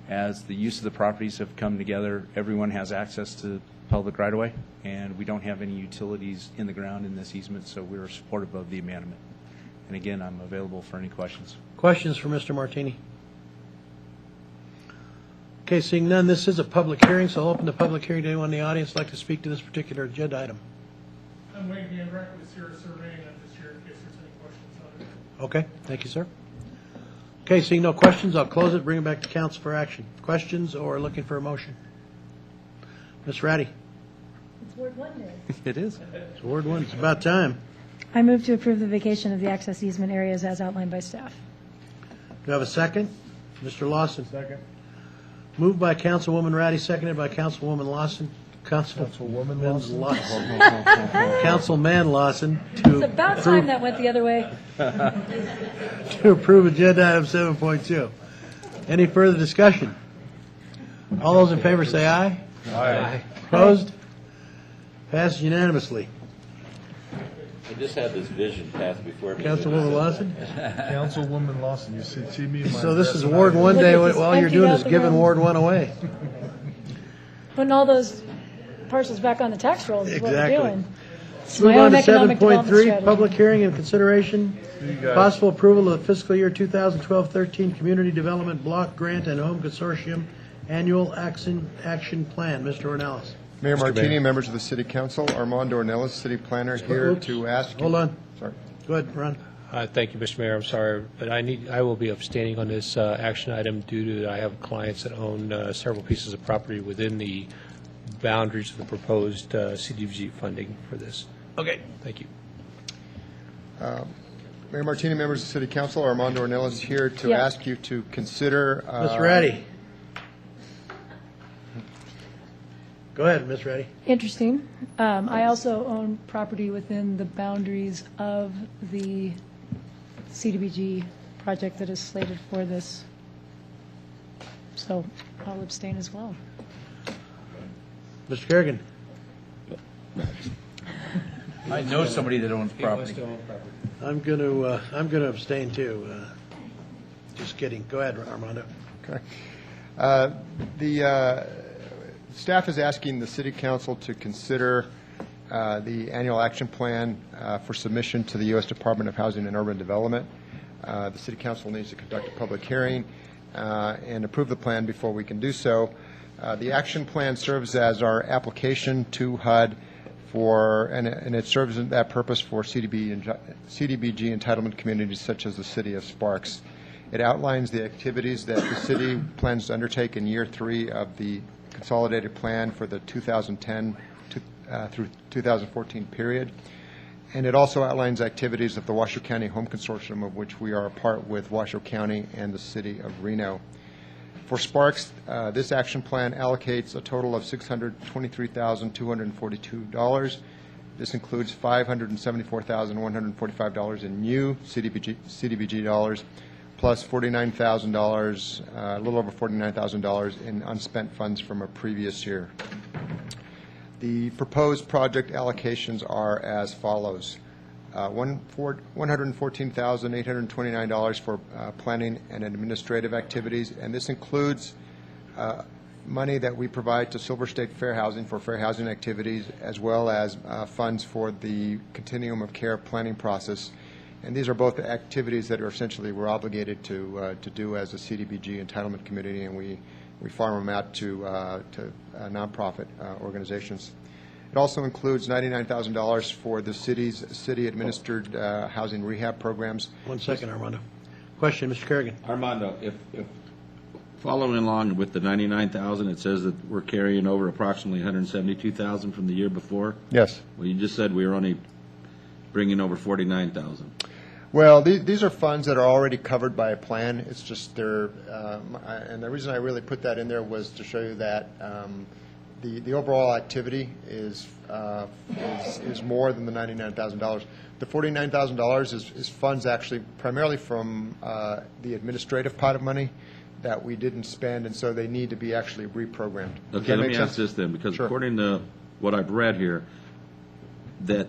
Speaker 22: As the use of the properties have come together, everyone has access to public right-of-way, and we don't have any utilities in the ground in this easement, so we're supportive of the abandonment. And again, I'm available for any questions.
Speaker 1: Questions for Mr. Martini? Okay, seeing none, this is a public hearing, so I'll open the public hearing to anyone in the audience like to speak to this particular agenda item.
Speaker 14: I'm Wayne Handreck with Sierra Surveying. I'm just here in case there's any questions on it.
Speaker 1: Okay, thank you, sir. Okay, seeing no questions, I'll close it, bring it back to council for action. Questions or looking for a motion? Ms. Ratty?
Speaker 16: It's Ward 1 day.
Speaker 22: It is.
Speaker 1: It's Ward 1, it's about time.
Speaker 16: I move to approve the vacation of the access easement areas as outlined by staff.
Speaker 1: Do I have a second? Mr. Lawson?
Speaker 11: Second.
Speaker 1: Moved by Councilwoman Ratty, seconded by Councilwoman Lawson. Councilwoman Lawson. Councilman Lawson.
Speaker 16: It's about time that went the other way.
Speaker 1: To approve agenda item 7.2. Any further discussion? All those in favor say aye.
Speaker 11: Aye.
Speaker 1: Opposed? Passed unanimously.
Speaker 15: I just had this vision pass before me.
Speaker 1: Councilwoman Lawson?
Speaker 11: Councilwoman Lawson, you see me in my...
Speaker 1: So this is
Speaker 11: dress and
Speaker 1: Ward
Speaker 11: my-
Speaker 1: 1 day,
Speaker 16: Look at this
Speaker 1: all you're
Speaker 16: emptied
Speaker 1: doing
Speaker 16: out
Speaker 1: is
Speaker 16: the
Speaker 1: giving
Speaker 16: room.
Speaker 1: Ward 1 away.
Speaker 16: Putting all those parcels back on the tax rolls is what we're
Speaker 1: Exactly.
Speaker 16: doing. It's
Speaker 1: Move
Speaker 16: my
Speaker 1: on
Speaker 16: own
Speaker 1: to
Speaker 16: economic development
Speaker 1: 7.3,
Speaker 16: strategy.
Speaker 1: public hearing and consideration,
Speaker 11: you guys.
Speaker 1: possible approval of the fiscal year 2012-13 Community Development Block Grant and Home Consortium Annual Action Plan. Mr. Ornelas.
Speaker 5: Mayor Martini, members of the City Council, Armando Ornelas, City Planner, here
Speaker 1: Oops.
Speaker 5: to ask.
Speaker 1: Hold on.
Speaker 5: Sorry.
Speaker 1: Go ahead, Ron.
Speaker 13: Thank you, Mr. Mayor. I'm sorry, but I will be abstaining on this action item due to I have clients that own several pieces of property within the boundaries of the proposed CDBG funding for this.
Speaker 1: Okay.
Speaker 13: Thank you.
Speaker 5: Mayor Martini, members of the City Council, Armando Ornelas here to
Speaker 16: Yeah.
Speaker 5: ask you to consider.
Speaker 1: Ms. Ratty. Go ahead, Ms. Ratty.
Speaker 16: Interesting. I also own property within the boundaries of the CDBG project that is slated for this. So I'll abstain as well.
Speaker 1: Mr. Kerrigan.
Speaker 3: I know somebody that owns property.
Speaker 1: I'm going to abstain too. Just kidding. Go ahead, Armando.
Speaker 5: Okay. The staff is asking the City Council to consider the annual action plan for submission to the U.S. Department of Housing and Urban Development. The City Council needs to conduct a public hearing and approve the plan before we can do so. The action plan serves as our application to HUD and it serves that purpose for CDBG entitlement communities such as the City of Sparks. It outlines the activities that the city plans to undertake in year 3 of the consolidated plan for the 2010 through 2014 period. And it also outlines activities of the Washoe County Home Consortium, of which we are a part with Washoe County and the City of Reno. For Sparks, this action plan allocates a total of $623,242. This includes $574,145 in new CDBG dollars, plus $49,000, a little over $49,000 in unspent funds from a previous year. The proposed project allocations are as follows. $114,829 for planning and administrative activities, and this includes money that we provide to Silver State Fair Housing for fair housing activities, as well as funds for the Continuum of Care planning process And these are both activities that are essentially we're obligated to do as a CDBG entitlement committee, and we farm them out to nonprofit organizations. It also includes $99,000 for the city-administered housing rehab programs.
Speaker 1: One second, Armando. Question, Mr. Kerrigan.
Speaker 15: Armando, if following along with the 99,000, it says that we're carrying over approximately 172,000 from the year before?
Speaker 5: Yes.
Speaker 15: Well, you just said we were only bringing over 49,000.
Speaker 5: Well, these are funds that are already covered by a plan. It's just they're, and the reason I really put that in there was to show you that the overall activity is more than the $99,000. The $49,000 is funds actually primarily from the administrative pot of money that we didn't spend, and so they need to be actually reprogrammed. Does
Speaker 15: Okay,
Speaker 5: that
Speaker 15: let
Speaker 5: make
Speaker 15: me
Speaker 5: sense?
Speaker 15: ask this then, because
Speaker 5: Sure.
Speaker 15: according to what I've read here, that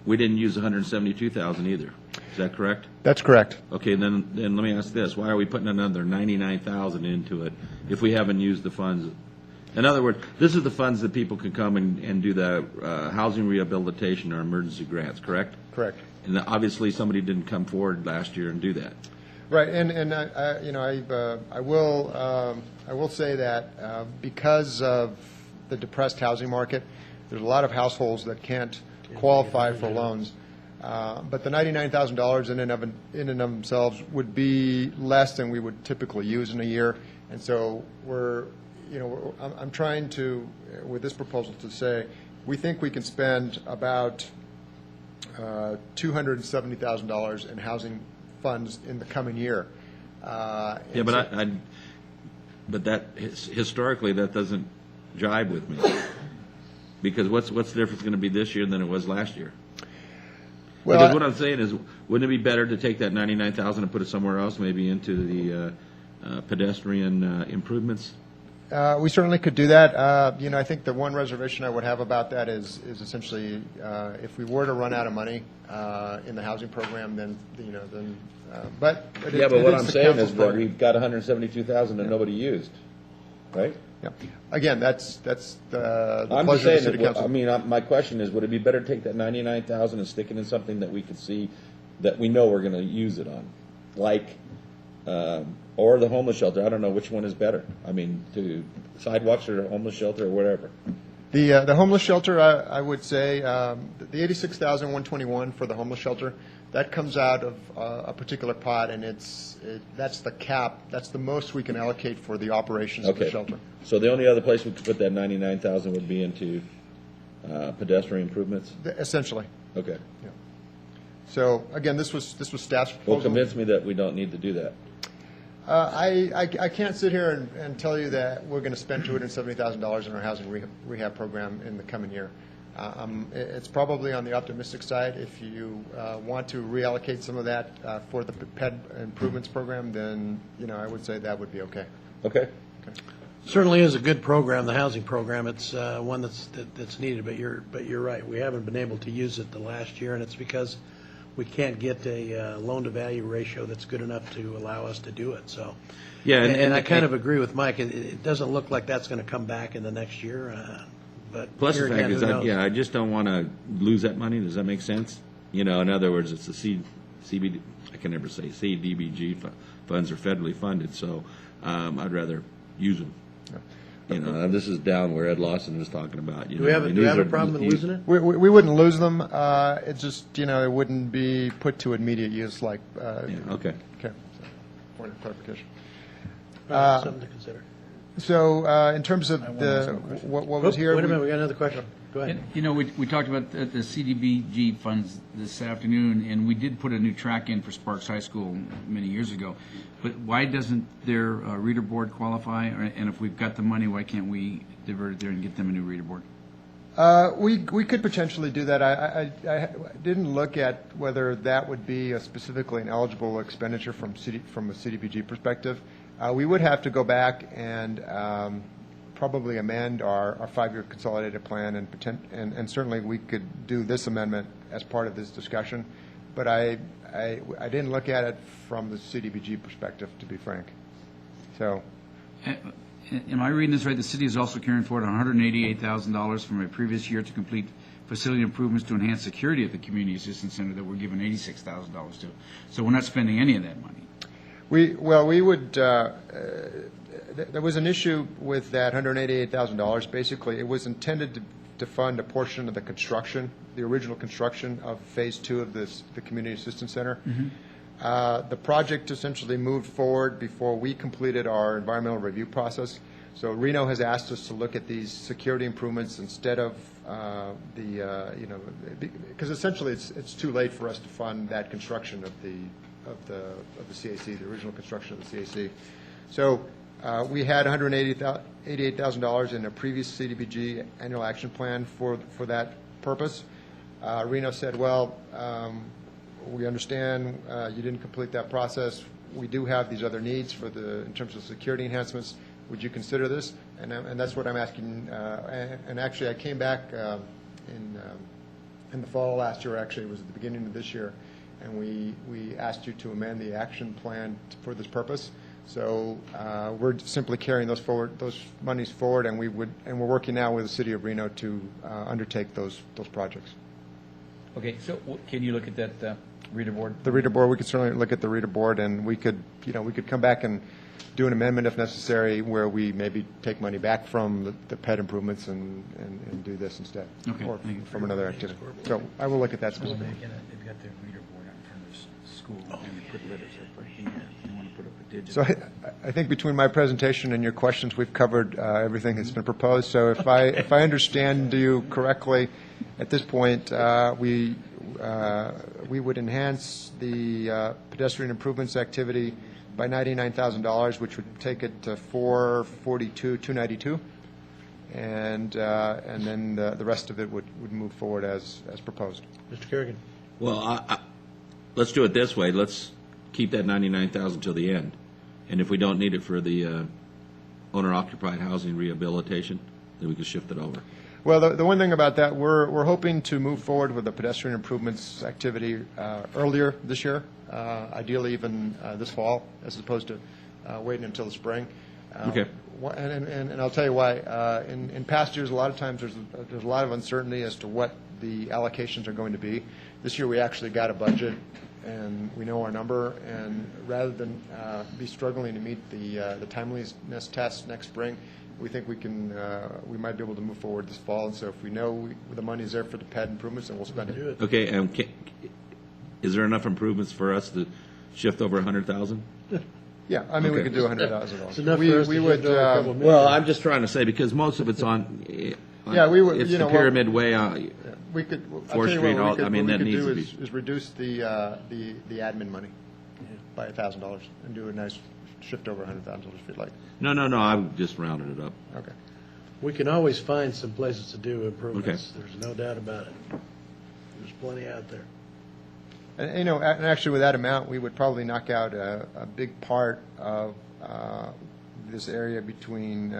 Speaker 15: we didn't use 172,000 either. Is that correct?
Speaker 5: That's correct.
Speaker 15: Okay, then let me ask this. Why are we putting another 99,000 into it if we haven't used the funds? In other words, this is the funds that people can come and do the housing rehabilitation or emergency grants, correct?
Speaker 5: Correct.
Speaker 15: And obviously, somebody didn't come forward last year and do that.
Speaker 5: Right, and I will say that because of the depressed housing market, there's a lot of households that can't qualify for loans. But the $99,000 in and of themselves would be less than we would typically use in a year, and so I'm trying to, with this proposal, to say we think we can spend about $270,000 in housing funds in the coming year.
Speaker 15: Yeah, but that historically that doesn't jibe with me, because what's the difference going to be this year than it was last year?
Speaker 5: Well,
Speaker 15: because what I'm saying is, wouldn't it be better to take that 99,000 and put it somewhere else, maybe into the pedestrian improvements?
Speaker 5: We certainly could do that. I think the one reservation I would have about that is essentially if we were to run out of money in the housing program, then but
Speaker 15: Yeah, but what I'm saying is that we've got 172,000 that nobody used, right?
Speaker 5: Yeah. Again, that's the
Speaker 15: I'm
Speaker 5: pleasure of the
Speaker 15: saying,
Speaker 5: city council.
Speaker 15: my question is, would it be better to take that 99,000 and stick it in something that we could see that we know we're going to use it on, like, or the homeless shelter? I don't know which one is better. I mean, to sidewalks or homeless shelter or whatever.
Speaker 5: The homeless shelter, I would say, the $86,121 for the homeless shelter, that comes out of a particular pot, and that's the cap. That's the most we can allocate for the operations of the shelter.
Speaker 15: So the only other place we could put that 99,000 would be into pedestrian improvements?
Speaker 5: Essentially.
Speaker 15: Okay.
Speaker 5: Yeah. So again, this was staff's proposal.
Speaker 15: Well, convince me that we don't need to do that.
Speaker 5: I can't sit here and tell you that we're going to spend $270,000 in our housing rehab program in the coming year. It's probably on the optimistic side. If you want to reallocate some of that for the PED improvements program, then I would say that would be okay.
Speaker 15: Okay.
Speaker 1: Certainly is a good program, the housing program. It's one that's needed, but you're right. We haven't been able to use it the last year, and it's because we can't get a loan-to-value ratio that's good enough to allow us to do it. So,
Speaker 15: yeah,
Speaker 1: and I kind of agree with Mike. It doesn't look like that's going to come back in the next year. But
Speaker 15: plus
Speaker 1: here
Speaker 15: the fact
Speaker 1: again,
Speaker 15: is,
Speaker 1: who knows?
Speaker 15: I just don't want to lose that money. Does that make sense? In other words, it's the CBD. I can never say CDBG funds are federally funded, so I'd rather use them. This is down where Ed Lawson was talking about.
Speaker 1: Do we have a problem with losing it?
Speaker 5: We wouldn't lose them. It's just it wouldn't be put to immediate use like.
Speaker 15: Okay.
Speaker 5: Okay. So, point of clarification.
Speaker 1: Something to consider.
Speaker 5: So in terms of what was here.
Speaker 1: Wait a minute, we got another question. Go ahead.
Speaker 3: We talked about the CDBG funds this afternoon, and we did put a new track in for Sparks High School many years ago. But why doesn't their reader board qualify? And if we've got the money, why can't we divert it there and get them a new reader board?
Speaker 5: We could potentially do that. I didn't look at whether that would be specifically an eligible expenditure from a CDBG perspective. We would have to go back and probably amend our 5-year consolidated plan, and certainly we could do this amendment as part of this discussion. But I didn't look at it from the CDBG perspective, to be frank. So.
Speaker 3: Am I reading this right? The city is also carrying forward $188,000 from a previous year to complete facility improvements to enhance security at the Community Assistance Center that we're giving $86,000 to. So we're not spending any of that money.
Speaker 5: We would, there was an issue with that $188,000. Basically, it was intended to fund a portion of the construction, the original construction of Phase 2 of the Community Assistance Center. The project essentially moved forward before we completed our environmental review process. So Reno has asked us to look at these security improvements instead of because essentially it's too late for us to fund that construction of the CAC, the original construction of the CAC. So we had $188,000 in a previous CDBG annual action plan for that purpose. Reno said, well, we understand you didn't complete that process. We do have these other needs in terms of security enhancements. Would you consider this? And that's what I'm asking. And actually, I came back in the fall last year. Actually, it was at the beginning of this year, and we asked you to amend the action plan for this purpose. So we're simply carrying those monies forward, and we're working now with the City of Reno to undertake those projects.
Speaker 3: Okay, so can you look at that reader board?
Speaker 5: The reader board, we could certainly look at the reader board, and we could come back and do an amendment if necessary, where we maybe take money back from the pet improvements and do this instead,
Speaker 3: Okay,
Speaker 5: or
Speaker 3: thank you.
Speaker 5: from another activity. So I will look at that specifically.
Speaker 3: They've got the reader board out in front of the school, and they put letters up right here. They want to put up a digit.
Speaker 5: So I think between my presentation and your questions, we've covered everything that's been proposed. So if I understand you correctly, at this point, we would enhance the pedestrian improvements activity by $99,000, which would take it to $442,292, and then the rest of it would move forward as proposed.
Speaker 1: Mr. Kerrigan.
Speaker 15: Well, let's do it this way. Let's keep that $99,000 till the end, and if we don't need it for the owner-occupied housing rehabilitation, then we can shift it over.
Speaker 5: Well, the one thing about that, we're hoping to move forward with the pedestrian improvements activity earlier this year, ideally even this fall, as opposed to waiting until the spring.
Speaker 15: Okay.
Speaker 5: And I'll tell you why. In past years, a lot of times there's a lot of uncertainty as to what the allocations are going to be. This year, we actually got a budget, and we know our number. And rather than be struggling to meet the timeliness test next spring, we think we might be able to move forward this fall. And so if we know the money is there for the pad improvements, then we'll spend it.
Speaker 15: Okay, is there enough improvements for us to shift over 100,000?
Speaker 5: Yeah, I mean, we
Speaker 15: Okay.
Speaker 5: could do $100,000.
Speaker 1: It's enough for us to
Speaker 5: would,
Speaker 1: shift over a couple million.
Speaker 15: Well, I'm just trying to say, because most of it's on,
Speaker 5: Yeah, we would,
Speaker 15: it's
Speaker 5: you
Speaker 15: the
Speaker 5: know,
Speaker 15: Pyramid Way,
Speaker 5: we could. I'll
Speaker 15: Fourth
Speaker 5: tell you
Speaker 15: Street,
Speaker 5: what,
Speaker 15: I mean,
Speaker 5: what
Speaker 15: that
Speaker 5: we
Speaker 15: needs
Speaker 5: could
Speaker 15: to
Speaker 5: do
Speaker 15: be.
Speaker 5: is reduce the admin money by $1,000 and do a nice shift over $100,000 if you'd like.
Speaker 15: No, I just rounded it up.
Speaker 5: Okay.
Speaker 1: We can always find some places to do improvements. There's no doubt about it. There's plenty out there.
Speaker 5: And, and actually with that amount, we would probably knock out a big part of this area between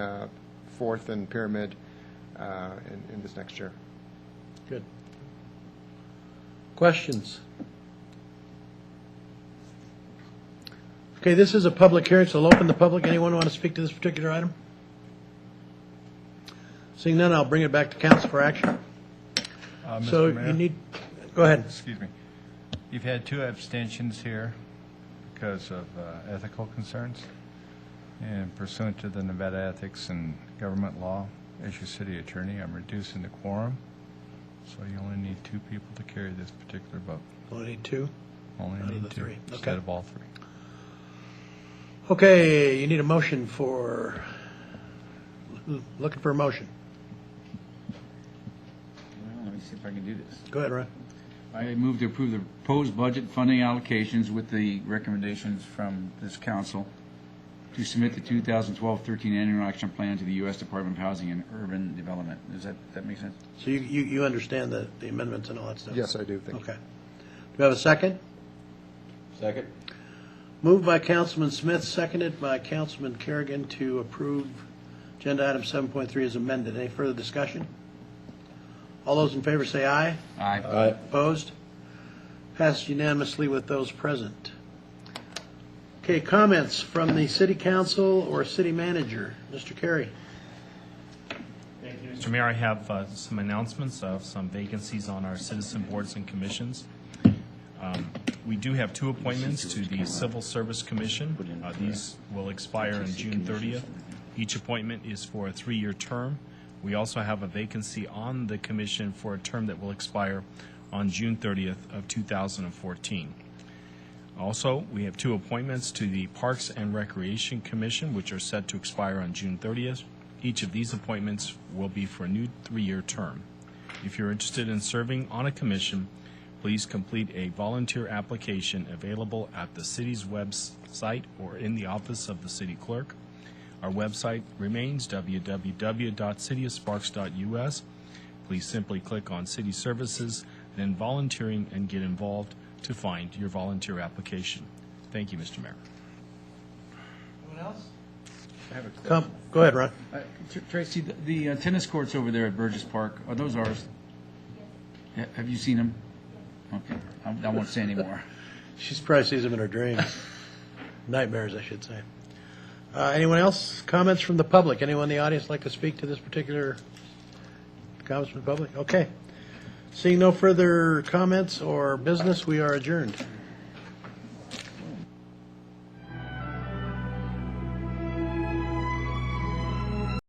Speaker 5: 4th and Pyramid in this next year.
Speaker 1: Good. Questions? Okay, this is a public hearing, so I'll open the public. Anyone want to speak to this particular item? Seeing none, I'll bring it back to council for action. So
Speaker 18: Mr. Mayor?
Speaker 1: you need, go ahead.
Speaker 18: Excuse me. You've had 2 abstentions here because of ethical concerns. And pursuant to the Nevada Ethics and Government Law, as your city attorney, I'm reducing the quorum. So you only need 2 people to carry this particular vote.
Speaker 1: Only need 2?
Speaker 18: Only
Speaker 1: Out of
Speaker 18: need
Speaker 1: the
Speaker 18: 2
Speaker 1: 3.
Speaker 18: instead
Speaker 1: Okay.
Speaker 18: of all 3.
Speaker 1: Okay, you need a motion for, looking for a motion.
Speaker 3: Well, let me see if I can do this.
Speaker 1: Go ahead, Ron.
Speaker 3: I move to approve the proposed budget funding allocations with the recommendations from this council to submit the 2012-13 annual action plan to the U.S. Department of Housing and Urban Development. Does that make sense?
Speaker 1: So you understand the amendments and all that stuff?
Speaker 5: Yes, I do. Thank you.
Speaker 1: Okay. Do we have a second?
Speaker 15: Second.
Speaker 1: Moved by Councilman Smith, seconded by Councilman Kerrigan to approve agenda item 7.3 as amended. Any further discussion? All those in favor say aye.
Speaker 3: Aye.
Speaker 1: Opposed? Passed unanimously with those present. Okay, comments from the city council or city manager. Mr. Carey.
Speaker 4: Mr. Mayor, I have some announcements of some vacancies on our citizen boards and commissions. We do have 2 appointments to the Civil Service Commission. These will expire on June 30th. Each appointment is for a 3-year term. We also have a vacancy on the commission for a term that will expire on June 30th of 2014. Also, we have 2 appointments to the Parks and Recreation Commission, which are set to expire on June 30th. Each of these appointments will be for a new 3-year term. If you're interested in serving on a commission, please complete a volunteer application available at the city's website or in the office of the city clerk. Our website remains www.cityofsparks.us. Please simply click on City Services, then Volunteering, and get involved to find your volunteer application. Thank you, Mr. Mayor.
Speaker 1: Anyone else? Go ahead, Ron.
Speaker 3: Tracy, the tennis courts over there at Burgess Park, are those ours? Have you seen them? Okay, I won't say anymore.
Speaker 1: She probably sees them in her dreams. Nightmares, I should say. Anyone else? Comments from the public? Anyone in the audience like to speak to this particular comments from the public? Okay. Seeing no further comments or business, we are adjourned.